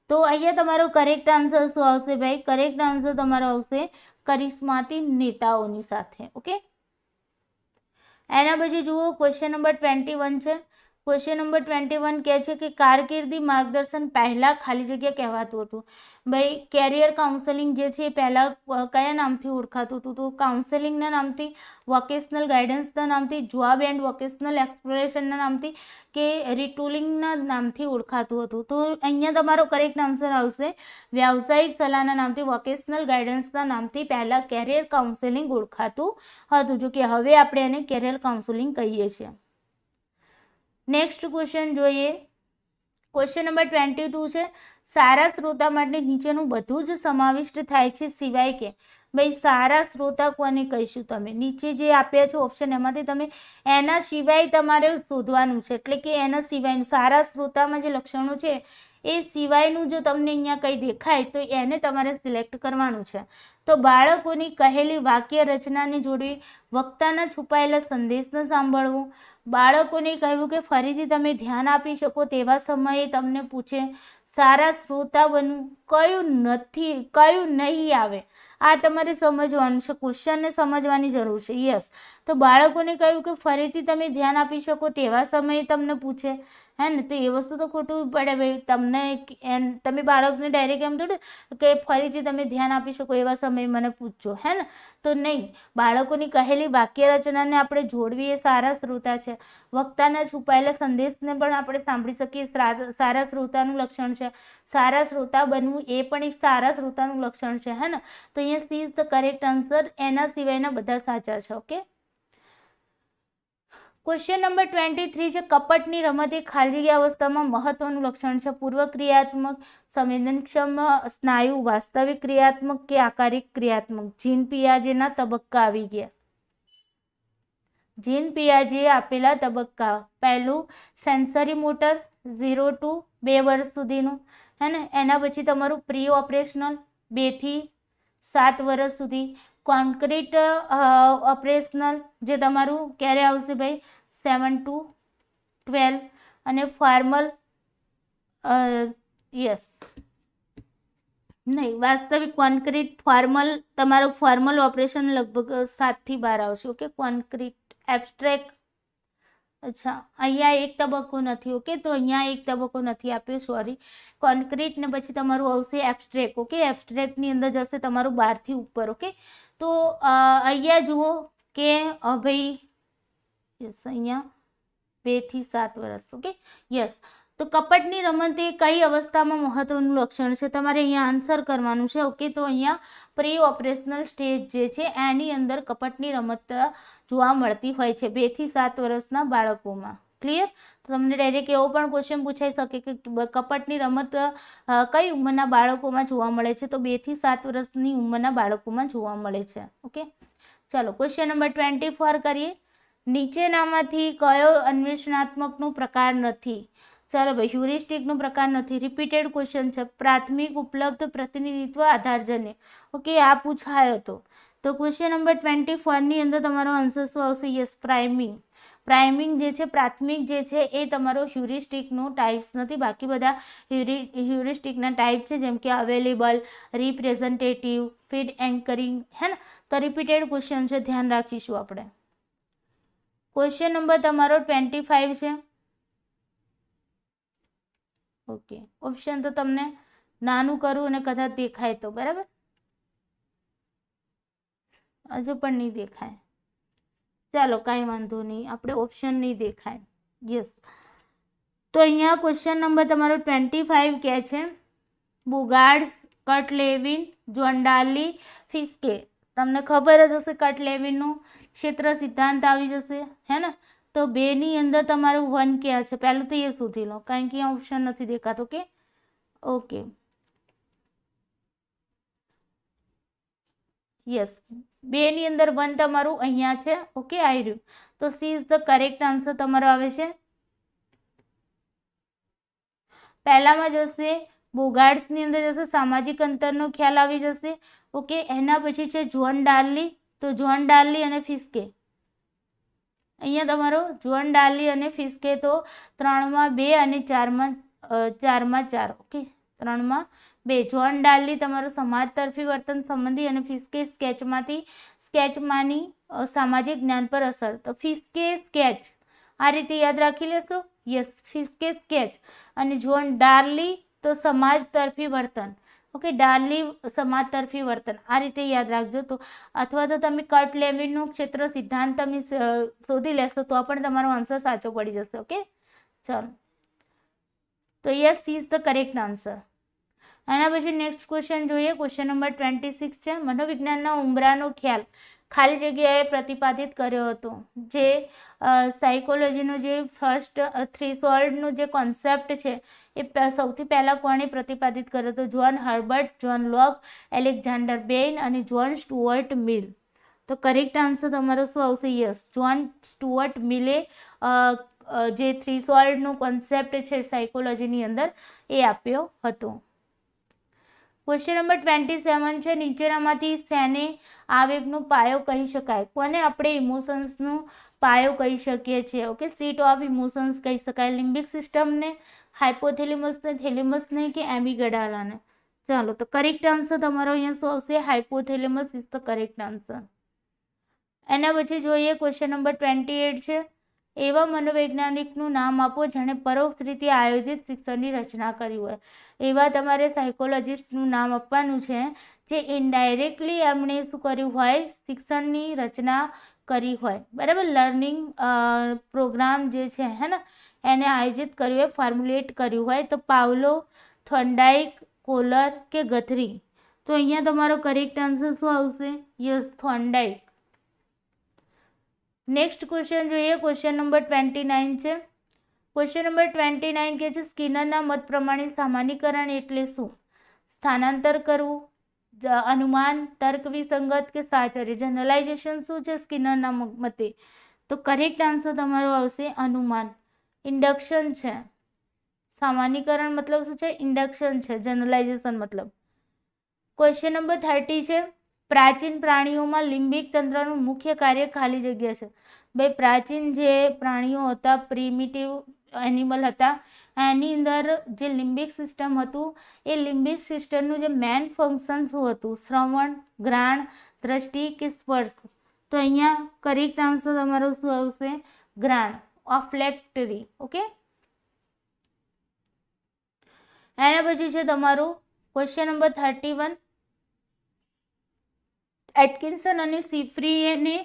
તો અહીંયા તમારો કરેક્ટ આન્સર શું આવશે? ભાઈ કરેક્ટ આન્સર તમારો આવશે કરિશ્માતી નેતાઓની સાથે. ઓકે, એના પછી જુઓ ક્વેશ્ચન નંબર 21 છે. ક્વેશ્ચન નંબર 21 કહે છે કે કારકિર્દી માર્ગદર્શન પહેલા ખાલી જગ્યા કહેવાતું હતું. ભાઈ કેરિયર કાઉન્સેલિંગ જે છે એ પહેલાં કયા નામથી ઓળખાતું હતું? તો કાઉન્સેલિંગના નામથી, વોકેશનલ ગાઈડન્સના નામથી, જોબ એન્ડ વોકેશનલ એક્સપ્લોરેશનના નામથી કે રિટુલિંગના નામથી ઓળખાતું હતું? તો અહીંયા તમારો કરેક્ટ આન્સર આવશે વ્યાવસાયિક સલાહના નામથી, વોકેશનલ ગાઈડન્સના નામથી પહેલાં કેરિયર કાઉન્સેલિંગ ઓળખાતું હતું, જો કે હવે આપણે એને કેરિયર કાઉન્સેલિંગ કહીએ છીએ. નેક્સ્ટ ક્વેશ્ચન જોઈએ. ક્વેશ્ચન નંબર 22 છે, સારા શ્રોતા માટે નીચેનું બધું જ સમાવિષ્ટ થાય છે સિવાય કે? ભાઈ સારા શ્રોતા કોને કહીશું? તમે નીચે જે આપ્યા છે ઓપ્શન એમાંથી તમે એના સિવાય તમારે શોધવાનું છે. એટલે કે એના સિવાયનું સારા શ્રોતામાં જે લક્ષણો છે એ સિવાયનું જો તમને અહીંયા કંઈ દેખાય તો એને તમારે સિલેક્ટ કરવાનું છે. તો બાળકોની કહેલી વાક્ય રચનાને જોડવી, વક્તાના છુપાયેલા સંદેશને સાંભળવું, બાળકોને કહ્યું કે ફરીથી તમે ધ્યાન આપી શકો તેવા સમયે તમને પૂછે, સારા શ્રોતા બનવું, કયું નહીં આવે. આ તમારે સમજવાનું છે, ક્વેશ્ચનને સમજવાની જરૂર છે. યસ, તો બાળકોને કહ્યું કે ફરીથી તમે ધ્યાન આપી શકો તેવા સમયે તમને પૂછે, હે ને, તો એ વસ્તુ તો ખોટું પડે. ભાઈ તમે બાળકને ડાયરેક્ટ એમ થોડું કે ફરીથી તમે ધ્યાન આપી શકો એવા સમયે મને પૂછજો, હે ને, તો નહીં. બાળકોની કહેલી વાક્ય રચનાને આપણે જોડવી એ સારા શ્રોતા છે. વક્તાના છુપાયેલા સંદેશને પણ આપણે સાંભળી શકીએ, સારા શ્રોતાનું લક્ષણ છે. સારા શ્રોતા બનવું એ પણ એક સારા શ્રોતાનું લક્ષણ છે, હે ને. તો અહીંયા C is the correct answer. એના સિવાયના બધા સાચા છે. ઓકે, ક્વેશ્ચન નંબર 23 છે, કપટની રમત એ ખાલી જગ્યા અવસ્થામાં મહત્વનું લક્ષણ છે. પૂર્વ ક્રિયાત્મક, સંવેદનક્ષમ, સ્નાયુ, વાસ્તવિક ક્રિયાત્મક કે આકારિક ક્રિયાત્મક? જીન પિયાજેના તબક્કા આવી ગયા. જીન પિયાજેએ આપેલા તબક્કા, પહેલું સેન્સરી મોટર 0 to 2 વર્ષ સુધીનું, હે ને. એના પછી તમારું પ્રી ઓપરેશનલ 2 થી 7 વર્ષ સુધી, કોન્ક્રીટ ઓપરેશનલ જે તમારું ક્યારે આવશે ભાઈ 7 to 12, અને ફોર્મલ યસ નહીં, વાસ્તવિક કોન્ક્રીટ ફોર્મલ, તમારું ફોર્મલ ઓપરેશન લગભગ 7 થી 12 આવશે. ઓકે, કોન્ક્રીટ એબ્સ્ટ્રેક્ટ, અચ્છા અહીંયા એક તબક્કો નથી. ઓકે, તો અહીંયા એક તબક્કો નથી આપ્યો, સોરી. કોન્ક્રીટ ને પછી તમારું આવશે એબ્સ્ટ્રેક્ટ. ઓકે, એબ્સ્ટ્રેક્ટની અંદર જશે તમારું 12 થી ઉપર. ઓકે, તો અહીંયા જુઓ કે ભાઈ યસ અહીંયા 2 થી 7 વર્ષ. Okay, yes. તો કપટની રમત એ કઈ અવસ્થામાં મહત્વનું લક્ષણ છે, તમારે અહીંયા આન્સર કરવાનું છે. ઓકે, તો અહીંયા પ્રી ઓપરેશનલ સ્ટેજ જે છે એની અંદર કપટની રમત જોવા મળતી હોય છે 2 થી 7 વર્ષના બાળકોમાં. ક્લિયર? તો તમને ડાયરેક્ટ એવો પણ ક્વેશ્ચન પૂછાઈ શકે કે કપટની રમત કઈ ઉંમરના બાળકોમાં જોવા મળે છે, તો 2 થી 7 વર્ષની ઉંમરના બાળકોમાં જોવા મળે છે. ઓકે, ચાલો ક્વેશ્ચન નંબર 24 કરીએ. નીચેનામાંથી કયો અન્વેષણાત્મકનો પ્રકાર નથી? ચાલો ભાઈ, હ્યુરિસ્ટિકનો પ્રકાર નથી. રિપીટેડ ક્વેશ્ચન છે. પ્રાથમિક ઉપલબ્ધ પ્રતિનિધિત્વ આધારજન્ય. ઓકે, આ પૂછાયો હતો. તો ક્વેશ્ચન નંબર 24 ની અંદર તમારો આન્સર શું આવશે? Yes, priming. પ્રાઇમિંગ જે છે, પ્રાથમિક જે છે એ તમારો હ્યુરિસ્ટિકનો ટાઈપ્સ નથી. બાકી બધા હ્યુરિસ્ટિકના ટાઈપ છે, જેમ કે અવેલેબલ, રિપ્રેઝન્ટેટિવ, ફીડ એન્કરિંગ, હે ને. તો રિપીટેડ ક્વેશ્ચન છે, ધ્યાન રાખીશું આપણે. ક્વેશ્ચન નંબર તમારો 25 છે. ઓકે, ઓપ્શન તો તમને નાનું કરું અને કદાચ દેખાય તો બરાબર, હજુ પણ નહીં દેખાય. ચાલો કાંઈ વાંધો નહીં, આપણે ઓપ્શન નહીં દેખાય. યસ, તો અહીંયા ક્વેશ્ચન નંબર તમારો 25 કહે છે બોગાર્ડ્સ, કટ-લેવિન, જોન્ડાર્લી, ફિસ્કે. તમને ખબર જ હશે કટ-લેવિનનું ક્ષેત્ર સિદ્ધાંત આવી જશે, હે ને. તો 2 ની અંદર તમારું 1 ક્યાં છે, પહેલું તો એ શોધી લો, કારણ કે અહીંયા ઓપ્શન નથી દેખાતો. કે ઓકે, યસ, 2 ની અંદર 1 તમારું અહીંયા છે. ઓકે, આવી રહ્યું. તો C is the correct answer તમારો આવે છે. પહેલામાં જશે બોગાર્ડ્સની અંદર જશે સામાજિક અંતરનો ખ્યાલ આવી જશે. ઓકે, એના પછી છે જોન્ડાર્લી. તો જોન્ડાર્લી અને ફિસ્કે, અહીંયા તમારો જોન્ડાર્લી અને ફિસ્કે તો 3 માં 2 અને 4 માં 4. ઓકે, 3 માં 2. જોન્ડાર્લી તમારો સમાજ તરફી વર્તન સંબંધી અને ફિસ્કે સ્કેચમાંની સામાજિક જ્ઞાન પર અસર. તો ફિસ્કે સ્કેચ આ રીતે યાદ રાખી લેશો. યસ, ફિસ્કે સ્કેચ અને જોન્ડાર્લી તો સમાજ તરફી વર્તન. ઓકે, ડાર્લી સમાજ તરફી વર્તન, આ રીતે યાદ રાખજો. તો અથવા તો તમે કટ-લેવિનનું ક્ષેત્ર સિદ્ધાંત તમે શોધી લેશો તો પણ તમારો આન્સર સાચો પડી જશે. ઓકે, ચાલો, તો yes, C is the correct answer. એના પછી નેક્સ્ટ ક્વેશ્ચન જોઈએ. ક્વેશ્ચન નંબર 26 છે. મનોવિજ્ઞાનના ઉંબરાનો ખ્યાલ ખાલી જગ્યાએ પ્રતિપાદિત કર્યો હતો. જે સાયકોલોજીનો જે ફર્સ્ટ થ્રેશોલ્ડનો જે કોન્સેપ્ટ છે એ સૌથી પહેલાં કોણે પ્રતિપાદિત કર્યો હતો? જ્હોન હર્બર્ટ, જ્હોન લોક, એલેક્ઝાન્ડર બેઇન અને જ્હોન સ્ટુઅર્ટ મિલ. તો કરેક્ટ આન્સર તમારો શું આવશે? યસ, જ્હોન સ્ટુઅર્ટ મિલે જે થ્રેશોલ્ડનો કોન્સેપ્ટ છે સાયકોલોજીની અંદર એ આપ્યો હતો. ક્વેશ્ચન નંબર 27 છે. નીચેનામાંથી શેને આવેગનો પાયો કહી શકાય? કોને આપણે ઇમોશન્સનો પાયો કહી શકીએ છીએ? ઓકે, સીટ ઓફ ઇમોશન્સ કહી શકાય. લિમ્બિક સિસ્ટમને, હાઇપોથેલેમસને, થેલેમસને કે એમિગડાલાને? ચાલો, તો કરેક્ટ આન્સર તમારો અહીંયા શું આવશે? Hypothalamus is the correct answer. એના પછી જોઈએ ક્વેશ્ચન નંબર 28 છે. એવા મનોવૈજ્ઞાનિકનું નામ આપો જેણે પરોક્ષ રીતે આયોજિત શિક્ષણની રચના કરી હોય. એવા તમારે સાયકોલોજિસ્ટનું નામ આપવાનું છે જે ઇનડાયરેક્ટલી એમણે શું કર્યું હોય? શિક્ષણની રચના કરી હોય, બરાબર. લર્નિંગ પ્રોગ્રામ જે છે, હે ને, એને આયોજિત કર્યું હોય, ફોર્મ્યુલેટ કર્યું હોય. તો પાવલો, થોર્નડાઇક, કોલર કે ગથરી? તો અહીંયા તમારો કરેક્ટ આન્સર શું આવશે? યસ, થોર્નડાઇક. નેક્સ્ટ ક્વેશ્ચન જોઈએ. ક્વેશ્ચન નંબર 29 છે. ક્વેશ્ચન નંબર 29 કે છે સ્કિનરના મત પ્રમાણે સામાન્યીકરણ એટલે શું? સ્થાનાંતર કરવું, અનુમાન, તર્ક વિસંગત કે સાહચર્ય? જનરલાઇઝેશન શું છે સ્કિનરના મતે? તો કરેક્ટ આન્સર તમારો આવશે અનુમાન. ઇન્ડક્શન છે. સામાન્યકરણ મતલબ શું છે? ઇન્ડક્શન છે. જનરલાઇઝેશન મતલબ. ક્વેશ્ચન નંબર 30 છે, પ્રાચીન પ્રાણીઓમાં લિમ્બિક તંત્રનું મુખ્ય કાર્ય ખાલી જગ્યા છે. ભાઈ પ્રાચીન જે પ્રાણીઓ હતા, પ્રિમિટિવ એનિમલ હતા, એની અંદર જે લિમ્બિક સિસ્ટમ હતું એ લિમ્બિક સિસ્ટમનું જે મેન ફંક્શન શું હતું? શ્રવણ, ઘ્રાણ, દ્રષ્ટિ કે સ્પર્શ? તો અહીંયા કરેક્ટ આન્સર તમારો શું આવશે? ઘ્રાણ, ઓલ્ફેક્ટરી. ઓકે. એના પછી છે તમારું ક્વેશ્ચન નંબર 31. એટકિન્સન અને સિફ્રીને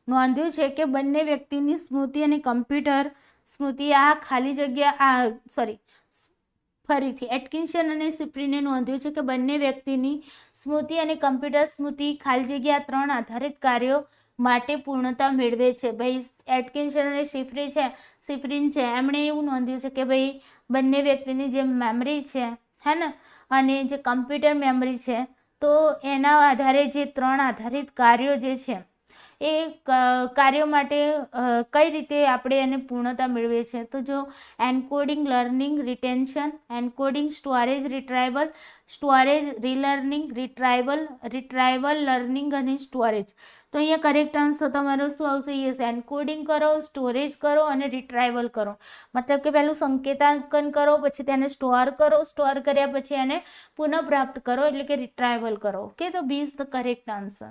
નોંધ્યું છે કે બંને વ્યક્તિની સ્મૃતિ અને કમ્પ્યુટર સ્મૃતિ ફરીથી એટકિન્સન અને સિફ્રીને નોંધ્યું છે કે બંને વ્યક્તિની સ્મૃતિ અને કમ્પ્યુટર સ્મૃતિ ખાલી જગ્યા 3 આધારિત કાર્યો માટે પૂર્ણતા મેળવે છે. ભાઈ એટકિન્સન અને સિફ્રીન છે એમણે એવું નોંધ્યું છે કે ભાઈ બંને વ્યક્તિની જે મેમરી છે હે ને, અને જે કમ્પ્યુટર મેમરી છે, તો એના આધારે જે 3 આધારિત કાર્યો જે છે એ કાર્યો માટે કઈ રીતે આપણે એને પૂર્ણતા મેળવીએ છીએ? તો જો encoding, learning, retention, encoding, storage, retrieval, storage, relearning, retrieval, learning અને સ્ટોરેજ. તો અહીંયા કરેક્ટ આન્સર તમારો શું આવશે? યસ, એન્કોડિંગ કરો, સ્ટોરેજ કરો અને રિટ્રાઈવલ કરો. મતલબ કે પહેલું સંકેતાંકન કરો, પછી તેને સ્ટોર કરો, સ્ટોર કર્યા પછી એને પુનઃપ્રાપ્ત કરો, એટલે કે રિટ્રાઈવલ કરો. ઓકે, તો B is the correct answer.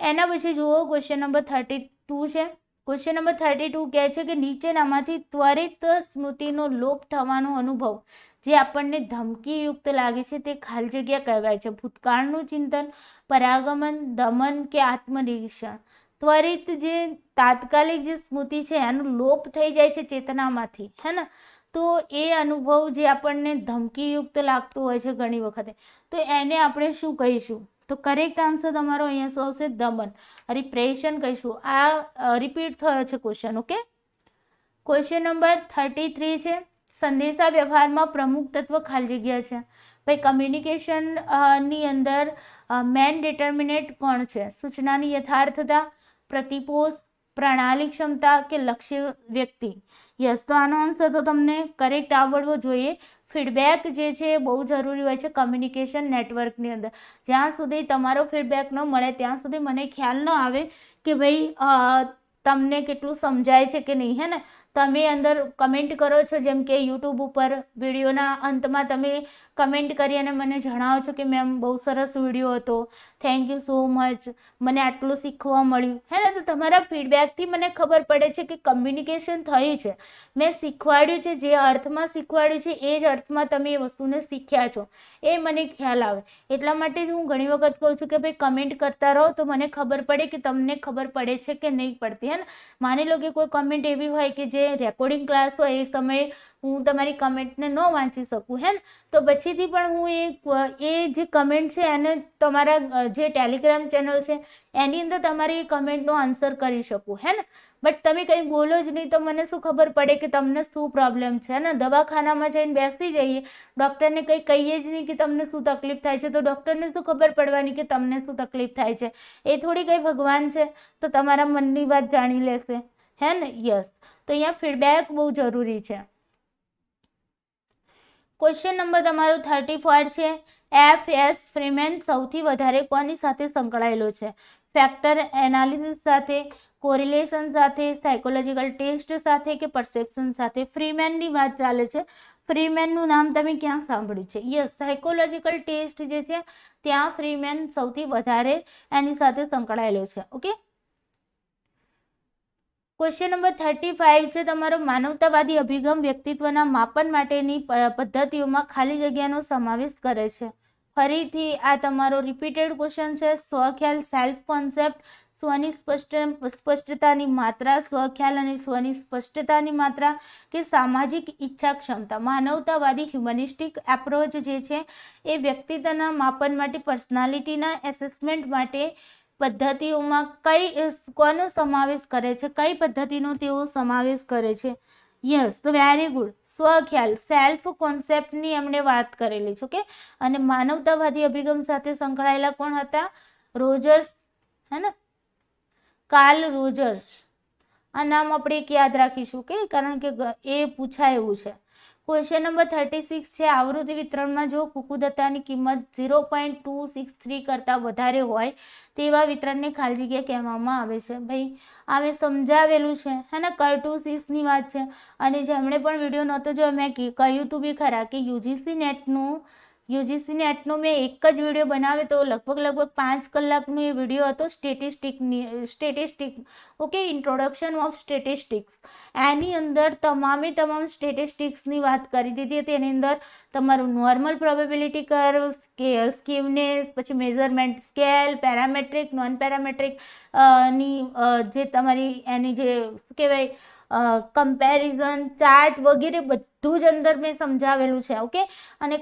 એના પછી જુઓ ક્વેશ્ચન નંબર 32 છે. ક્વેશ્ચન નંબર 32 કહે છે કે નીચેનામાંથી ત્વરિત સ્મૃતિનો લોપ થવાનો અનુભવ જે આપણને ધમકીયુક્ત લાગે છે તે ખાલી જગ્યા કહેવાય છે. ભૂતકાળનું ચિંતન, પરાગમન, દમન કે આત્મનિરીક્ષણ? ત્વરિત જે તાત્કાલિક જે સ્મૃતિ છે એનો લોપ થઈ જાય છે ચેતનામાંથી, હે ને, તો એ અનુભવ જે આપણને ધમકીયુક્ત લાગતું હોય છે ઘણી વખતે, તો એને આપણે શું કહીશું? તો કરેક્ટ આન્સર તમારો અહીંયા શું આવશે? દમન, રિપ્રેશન કહીશું. આ રિપીટ થયો છે ક્વેશ્ચન. ઓકે. ક્વેશ્ચન નંબર 33 છે, સંદેશા વ્યવહારમાં પ્રમુખ તત્વ ખાલી જગ્યા છે. ભાઈ કમ્યુનિકેશન ની અંદર મેન ડિટર્મિનેન્ટ કોણ છે? સૂચનાની યથાર્થતા, પ્રતિપોષ, પ્રણાલી ક્ષમતા કે લક્ષ્ય વ્યક્તિ? યસ, તો આનો આન્સર તો તમને કરેક્ટ આવડવો જોઈએ. ફીડબેક જે છે એ બહુ જરૂરી હોય છે કમ્યુનિકેશન નેટવર્કની અંદર. જ્યાં સુધી તમારો ફીડબેક ન મળે ત્યાં સુધી મને ખ્યાલ ન આવે કે ભાઈ તમને કેટલું સમજાય છે કે નહીં, હે ને. તમે અંદર કમેન્ટ કરો છો, જેમ કે યુટ્યુબ ઉપર વિડીયોના અંતમાં તમે કમેન્ટ કરી અને મને જણાવો છો કે મેમ બહુ સરસ વિડીયો હતો, થેન્ક યુ સો મચ, મને આટલું શીખવા મળ્યું, હે ને. તો તમારા ફીડબેકથી મને ખબર પડે છે કે કમ્યુનિકેશન થયું છે, મેં શીખવાડ્યું છે, જે અર્થમાં શીખવાડ્યું છે એ જ અર્થમાં તમે એ વસ્તુને શીખ્યા છો, એ મને ખ્યાલ આવે. એટલા માટે જ હું ઘણી વખત કહું છું કે ભાઈ કમેન્ટ કરતા રહો તો મને ખબર પડે કે તમને ખબર પડે છે કે નહીં પડતી, હે ને. માની લો કે કોઈ કમેન્ટ એવી હોય કે જે રેકોર્ડિંગ ક્લાસ હોય એ સમયે હું તમારી કમેન્ટને ન વાંચી શકું, હે ને, તો પછીથી પણ હું એ જે કમેન્ટ છે એને તમારા જે ટેલિગ્રામ ચેનલ છે એની અંદર તમારી એ કમેન્ટનો આન્સર કરી શકું, હે ને. બટ તમે કંઈ બોલો જ નહીં તો મને શું ખબર પડે કે તમને શું પ્રોબ્લેમ છે, ને. દવાખાનામાં જઈને બેસી જઈએ, ડૉક્ટરને કંઈ કહીએ જ નહીં કે તમને શું તકલીફ થાય છે, તો ડૉક્ટરને શું ખબર પડવાની કે તમને શું તકલીફ થાય છે? એ થોડી કંઈ ભગવાન છે તો તમારા મનની વાત જાણી લેશે, હે ને. યસ, તો અહીંયા ફીડબેક બહુ જરૂરી છે. ક્વેશ્ચન નંબર તમારો 34 છે, F.S. ફ્રીમેન સૌથી વધારે કોની સાથે સંકળાયેલો છે? ફેક્ટર એનાલિસિસ સાથે, કોરિલેશન સાથે, સાયકોલોજીકલ ટેસ્ટ સાથે કે પરસેપ્શન સાથે? ફ્રીમેનની વાત ચાલે છે. ફ્રીમેનનું નામ તમે ક્યાં સાંભળ્યું છે? યસ, સાયકોલોજીકલ ટેસ્ટ જે છે ત્યાં ફ્રીમેન સૌથી વધારે એની સાથે સંકળાયેલો છે. ઓકે. ક્વેશ્ચન નંબર 35 છે તમારો, માનવતાવાદી અભિગમ વ્યક્તિત્વના માપન માટેની પદ્ધતિઓમાં ખાલી જગ્યાનો સમાવેશ કરે છે. ફરીથી આ તમારો રિપીટેડ ક્વેશ્ચન છે. સ્વખ્યાલ, સેલ્ફ કોન્સેપ્ટ, સ્વની સ્પષ્ટતાની માત્રા, સ્વખ્યાલ અને સ્વની સ્પષ્ટતાની માત્રા કે સામાજિક ઈચ્છા ક્ષમતા? માનવતાવાદી હ્યુમનિસ્ટિક એપ્રોચ જે છે એ વ્યક્તિત્વના માપન માટે, પર્સનાલિટીના એસેસમેન્ટ માટે પદ્ધતિઓમાં કોનો સમાવેશ કરે છે? કઈ પદ્ધતિનો તેઓ સમાવેશ કરે છે? યસ, તો વેરી ગુડ. સ્વખ્યાલ, સેલ્ફ કોન્સેપ્ટની એમણે વાત કરેલી છે. ઓકે. અને માનવતાવાદી અભિગમ સાથે સંકળાયેલા કોણ હતા? રોજર્સ, હે ને. કાર્લ રોજર્સ, આ નામ આપણે એક યાદ રાખીશું કે કારણ કે એ પૂછાય એવું છે. ક્વેશ્ચન નંબર 36 છે, આવૃત્તિ વિતરણમાં જો કુકુદત્તાની કિંમત 0.263 કરતાં વધારે હોય તેવા વિતરણને ખાલી જગ્યા કહેવામાં આવે છે. ભાઈ આ મેં સમજાવેલું છે હે ને, કર્ટુસીસની વાત છે. અને જેમણે પણ વિડીયો નહોતો જો મેં કહ્યું હતું બી ખરા કે યુજીસી નેટનો મેં એક જ વિડીયો બનાવ્યો તો લગભગ 5 કલાકનો એ વિડીયો હતો statistic okay, introduction of statistics. એની અંદર તમામ સ્ટેટિસ્ટિક્સની વાત કરી દીધી હતી. એની અંદર તમારું નોર્મલ પ્રોબેબિલિટી કર્વ, સ્કીવનેસ, પછી measurement scale, parametric, non parametric ની જે તમારી એની જે શું કહેવાય કમ્પેરિઝન ચાર્ટ વગેરે બધું જ અંદર મેં સમજાવેલું છે. ઓકે, અને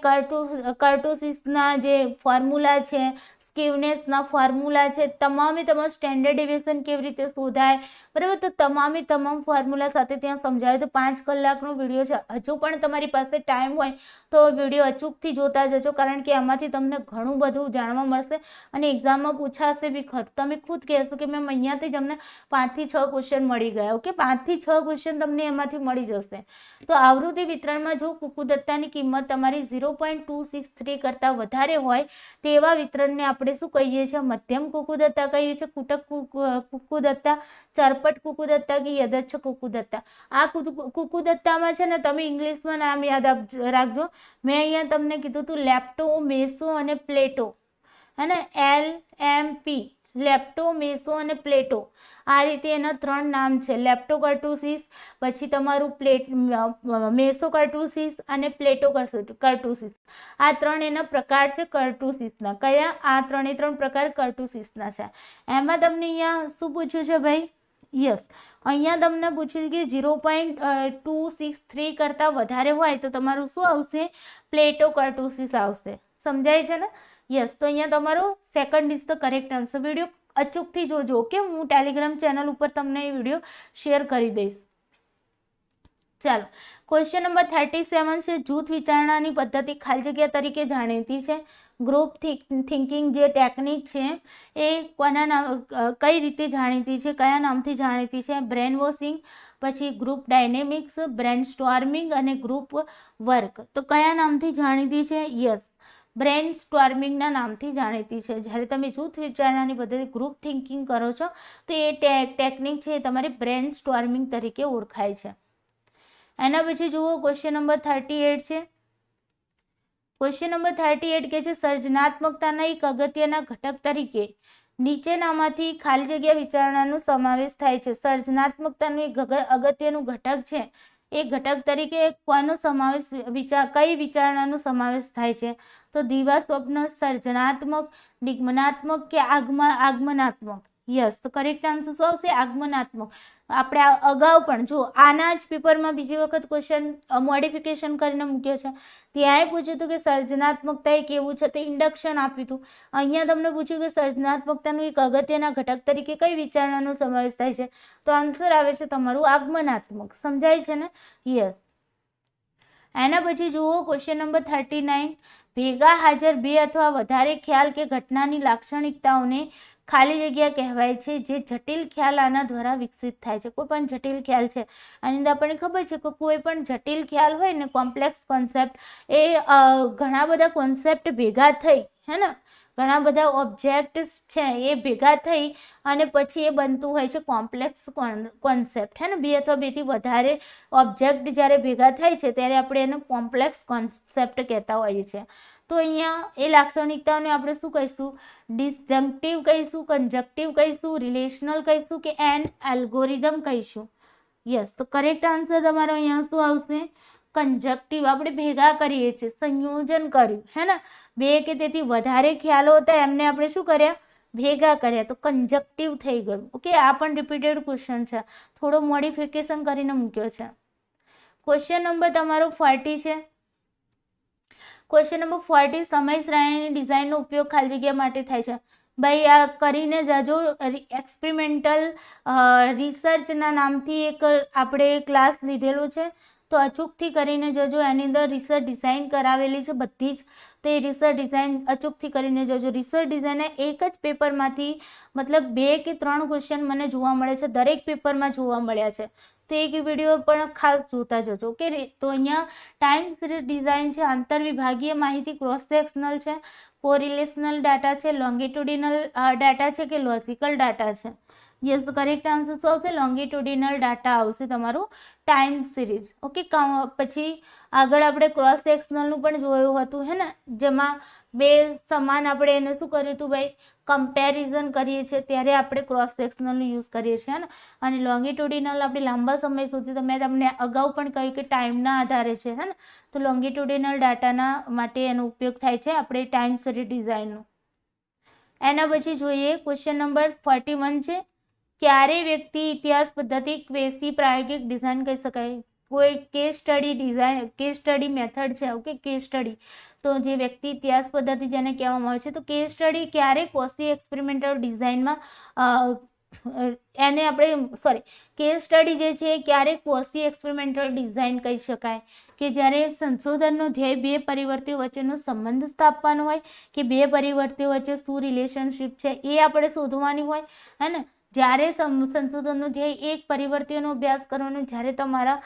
કર્ટુસીસના જે ફોર્મ્યુલા છે, સ્કીવનેસના ફોર્મ્યુલા છે, તમામ સ્ટેન્ડર્ડ ડેવિએશન કેવી રીતે શોધાય, બરાબર, તો તમામ ફોર્મ્યુલા સાથે ત્યાં સમજાવે. તો 5 કલાકનો વિડીયો છે. હજુ પણ તમારી પાસે ટાઈમ હોય તો વિડીયો અચૂકથી જોતા જજો કારણ કે એમાંથી તમને ઘણું બધું જાણવા મળશે અને એક્ઝામમાં પૂછાશે બી ખરું. તમે ખુદ કહેશો કે મેમ અહીંયાથી જ અમને 5 થી 6 ક્વેશ્ચન મળી ગયા. ઓકે, 5 થી 6 ક્વેશ્ચન તમને એમાંથી મળી જશે. તો આવૃત્તિ વિતરણમાં જો કુકુદત્તાની કિંમત તમારી 0.263 કરતાં વધારે હોય તેવા વિતરણને આપણે શું કહીએ છીએ? મધ્યમ કુકુદત્તા કહીએ છીએ, કુટક કુકુદત્તા, ચરપટ કુકુદત્તા કે યદચ્છ કુકુદત્તા. આ કુકુદત્તામાં છે ને તમે ઇંગ્લિશમાં નામ યાદ રાખજો. મેં અહીંયા તમને કીધું હતું લેપ્ટો, મેસો અને પ્લેટો, હે ને, LMP, લેપ્ટો, મેસો અને પ્લેટો. આ રીતે એના 3 નામ છે, લેપ્ટોકર્ટુસીસ, પછી તમારું મેસોકર્ટુસીસ અને પ્લેટોકર્ટુસીસ. આ 3 એના પ્રકાર છે કર્ટુસીસના. કયા? આ 3 પ્રકાર કર્ટુસીસના છે. એમાં તમને અહીંયા શું પૂછ્યું છે ભાઈ? યસ, અહીંયા તમને પૂછ્યું કે 0.263 કરતાં વધારે હોય તો તમારું શું આવશે? પ્લેટોકર્ટુસીસ આવશે. સમજાય છે ને? યસ, તો અહીંયા તમારો second is the correct answer. Video અચૂકથી જોજો કે હું ટેલિગ્રામ ચેનલ ઉપર તમને એ વિડીયો શેર કરી દઈશ. ચાલો, ક્વેશ્ચન નંબર 37 છે, જૂથ વિચારણાની પદ્ધતિ ખાલી જગ્યા તરીકે જાણીતી છે. ગ્રુપ થિંકિંગ જે ટેકનિક છે એ કઈ રીતે જાણીતી છે, કયા નામથી જાણીતી છે? બ્રેન વોશિંગ, પછી ગ્રુપ ડાયનેમિક્સ, બ્રેન સ્ટોર્મિંગ અને ગ્રુપ વર્ક. તો કયા નામથી જાણીતી છે? યસ, બ્રેન સ્ટોર્મિંગના નામથી જાણીતી છે. જ્યારે તમે જૂથ વિચારણાની પદ્ધતિ ગ્રુપ થિંકિંગ કરો છો તો એ ટેકનિક છે એ તમારી બ્રેન સ્ટોર્મિંગ તરીકે ઓળખાય છે. એના પછી જુઓ ક્વેશ્ચન નંબર 38 છે. ક્વેશ્ચન નંબર 38 કે છે, સર્જનાત્મકતાના એક અગત્યના ઘટક તરીકે નીચેનામાંથી ખાલી જગ્યા વિચારણાનો સમાવેશ થાય છે. સર્જનાત્મકતાનું એક અગત્યનું ઘટક છે, એ ઘટક તરીકે કોનો સમાવેશ કઈ વિચારણાનો સમાવેશ થાય છે? તો દીવા સ્વપ્ન, સર્જનાત્મક, નિગમનાત્મક કે આગમનાત્મક? યસ, તો કરેક્ટ આન્સર શું આવશે? આગમનાત્મક. આપણે અગાઉ પણ જો આના જ પેપરમાં બીજી વખત ક્વેશ્ચન મોડિફિકેશન કરીને મૂક્યો છે. ત્યાંય પૂછ્યું હતું કે સર્જનાત્મકતા એ કેવું છે, તો ઇન્ડક્શન આપ્યું હતું. અહીંયા તમને પૂછ્યું કે સર્જનાત્મકતાનું એક અગત્યના ઘટક તરીકે કઈ વિચારણાનો સમાવેશ થાય છે? તો આન્સર આવે છે તમારું આગમનાત્મક. સમજાય છે ને? યસ. એના પછી જુઓ ક્વેશ્ચન નંબર 39, ભેગા હાજર 2 અથવા વધારે ખ્યાલ કે ઘટનાની લાક્ષણિકતાઓને ખાલી જગ્યા કહેવાય છે. જે જટિલ ખ્યાલ આના દ્વારા વિકસિત થાય છે. કોઈ પણ જટિલ ખ્યાલ છે આની અંદર આપણને ખબર છે કે કોઈ પણ જટિલ ખ્યાલ હોય ને, કોમ્પ્લેક્સ કોન્સેપ્ટ, એ ઘણા બધા કોન્સેપ્ટ ભેગા થઈ, હે ને, ઘણા બધા ઓબ્જેક્ટ્સ છે એ ભેગા થઈ અને પછી એ બનતું હોય છે કોમ્પ્લેક્સ કોન્સેપ્ટ, હે ને. 2 અથવા 2 થી વધારે ઓબ્જેક્ટ જ્યારે ભેગા થાય છે ત્યારે આપણે એને કોમ્પ્લેક્સ કોન્સેપ્ટ કહેતા હોઈએ છીએ. તો અહીંયા એ લાક્ષણિકતાઓને આપણે શું કહીશું? ડિસજંક્ટિવ કહીશું, કન્જક્ટિવ કહીશું, રિલેશનલ કહીશું કે એલ્ગોરિધમ કહીશું? યસ, તો કરેક્ટ આન્સર તમારો અહીંયા શું આવશે? કન્જક્ટિવ. આપણે ભેગા કરીએ છીએ, સંયોજન કર્યું, હે ને. 2 કે તેથી વધારે ખ્યાલો હતા એમને આપણે શું કર્યા? ભેગા કર્યા, તો કન્જક્ટિવ થઈ ગયું. ઓકે, આ પણ રિપીટેડ ક્વેશ્ચન છે, થોડો મોડિફિકેશન કરીને મૂક્યો છે. ક્વેશ્ચન નંબર તમારો 40 છે. ક્વેશ્ચન નંબર 40, સમય શ્રેણીની ડિઝાઇનનો ઉપયોગ ખાલી જગ્યા માટે થાય છે. ભાઈ આ કરીને જાજો. એક્સપેરિમેન્ટલ રિસર્ચના નામથી એક આપણે ક્લાસ લીધેલો છે, તો અચૂકથી કરીને જજો. એની અંદર રિસર્ચ ડિઝાઇન કરાવેલી છે બધી જ, તો એ રિસર્ચ ડિઝાઇન અચૂકથી કરીને જજો. રિસર્ચ ડિઝાઇનના એક જ પેપરમાંથી મતલબ 2 કે 3 ક્વેશ્ચન મને જોવા મળે છે, દરેક પેપરમાં જોવા મળ્યા છે. તો એક વિડીયો પણ ખાસ જોતા જજો. ઓકે, તો અહીંયા ટાઈમ સિરીઝ ડિઝાઇન છે, આંતરવિભાગીય માહિતી, ક્રોસ સેક્શનલ છે, કોરિલેશનલ ડાટા છે, લોંગિટ્યુડિનલ ડાટા છે કે લોજિકલ ડાટા છે. યસ, કરેક્ટ આન્સર શું આવશે? લોંગિટ્યુડિનલ ડાટા આવશે તમારું ટાઈમ સિરીઝ. ઓકે, પછી આગળ આપણે ક્રોસ સેક્શનલનું પણ જોયું હતું હે ને, જેમાં બે સમાન આપણે એને શું કર્યું હતું ભાઈ, કમ્પેરિઝન કરીએ છીએ ત્યારે આપણે ક્રોસ સેક્શનલનો યુઝ કરીએ છીએ ને. અને લોંગિટ્યુડિનલ આપણે લાંબા સમય સુધી, તો મેં તમને અગાઉ પણ કહ્યું કે ટાઈમના આધારે છે હે ને, તો લોંગિટ્યુડિનલ ડાટાના માટે એનો ઉપયોગ થાય છે આપણે ટાઈમ સિરીઝ ડિઝાઇનનો. એના પછી જોઈએ ક્વેશ્ચન નંબર 41 છે, ક્યારે વ્યક્તિ ઇતિહાસ પદ્ધતિ ક્વેસી પ્રાયોગિક ડિઝાઇન કહી શકાય? કોઈ case study design, case study method છે. ઓકે, કેસ સ્ટડી, તો જે વ્યક્તિ ઇતિહાસ પદ્ધતિ જેને કહેવામાં આવે છે, તો કેસ સ્ટડી ક્યારે ક્વેસી એક્સપેરિમેન્ટલ ડિઝાઇનમાં એને આપણે કેસ સ્ટડી જે છે ક્યારે ક્વેસી એક્સપેરિમેન્ટલ ડિઝાઇન કહી શકાય? કે જ્યારે સંશોધનનો ધ્યેય 2 પરિવર્તીઓ વચ્ચેનો સંબંધ સ્થાપવાનો હોય, કે 2 પરિવર્તીઓ વચ્ચે શું રિલેશનશિપ છે એ આપણે શોધવાની હોય હે ને. જ્યારે સંશોધનનું ધ્યેય એક પરિવર્તીઓનો અભ્યાસ કરવાનો, જ્યારે તમારા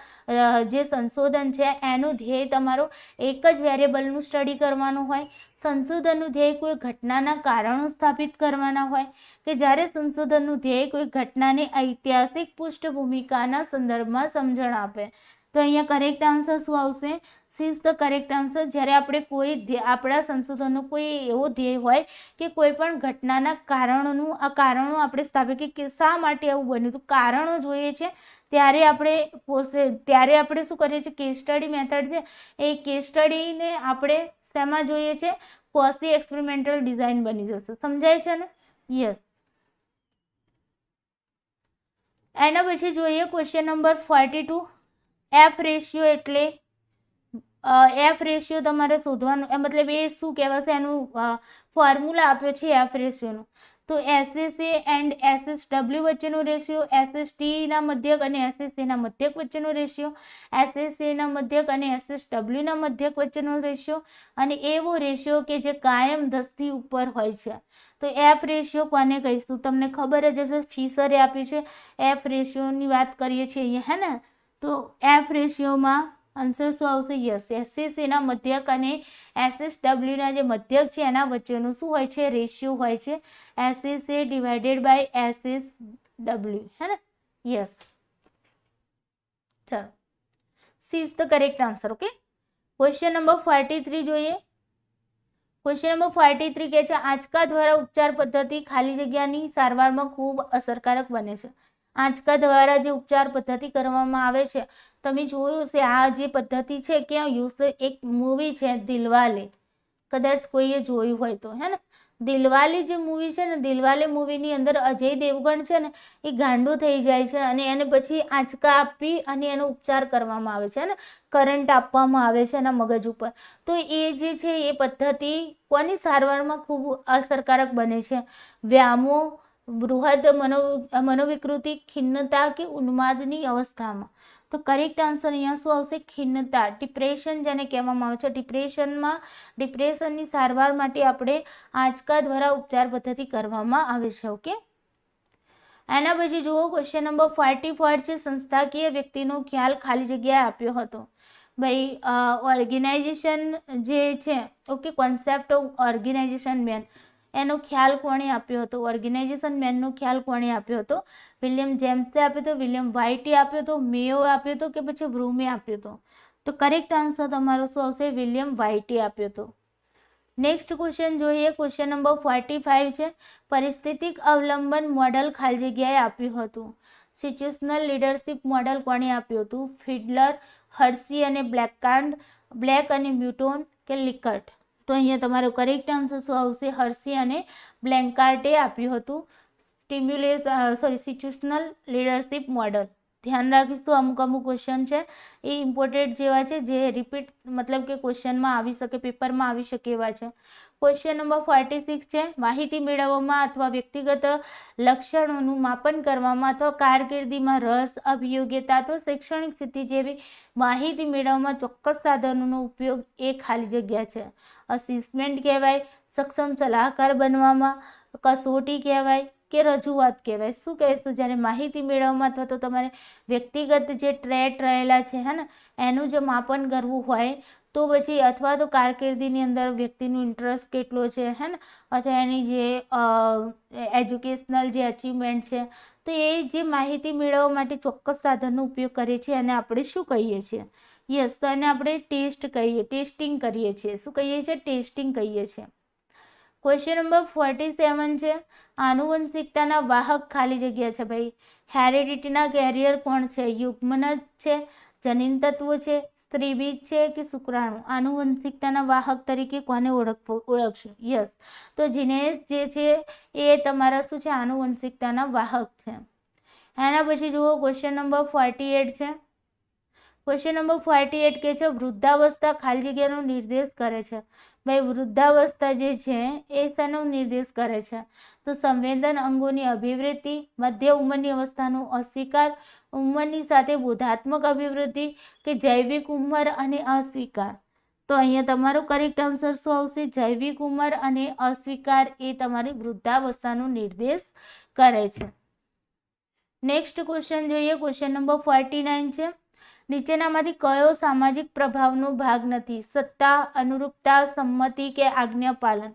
જે સંશોધન છે એનું ધ્યેય તમારો એક જ વેરિયેબલનું સ્ટડી કરવાનું હોય, સંશોધનનું ધ્યેય કોઈ ઘટનાના કારણો સ્થાપિત કરવાના હોય, કે જ્યારે સંશોધનનું ધ્યેય કોઈ ઘટનાની ઐતિહાસિક પૃષ્ઠભૂમિકાના સંદર્ભમાં સમજણ આપે. તો અહીંયા કરેક્ટ આન્સર શું આવશે? C is the correct answer. જ્યારે આપણે કોઈ આપણા સંશોધનનો કોઈ એવો ધ્યેય હોય કે કોઈ પણ ઘટનાના કારણો આપણે સ્થાપિત, કે શા માટે આવું બન્યું, તો કારણો જોઈએ છે ત્યારે આપણે શું કરીએ છીએ? કેસ સ્ટડી મેથડ છે એ કેસ સ્ટડીને આપણે શેમાં જોઈએ છે? ક્વેસી એક્સપેરિમેન્ટલ ડિઝાઇન બની જશે. સમજાય છે ને? યસ. એના પછી જોઈએ ક્વેશ્ચન નંબર 42, એફ રેશિયો એટલે એફ રેશિયો તમારે શોધવાનું, મતલબ એ શું કહેવાશે? એનું ફોર્મ્યુલા આપ્યો છે એફ રેશિયોનો. તો એસએસએ એન્ડ એસએસડબલ્યુ વચ્ચેનો રેશિયો, એસએસટીના મધ્યક અને એસએસએના મધ્યક વચ્ચેનો રેશિયો, એસએસએના મધ્યક અને એસએસડબલ્યુના મધ્યક વચ્ચેનો રેશિયો, અને એવો રેશિયો કે જે કાયમ 10થી ઉપર હોય છે. તો એફ રેશિયો કોને કહીશું? તમને ખબર જ હશે, ફિશરે આપ્યું છે. એફ રેશિયોની વાત કરીએ છીએ અહીંયા હે ને, તો એફ રેશિયોમાં આન્સર શું આવશે? યસ, એસએસએના મધ્યક અને એસએસડબલ્યુના જે મધ્યક છે એના વચ્ચેનું શું હોય છે? રેશિયો હોય છે એસએસએ ડિવાઇડેડ બાય એસએસડબલ્યુ હે ને. યસ, ચાલો, C is the correct answer. Okay, question number 43 જોઈએ. ક્વેશ્ચન નંબર 43 કહે છે, આંચકા દ્વારા ઉપચાર પદ્ધતિ ખાલી જગ્યાની સારવારમાં ખૂબ અસરકારક બને છે. આંચકા દ્વારા જે ઉપચાર પદ્ધતિ કરવામાં આવે છે, તમે જોયું છે આ જે પદ્ધતિ છે ક્યાં યુઝ? એક મૂવી છે દિલવાલે, કદાચ કોઈએ જોયું હોય તો હે ને. દિલવાલે જે મૂવી છે ને, દિલવાલે મૂવીની અંદર અજય દેવગણ છે ને એ ગાંડો થઈ જાય છે અને એને પછી આંચકા આપી અને એનો ઉપચાર કરવામાં આવે છે ને, કરંટ આપવામાં આવે છે એના મગજ ઉપર. તો એ જે છે એ પદ્ધતિ કોની સારવારમાં ખૂબ અસરકારક બને છે? વ્યામો, બૃહદ મનોવિકૃતિ, ખિન્નતા કે ઉન્માદની અવસ્થામાં. તો કરેક્ટ આન્સર અહીંયા શું આવશે? ખિન્નતા, ડિપ્રેશન જેને કહેવામાં આવે છે. ડિપ્રેશનની સારવાર માટે આપણે આંચકા દ્વારા ઉપચાર પદ્ધતિ કરવામાં આવે છે. ઓકે, એના પછી જુઓ ક્વેશ્ચન નંબર 44 છે, સંસ્થાકીય વ્યક્તિનો ખ્યાલ ખાલી જગ્યાએ આપ્યો હતો. ભાઈ ઓર્ગેનાઇઝેશન જે છે, okay, concept of organisation man, એનો ખ્યાલ કોણે આપ્યો હતો? ઓર્ગેનાઇઝેશન મેનનો ખ્યાલ કોણે આપ્યો હતો? વિલિયમ જેમ્સે આપ્યો હતો, વિલિયમ વ્હાઇટે આપ્યો હતો, મેયો આપ્યો હતો કે પછી બ્રૂમે આપ્યો હતો? તો કરેક્ટ આન્સર તમારો શું આવશે? વિલિયમ વ્હાઇટે આપ્યો હતો. નેક્સ્ટ ક્વેશ્ચન જોઈએ. ક્વેશ્ચન નંબર 45 છે, પરિસ્થિતિક અવલંબન મોડલ ખાલી જગ્યાએ આપ્યું હતું. સિચ્યુએશનલ લીડરશિપ મોડલ કોણે આપ્યું હતું? ફિડલર, હર્સી અને બ્લેક અને મ્યુટોન કે લિકર્ટ? તો અહીંયા તમારો કરેક્ટ આન્સર શું આવશે? હર્સી અને બ્લેન્કાર્ટે આપ્યું હતું સિચ્યુએશનલ લીડરશિપ મોડલ. ધ્યાન રાખીશું. અમુક અમુક ક્વેશ્ચન છે એ ઇમ્પોર્ટન્ટ જેવા છે, જે રિપીટ મતલબ કે ક્વેશ્ચનમાં આવી શકે, પેપરમાં આવી શકે એવા છે. ક્વેશ્ચન નંબર 46 છે, માહિતી મેળવવામાં અથવા વ્યક્તિગત લક્ષણોનું માપન કરવામાં અથવા કારકિર્દીમાં રસ, અભિયોગ્યતા અથવા શૈક્ષણિક સ્થિતિ જેવી માહિતી મેળવવામાં ચોક્કસ સાધનોનો ઉપયોગ એ ખાલી જગ્યા છે. અસિસ્મેન્ટ કહેવાય, સક્ષમ સલાહકાર બનવામાં, કસોટી કહેવાય કે રજૂઆત કહેવાય. શું કહેશું? જ્યારે માહિતી મેળવવામાં અથવા તો તમારે વ્યક્તિગત જે ટ્રેટ રહેલા છે હે ને એનું જે માપન કરવું હોય તો પછી, અથવા તો કારકિર્દીની અંદર વ્યક્તિનું ઇન્ટરેસ્ટ કેટલો છે હે ને, અથવા એની જે એજ્યુકેશનલ જે અચીવમેન્ટ છે, તો એ જે માહિતી મેળવવા માટે ચોક્કસ સાધનનો ઉપયોગ કરીએ છીએ અને આપણે શું કહીએ છીએ? યસ, તો એને આપણે ટેસ્ટિંગ કરીએ છીએ. શું કહીએ છીએ? ટેસ્ટિંગ કહીએ છીએ. ક્વેશ્ચન નંબર 47 છે, આનુવંશિકતાના વાહક ખાલી જગ્યા છે ભાઈ. હેરિડિટીના કેરિયર કોણ છે? યુગ્મનજ છે, જનીન તત્વો છે, સ્ત્રીબીજ છે કે શુક્રાણુ? આનુવંશિકતાના વાહક તરીકે કોને ઓળખશું? યસ, તો જીનેસ જે છે એ તમારા શું છે? આનુવંશિકતાના વાહક છે. એના પછી જુઓ ક્વેશ્ચન નંબર 48 છે. ક્વેશ્ચન નંબર 48 કે છે, વૃદ્ધાવસ્થા ખાલી જગ્યાનો નિર્દેશ કરે છે. ભાઈ વૃદ્ધાવસ્થા જે છે એ શેનો નિર્દેશ કરે છે? તો સંવેદન અંગોની અભિવૃદ્ધિ, મધ્ય ઉંમરની અવસ્થાનો અસ્વીકાર, ઉંમરની સાથે બોધાત્મક અભિવૃદ્ધિ કે જૈવિક ઉંમર અને અસ્વીકાર? તો અહીંયા તમારો કરેક્ટ આન્સર શું આવશે? જૈવિક ઉંમર અને અસ્વીકાર એ તમારી વૃદ્ધાવસ્થાનો નિર્દેશ કરે છે. નેક્સ્ટ ક્વેશ્ચન જોઈએ. ક્વેશ્ચન નંબર 49 છે, નીચેનામાંથી કયો સામાજિક પ્રભાવનો ભાગ નથી? સત્તા, અનુરૂપતા, સંમતિ કે આજ્ઞાપાલન?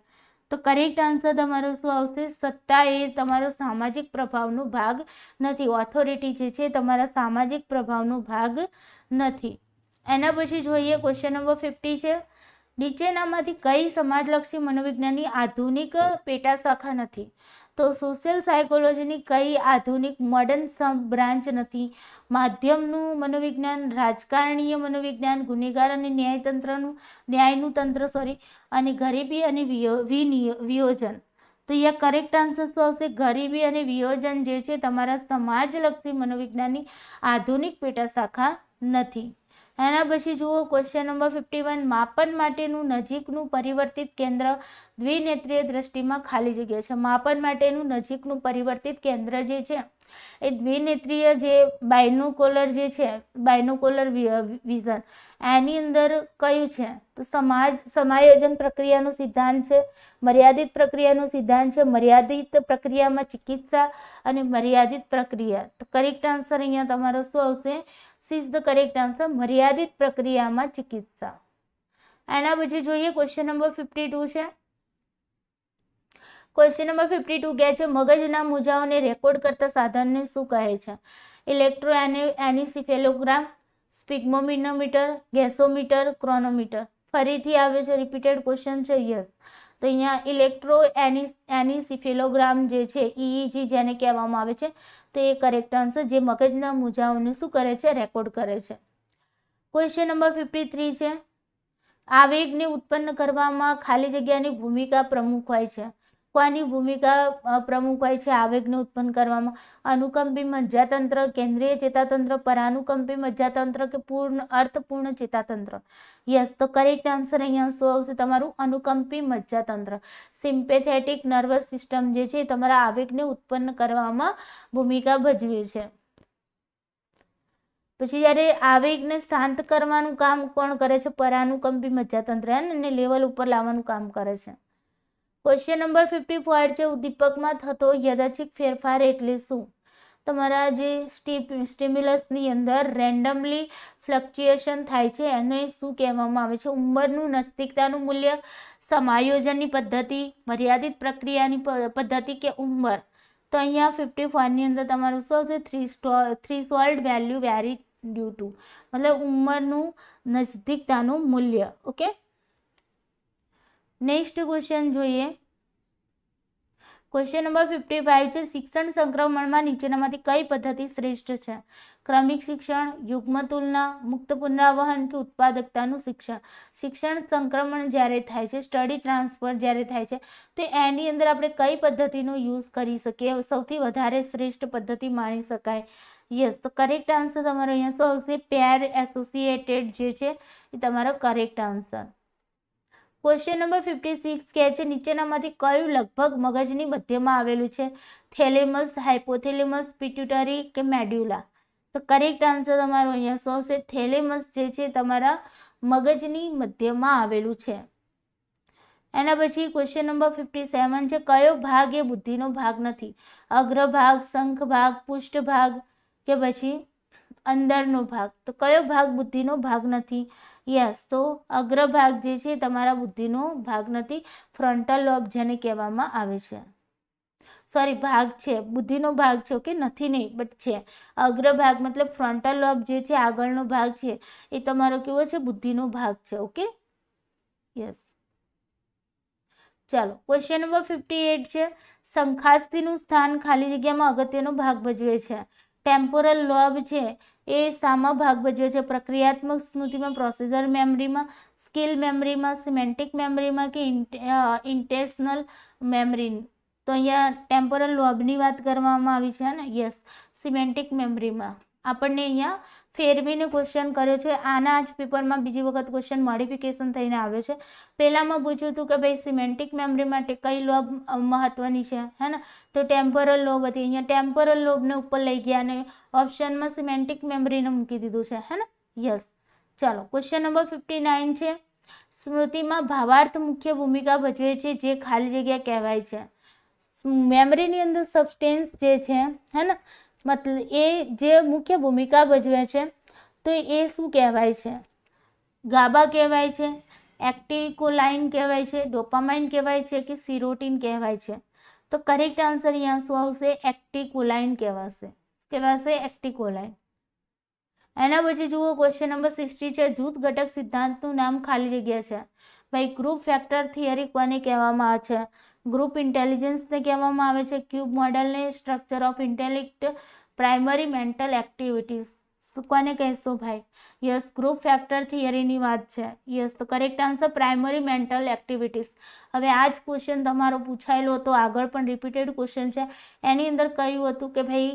તો કરેક્ટ આન્સર તમારો શું આવશે? સત્તા એ તમારો સામાજિક પ્રભાવનો ભાગ નથી. ઓથોરિટી જે છે તમારા સામાજિક પ્રભાવનો ભાગ નથી. એના પછી જોઈએ ક્વેશ્ચન નંબર 50 છે, નીચેનામાંથી કઈ સમાજલક્ષી મનોવિજ્ઞાનની આધુનિક પેટા શાખા નથી? તો સોશિયલ સાયકોલોજીની કઈ આધુનિક મોડર્ન સબ બ્રાન્ચ નથી? માધ્યમનું મનોવિજ્ઞાન, રાજકારણીય મનોવિજ્ઞાન, ગુનેગાર અને ન્યાયનું તંત્ર અને ગરીબી અને વિયોજન? તો અહીંયા કરેક્ટ આન્સર શું આવશે? ગરીબી અને વિયોજન જે છે તમારા સમાજલક્ષી મનોવિજ્ઞાનની આધુનિક પેટા શાખા નથી. એના પછી જુઓ ક્વેશ્ચન નંબર 51, માપન માટેનું નજીકનું પરિવર્તિત કેન્દ્ર દ્વિનેત્રીય દ્રષ્ટિમાં ખાલી જગ્યા છે. માપન માટેનું નજીકનું પરિવર્તિત કેન્દ્ર જે છે એ દ્વિનેત્રીય જે બાયનોક્યુલર જે છે, બાયનોક્યુલર વિઝન, એની અંદર કયું છે? તો સમાયોજન પ્રક્રિયાનો સિદ્ધાંત છે, મર્યાદિત પ્રક્રિયાનો સિદ્ધાંત છે, મર્યાદિત પ્રક્રિયામાં ચિકિત્સા અને મર્યાદિત પ્રક્રિયા? તો કરેક્ટ આન્સર અહીંયા તમારો શું આવશે? C is the correct answer, મર્યાદિત પ્રક્રિયામાં ચિકિત્સા. એના પછી જોઈએ ક્વેશ્ચન નંબર 52 છે. ક્વેશ્ચન નંબર 52 કહે છે, મગજના મોજાઓને રેકોર્ડ કરતા સાધનને શું કહે છે? ઇલેક્ટ્રોએન્સીફેલોગ્રામ, સ્પિગ્મોમીટર, ગેસોમીટર, ક્રોનોમીટર? ફરીથી આવ્યો છે, રિપીટેડ ક્વેશ્ચન છે. યસ, તો અહીંયા ઇલેક્ટ્રોએન્સીફેલોગ્રામ જે છે, EEG જેને કહેવામાં આવે છે, તો એ કરેક્ટ આન્સર, જે મગજના મોજાઓને શું કરે છે? રેકોર્ડ કરે છે. ક્વેશ્ચન નંબર 53 છે, આવેગને ઉત્પન્ન કરવામાં ખાલી જગ્યાની ભૂમિકા પ્રમુખ હોય છે. કોની ભૂમિકા પ્રમુખ હોય છે આવેગને ઉત્પન્ન કરવામાં? અનુકંપી મજ્જાતંત્ર, કેન્દ્રીય ચેતાતંત્ર, પરાનુકંપી મજ્જાતંત્ર કે અર્થપૂર્ણ ચેતાતંત્ર? યસ, તો કરેક્ટ આન્સર અહીંયા શું આવશે તમારું? અનુકંપી મજ્જાતંત્ર. સિમ્પેથેટિક નર્વસ સિસ્ટમ જે છે તમારા આવેગને ઉત્પન્ન કરવામાં ભૂમિકા ભજવે છે. પછી જ્યારે આવેગને શાંત કરવાનું કામ કોણ કરે છે? પરાનુકંપી મજ્જાતંત્ર, એને લેવલ ઉપર લાવવાનું કામ કરે છે. ક્વેશ્ચન નંબર 54 છે, ઉદ્દીપકમાં થતો યાદચ્છિક ફેરફાર એટલે શું? તમારા જે સ્ટિમ્યુલસની અંદર રેન્ડમલી ફ્લક્ચ્યુએશન થાય છે એને શું કહેવામાં આવે છે? ઉંમરનું નૈતિકતાનું મૂલ્ય, સમાયોજનની પદ્ધતિ, મર્યાદિત પ્રક્રિયાની પદ્ધતિ કે ઉંમર? તો અહીંયા 54ની અંદર તમારું શું આવશે? થ્રીશોલ્ડ વેલ્યુ વેરી ડ્યુ ટુ, મતલબ ઉંમરનું નૈતિકતાનું મૂલ્ય. ઓકે, નેક્સ્ટ ક્વેશ્ચન જોઈએ. ક્વેશ્ચન નંબર 55 છે, શિક્ષણ સંક્રમણમાં નીચેનામાંથી કઈ પદ્ધતિ શ્રેષ્ઠ છે? ક્રમિક શિક્ષણ, યુગ્મ તુલના, મુક્ત પુનરાવહન કે ઉત્પાદકતાનું શિક્ષણ? શિક્ષણ સંક્રમણ જ્યારે થાય છે, સ્ટડી ટ્રાન્સફર જ્યારે થાય છે, તો એની અંદર આપણે કઈ પદ્ધતિનો યુઝ કરી શકીએ? સૌથી વધારે શ્રેષ્ઠ પદ્ધતિ માની શકાય? યસ, તો કરેક્ટ આન્સર તમારો અહીંયા શું આવશે? પેર એસોસિએટેડ જે છે એ તમારો કરેક્ટ આન્સર. ક્વેશ્ચન નંબર 56 કહે છે નીચેનામાંથી કયું લગભગ મગજની મધ્યમાં આવેલું છે? થેલેમસ, હાઇપોથેલેમસ, પિટ્યુટરી કે મેડ્યુલા? તો કરેક્ટ આન્સર તમારો અહીંયા શું આવશે? થેલેમસ જે છે તમારા મગજની મધ્યમાં આવેલું છે. એના પછી ક્વેશ્ચન નંબર 57 છે કયો ભાગ એ બુદ્ધિનો ભાગ નથી? અગ્રભાગ, શંખ ભાગ, પૃષ્ઠ ભાગ કે પછી અંદરનો ભાગ? તો કયો ભાગ બુદ્ધિનો ભાગ નથી? યસ, તો અગ્રભાગ જે છે તમારા બુદ્ધિનો ભાગ નથી. ફ્રન્ટલ લોબ જેને કહેવામાં આવે છે, સોરી ભાગ છે, બુદ્ધિનો ભાગ છે, ઓકે, નથી નહીં બટ છે. અગ્રભાગ મતલબ ફ્રન્ટલ લોબ જે છે આગળનો ભાગ છે એ તમારો કેવો છે? બુદ્ધિનો ભાગ છે, ઓકે, યસ. ચાલો, ક્વેશ્ચન નંબર 58 છે શંખાસ્થિનું સ્થાન ખાલી જગ્યામાં અગત્યનો ભાગ ભજવે છે. ટેમ્પોરલ લોબ છે એ શામાં ભાગ ભજવે છે? પ્રક્રિયાત્મક સ્મૃતિમાં, પ્રોસેસર મેમરીમાં, સ્કિલ મેમરીમાં, સિમેન્ટિક મેમરીમાં કે ઇન્ટેન્શનલ મેમરી? તો અહીંયા ટેમ્પોરલ લોબની વાત કરવામાં આવી છે ને, યસ, સિમેન્ટિક મેમરીમાં. આપણને અહીંયા ફેરવીને ક્વેશ્ચન કર્યો છે. આના જ પેપરમાં બીજી વખત ક્વેશ્ચન મોડિફિકેશન થઈને આવ્યો છે. પહેલામાં પૂછ્યું હતું કે ભાઈ સિમેન્ટિક મેમરી માટે કઈ લોબ મહત્વની છે, હે ને? તો ટેમ્પોરલ લોબ હતી. અહીંયા ટેમ્પોરલ લોબને ઉપર લઈ ગયા અને ઓપ્શનમાં સિમેન્ટિક મેમરીને મૂકી દીધું છે, હે ને? યસ. ચાલો, ક્વેશ્ચન નંબર 59 છે સ્મૃતિમાં ભાવાર્થ મુખ્ય ભૂમિકા ભજવે છે જે ખાલી જગ્યા કહેવાય છે. મેમરીની અંદર સબસ્ટેન્સ જે છે, હે ને, મતલબ એ જે મુખ્ય ભૂમિકા ભજવે છે તો એ શું કહેવાય છે? ગાબા કહેવાય છે, એક્ટિકોલાઇન કહેવાય છે, ડોપામાઇન કહેવાય છે કે સિરોટીન કહેવાય છે? તો કરેક્ટ આન્સર અહીંયા શું આવશે? એક્ટિકોલાઇન કહેવાશે. એક્ટિકોલાઇન. એના પછી જુઓ ક્વેશ્ચન નંબર 60 છે જૂથ ઘટક સિદ્ધાંતનું નામ ખાલી જગ્યા છે. ભાઈ ગ્રુપ ફેક્ટર થિયરી કોને કહેવામાં આવે છે? ગ્રુપ ઇન્ટેલિજન્સને કહેવામાં આવે છે, ક્યુબ મોડેલને, structure of intellect, primary mental activities? કોને કહેશો ભાઈ? યસ, ગ્રુપ ફેક્ટર થિયરીની વાત છે. યસ, તો correct answer primary mental activities. હવે આ જ ક્વેશ્ચન તમારો પૂછાયેલો હતો, આગળ પણ રિપીટેડ ક્વેશ્ચન છે. એની અંદર કહ્યું હતું કે ભાઈ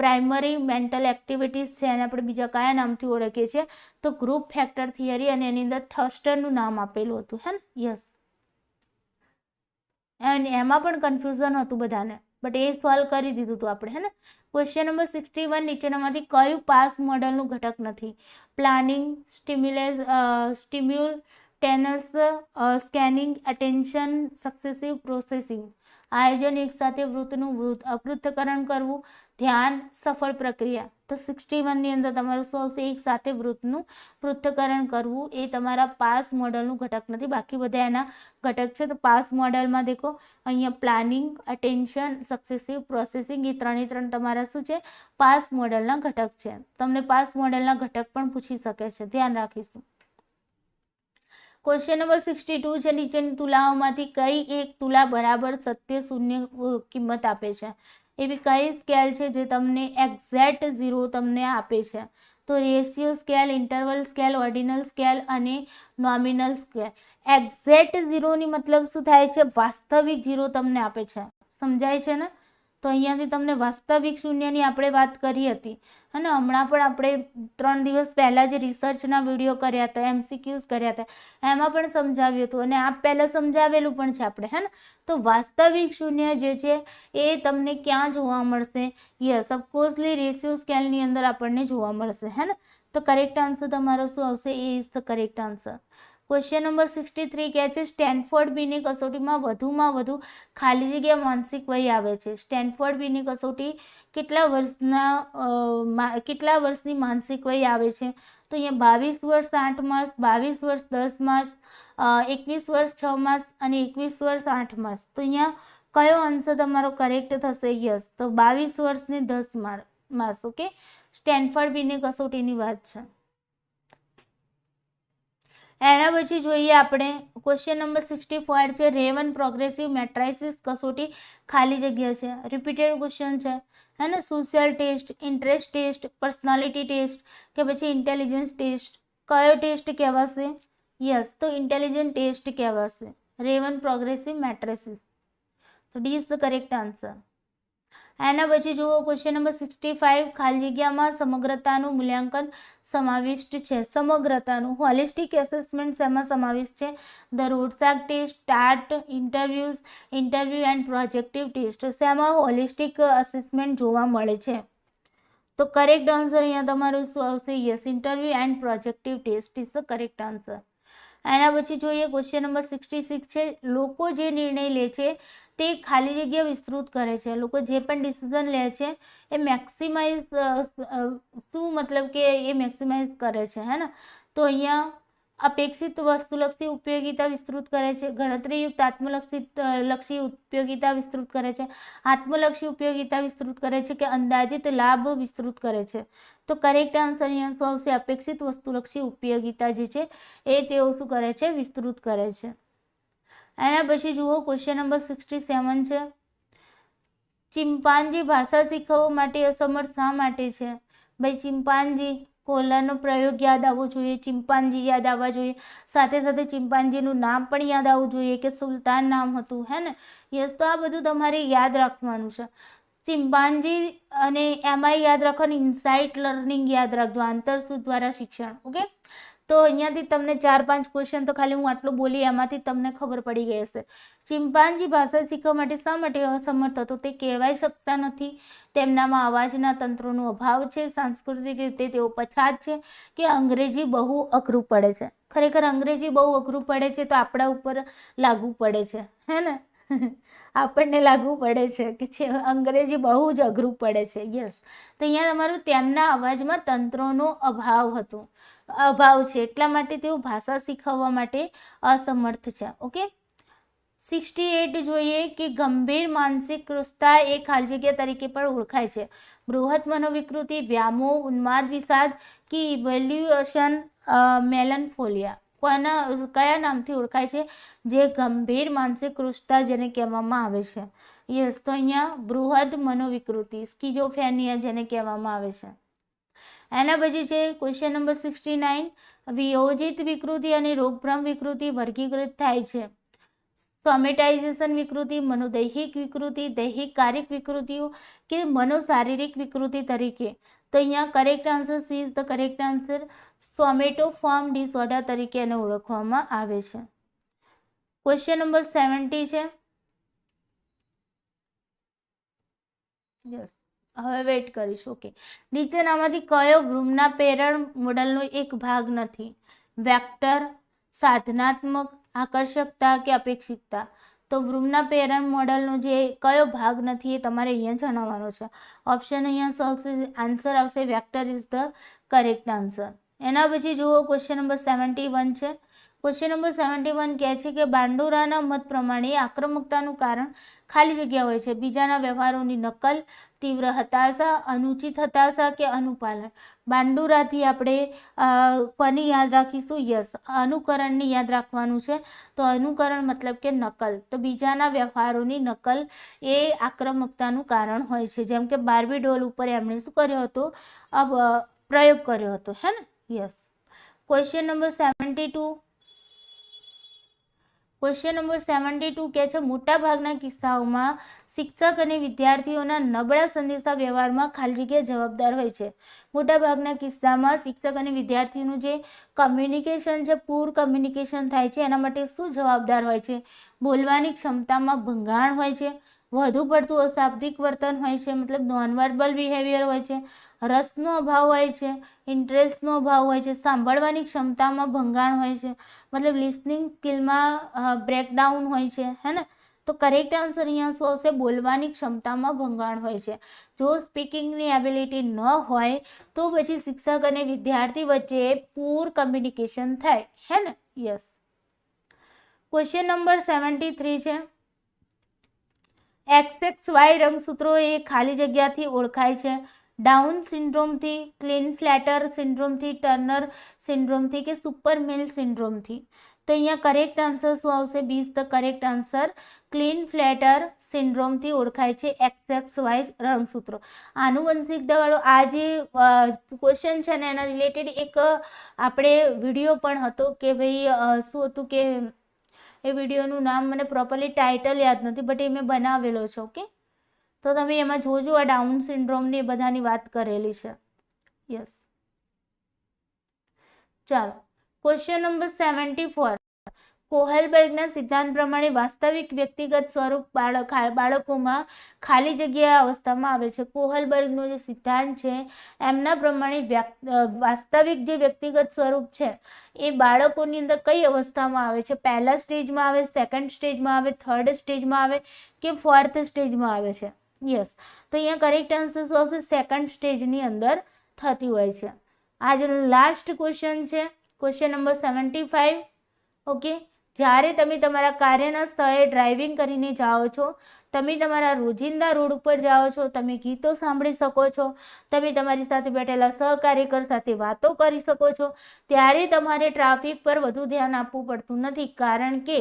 પ્રાઇમરી મેન્ટલ એક્ટિવિટીઝ છે એને આપણે બીજા કયા નામથી ઓળખીએ છીએ? તો ગ્રુપ ફેક્ટર થિયરી, અને એની અંદર થર્સ્ટનનું નામ આપેલું હતું, હે ને? યસ. અને એમાં પણ કન્ફ્યુઝન હતું બધાને, બટ એ સોલ્વ કરી દીધું હતું આપણે, હે ને? ક્વેશ્ચન નંબર 61 નીચેનામાંથી કયું પાસ મોડલનું ઘટક નથી? Planning, simultaneous, scanning, attention, successive processing? આયોજન, એકસાથે વૃત્તનું અપૃથ્થકરણ કરવું, ધ્યાન, સફળ પ્રક્રિયા? તો 61 ની અંદર તમારું શું આવશે? એક સાથે વૃત્તનું પૃથ્થકરણ કરવું એ તમારા પાસ મોડલનું ઘટક નથી, બાકી બધા એના ઘટક છે. તો પાસ મોડલમાં દેખો અહીંયા પ્લાનિંગ, અટેન્શન, સક્સેસિવ પ્રોસેસિંગ એ ત્રણે તમારા શું છે? પાસ મોડલના ઘટક છે. તમને પાસ મોડલના ઘટક પણ પૂછી શકે છે, ધ્યાન રાખીશું. ક્વેશ્ચન નંબર 62 છે નીચેની તુલાઓમાંથી કઈ એક તુલા બરાબર સત્ય શૂન્ય કિંમત આપે છે? એવી કઈ સ્કેલ છે જે તમને એક્ઝેક્ટ 0 તમને આપે છે? તો ratio scale, interval scale, ordinal scale અને નોમિનલ સ્કેલ. એક્ઝેક્ટ 0ની મતલબ શું થાય છે? વાસ્તવિક 0 તમને આપે છે. સમજાય છે ને? તો અહીંયાથી તમને વાસ્તવિક શૂન્યની આપણે વાત કરી હતી, અને હમણાં પણ આપણે 3 દિવસ પહેલાં જે રિસર્ચના વિડીયો કર્યા હતા, MCQs કર્યા હતા, એમાં પણ સમજાવ્યું હતું, અને આ પહેલાં સમજાવેલું પણ છે આપણે, હે ને? તો વાસ્તવિક શૂન્ય જે છે એ તમને ક્યાં જોવા મળશે? યસ, ઓફકોર્સલી રેશિયો સ્કેલની અંદર આપણને જોવા મળશે, હે ને? તો કરેક્ટ આન્સર તમારો શું આવશે? A is the correct answer. Question number 63 કહે છે સ્ટેનફોર્ડ બીની કસોટીમાં વધુમાં વધુ ખાલી જગ્યા માનસિક વય આવે છે. સ્ટેનફોર્ડ બીની કસોટી કેટલા વર્ષની માનસિક વય આવે છે? તો અહીંયા 22 વર્ષ 8 માસ, 22 વર્ષ 10 માસ, 21 વર્ષ 6 માસ અને 21 વર્ષ 8 માસ? તો અહીંયા કયો આન્સર તમારો કરેક્ટ થશે? યસ, તો 22 વર્ષને 10 માસ. ઓકે, સ્ટેનફોર્ડ બીની કસોટીની વાત છે. એના પછી જોઈએ આપણે ક્વેશ્ચન નંબર 64 છે રેવન પ્રોગ્રેસિવ મેટ્રાઇસિસ કસોટી ખાલી જગ્યા છે. રિપીટેડ ક્વેશ્ચન છે, હે ને? Social test, interest test, personality test કે પછી ઇન્ટેલિજન્સ ટેસ્ટ? કયો ટેસ્ટ કહેવાશે? યસ, તો ઇન્ટેલિજન્ટ ટેસ્ટ કહેવાશે રેવન પ્રોગ્રેસિવ મેટ્રાઇસિસ. તો D is the correct answer. એના પછી જુઓ ક્વેશ્ચન નંબર 65, ખાલી જગ્યામાં સમગ્રતાનું મૂલ્યાંકન સમાવિષ્ટ છે. સમગ્રતાનું હોલિસ્ટિક એસેસમેન્ટ શેમાં સમાવિષ્ટ છે? The Rorschach test, TAT, interview and projective test. શેમાં હોલિસ્ટિક અસેસમેન્ટ જોવા મળે છે? તો કરેક્ટ આન્સર અહીંયા તમારું શું આવશે? Yes, interview and projective test is the correct answer. એના પછી જોઈએ ક્વેશ્ચન નંબર 66 છે, લોકો જે નિર્ણય લે છે તે ખાલી જગ્યા વિસ્તૃત કરે છે. લોકો જે પણ ડિસિઝન લે છે એ મેક્સિમાઇઝ શું મતલબ કે એ મેક્સિમાઇઝ કરે છે, હે ને? તો અહીંયા અપેક્ષિત વસ્તુલક્ષી ઉપયોગિતા વિસ્તૃત કરે છે, ગણતરીયુક્ત આત્મલક્ષી ઉપયોગિતા વિસ્તૃત કરે છે, આત્મલક્ષી ઉપયોગિતા વિસ્તૃત કરે છે કે અંદાજિત લાભ વિસ્તૃત કરે છે. તો કરેક્ટ આન્સર અહીંયા શું આવશે? અપેક્ષિત વસ્તુલક્ષી ઉપયોગિતા જે છે એ તેઓ શું કરે છે? વિસ્તૃત કરે છે. એના પછી જુઓ ક્વેશ્ચન નંબર 67 છે, ચિમ્પાન્જી ભાષા શીખવવા માટે અસમર્થ શા માટે છે? ભાઈ ચિમ્પાન્જી, કોલરનો પ્રયોગ યાદ આવવો જોઈએ, ચિમ્પાન્જી યાદ આવવા જોઈએ, સાથે સાથે ચિમ્પાન્જીનું નામ પણ યાદ આવવું જોઈએ કે સુલતાન નામ હતું, હે ને? યસ, તો આ બધું તમારે યાદ રાખવાનું છે. ચિમ્પાન્જી અને એમાં યાદ રાખવાનું, ઇનસાઇટ લર્નિંગ યાદ રાખજો, આંતરસૂઝ દ્વારા શિક્ષણ. ઓકે, તો અહીંયાથી તમને 4-5 ક્વેશ્ચન તો ખાલી હું આટલું બોલી એમાંથી તમને ખબર પડી ગઈ હશે. ચિમ્પાન્જી ભાષા શીખવા માટે શા માટે અસમર્થ હતો? તે કહેવાય શકતા નથી, તેમનામાં અવાજના તંત્રોનો અભાવ છે, સાંસ્કૃતિક રીતે તેઓ પછાત છે, કે અંગ્રેજી બહુ અઘરું પડે છે? ખરેખર અંગ્રેજી બહુ અઘરું પડે છે તો આપણા ઉપર લાગુ પડે છે, હે ને? આપણને લાગુ પડે છે કે અંગ્રેજી બહુ જ અઘરું પડે છે. યસ, તો અહીંયા તમારું તેમના અવાજમાં તંત્રોનો અભાવ છે, એટલા માટે તેઓ ભાષા શીખવવા માટે અસમર્થ છે. ઓકે, 68 જોઈએ કે ગંભીર માનસિક કૃષતા એ ખાલી જગ્યા તરીકે પણ ઓળખાય છે. બૃહદ મનોવિકૃતિ, વ્યામોહ, ઉન્માદ, વિષાદ કે ઇવેલ્યુએશન મેલનફોલિયા કયા નામથી ઓળખાય છે? જે ગંભીર માનસિક કૃષતા જેને કહેવામાં આવે છે. યસ, તો અહીંયા બૃહદ મનોવિકૃતિ, સ્કિઝોફ્રેનિયા જેને કહેવામાં આવે છે. એના પછી છે ક્વેશ્ચન નંબર 69, વિયોજિત વિકૃતિ અને રોગભ્રમ વિકૃતિ વર્ગીકૃત થાય છે. સોમેટાઇઝેશન વિકૃતિ, મનોદૈહિક વિકૃતિ, દૈહિક કાર્યક વિકૃતિઓ કે મનોશારીરિક વિકૃતિ તરીકે. તો અહીંયા correct answer C is the correct answer. Somatoform disorder તરીકે એને ઓળખવામાં આવે છે. ક્વેશ્ચન નંબર 70 છે. યસ, હવે વેઇટ કરીશ. ઓકે, નીચેનામાંથી કયો બ્લૂમના પેટર્ન મોડલનો એક ભાગ નથી? વેક્ટર, સાધનાત્મક, આકર્ષકતા કે અપેક્ષિતતા? તો બ્લૂમના પેટર્ન મોડલનો જે કયો ભાગ નથી એ તમારે અહીંયા જણાવવાનો છે. ઓપ્શન અહીંયા આન્સર આવશે vector is the correct answer. એના પછી જુઓ ક્વેશ્ચન નંબર 71 છે. ક્વેશ્ચન નંબર 71 કહે છે કે બાંડુરાના મત પ્રમાણે આક્રમકતાનું કારણ ખાલી જગ્યા હોય છે. બીજાના વ્યવહારોની નકલ, તીવ્ર હતાશા, અનુચિત હતાશા કે અનુપાલન? બાંડુરાથી આપણે કોની યાદ રાખીશું? યસ, અનુકરણની યાદ રાખવાનું છે. તો અનુકરણ મતલબ કે નકલ. તો બીજાના વ્યવહારોની નકલ એ આક્રમકતાનું કારણ હોય છે. જેમ કે બાર્બી ડોલ ઉપર એમણે શું કર્યો હતો? પ્રયોગ કર્યો હતો, હે ને? Yes. Question number 72. Question number 72 કહે છે મોટાભાગના કિસ્સાઓમાં શિક્ષક અને વિદ્યાર્થીઓના નબળા સંદેશા વ્યવહારમાં ખાલી જગ્યા જવાબદાર હોય છે. મોટાભાગના કિસ્સામાં શિક્ષક અને વિદ્યાર્થીઓનું જે કમ્યુનિકેશન છે, પૂર કમ્યુનિકેશન થાય છે, એના માટે શું જવાબદાર હોય છે? બોલવાની ક્ષમતામાં ભંગાણ હોય છે, વધુ પડતું અશાબ્દિક વર્તન હોય છે, મતલબ નોન વર્બલ બિહેવિયર હોય છે, રસનો અભાવ હોય છે, ઇન્ટરેસ્ટનો અભાવ હોય છે, સાંભળવાની ક્ષમતામાં ભંગાણ હોય છે, મતલબ લિસનિંગ સ્કિલમાં બ્રેકડાઉન હોય છે, હે ને? તો કરેક્ટ આન્સર અહીંયા શું આવશે? બોલવાની ક્ષમતામાં ભંગાણ હોય છે. જો સ્પીકિંગની એબિલિટી ન હોય તો પછી શિક્ષક અને વિદ્યાર્થી વચ્ચે પૂર કમ્યુનિકેશન થાય, હે ને? યસ. ક્વેશ્ચન નંબર 73 છે. XXY રંગસૂત્રો એ ખાલી જગ્યાથી ઓળખાય છે. ડાઉન સિન્ડ્રોમથી, ક્લિનફ્લેટર સિન્ડ્રોમથી, ટર્નર સિન્ડ્રોમથી કે સુપરમિલ સિન્ડ્રોમથી? તો અહીંયા કરેક્ટ આન્સર શું આવશે? B is the correct answer. Klinefelter સિન્ડ્રોમથી ઓળખાય છે XXY રંગસૂત્રો. આનુવંશિકતાવાળો આ જે ક્વેશ્ચન છે ને એના રિલેટેડ એક આપણે વિડીયો પણ હતો કે ભાઈ શું હતું કે એ વિડીયોનું નામ મને પ્રોપરલી ટાઇટલ યાદ નથી, બટ એ મેં બનાવેલો છે. ઓકે, તો તમે એમાં જોજો આ ડાઉન સિન્ડ્રોમની એ બધાની વાત કરેલી છે. યસ. ચાલો, ક્વેશ્ચન નંબર 74. કોહેલબર્ગના સિદ્ધાંત પ્રમાણે વાસ્તવિક વ્યક્તિગત સ્વરૂપ બાળકોમાં ખાલી જગ્યા અવસ્થામાં આવે છે. કોહેલબર્ગનો જે સિદ્ધાંત છે એમના પ્રમાણે વાસ્તવિક જે વ્યક્તિગત સ્વરૂપ છે એ બાળકોની અંદર કઈ અવસ્થામાં આવે છે? પહેલા સ્ટેજમાં આવે, સેકન્ડ સ્ટેજમાં આવે, થર્ડ સ્ટેજમાં આવે કે ફોર્થ સ્ટેજમાં આવે છે? યસ. તો અહીંયા કરેક્ટ આન્સર શું આવશે? સેકન્ડ સ્ટેજની અંદર થતી હોય છે. આજનો લાસ્ટ ક્વેશ્ચન છે ક્વેશ્ચન નંબર 75. ઓકે. જ્યારે તમે તમારા કાર્યના સ્થળે ડ્રાઇવિંગ કરીને જાઓ છો, તમે તમારા રોજિંદા રોડ ઉપર જાઓ છો, તમે ગીતો સાંભળી શકો છો, તમે તમારી સાથે બેઠેલા સહકાર્યકર સાથે વાતો કરી શકો છો, ત્યારે તમારે ટ્રાફિક પર વધુ ધ્યાન આપવું પડતું નથી, કારણ કે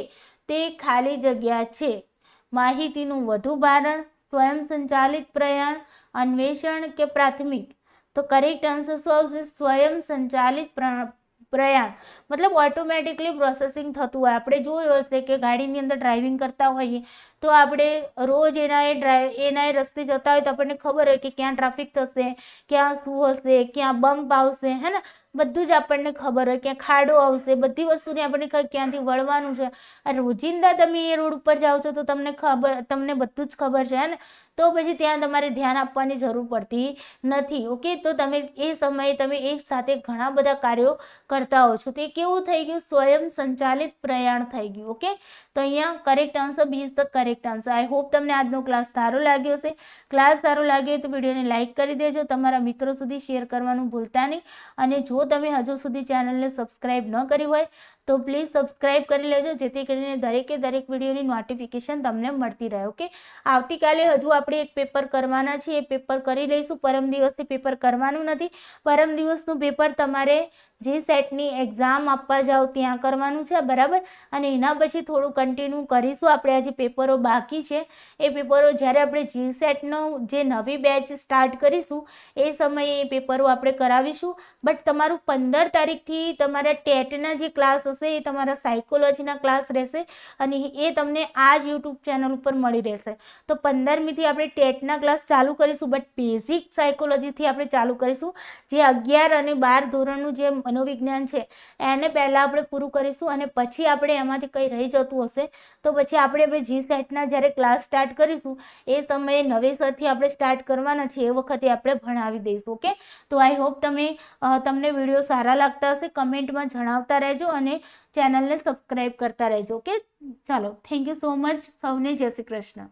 તે ખાલી જગ્યા છે. માહિતીનું વધુ ભારણ, સ્વયં સંચાલિત પ્રયાણ, અન્વેષણ કે પ્રાથમિક? તો કરેક્ટ આન્સર શું આવશે? સ્વયં સંચાલિત પ્રયાણ, મતલબ ઓટોમેટિકલી પ્રોસેસિંગ થતું હોય. આપણે જોયું હશે કે ગાડીની અંદર ડ્રાઇવિંગ કરતા હોઈએ તો આપણે રોજ એના રસ્તે જતા હોય તો આપણને ખબર હોય કે ક્યાં ટ્રાફિક થશે, ક્યાં શું હશે, ક્યાં બમ્પ આવશે, હે ને, બધું જ આપણને ખબર હોય, ક્યાં ખાડો આવશે, બધી વસ્તુની આપણને ક્યાંથી વળવાનું છે. રોજિંદા તમે એ રોડ ઉપર જાઓ છો તો તમને બધું જ ખબર છે, હે ને, તો પછી ત્યાં તમારે ધ્યાન આપવાની જરૂર પડતી નથી. ઓકે. તો તમે એ સમયે તમે એક સાથે ઘણા બધા કાર્યો કરતા હો છો. તે કેવું થઈ ગયું? સ્વયં સંચાલિત પ્રયાણ થઈ ગયું. ઓકે. તો અહીંયા correct answer B is the correct answer. I hope તમને આજનો ક્લાસ સારો લાગ્યો હશે. ક્લાસ સારો લાગ્યો તો વિડીયોને લાઇક કરી દેજો, તમારા મિત્રો સુધી શેર કરવાનું ભૂલતા નહીં. અને જો તમે હજુ સુધી ચેનલને સબસ્ક્રાઇબ ન કરી હોય તો પ્લીઝ સબસ્ક્રાઇબ કરી લેજો, જેથી કરીને દરેક વિડીયોની નોટિફિકેશન તમને મળતી રહે. ઓકે. આવતીકાલે હજુ આપણે એક પેપર કરવાના છીએ, એ પેપર કરી લઈશું. પરમ દિવસથી પેપર કરવાનું નથી. પરમ દિવસનું પેપર તમારે જે સેટની એક્ઝામ આપવા જાઓ ત્યાં કરવાનું છે, બરાબર. અને એના પછી થોડું કન્ટિન્યુ કરીશું. આપણે આજે પેપરો બાકી છે, એ પેપરો જ્યારે આપણે જી સેટનો જે નવી બેચ સ્ટાર્ટ કરીશું એ સમયે એ પેપરો આપણે કરાવીશું. બટ તમારું 15 તારીખથી તમારા ટેટના જે ક્લાસ હશે એ તમારા સાયકોલોજીના ક્લાસ રહેશે અને એ તમને આ જ યુટ્યુબ ચેનલ ઉપર મળી રહેશે. તો 15મીથી આપણે ટેટના ક્લાસ ચાલુ કરીશું, બટ બેઝિક સાયકોલોજીથી આપણે ચાલુ કરીશું. જે 11 અને 12 ધોરણનું જે મનોવિજ્ઞાન છે એને પહેલાં આપણે પૂરું કરીશું અને પછી આપણે એમાંથી કંઈ રહી જતું હશે તો પછી આપણે જી સેટના જ્યારે ક્લાસ સ્ટાર્ટ કરીશું એ સમયે નવેસરથી આપણે સ્ટાર્ટ કરવાના છે, એ વખતે આપણે ભણાવી દઈશું. ઓકે. તો આઈ હોપ તમને વિડીયો સારા લાગતા હશે. કમેન્ટમાં જણાવતા રહેજો અને ચેનલને સબસ્ક્રાઈબ કરતા રહેજો. ઓકે. ચાલો, થેન્ક યુ સો મચ. સૌને જય શ્રી કૃષ્ણ.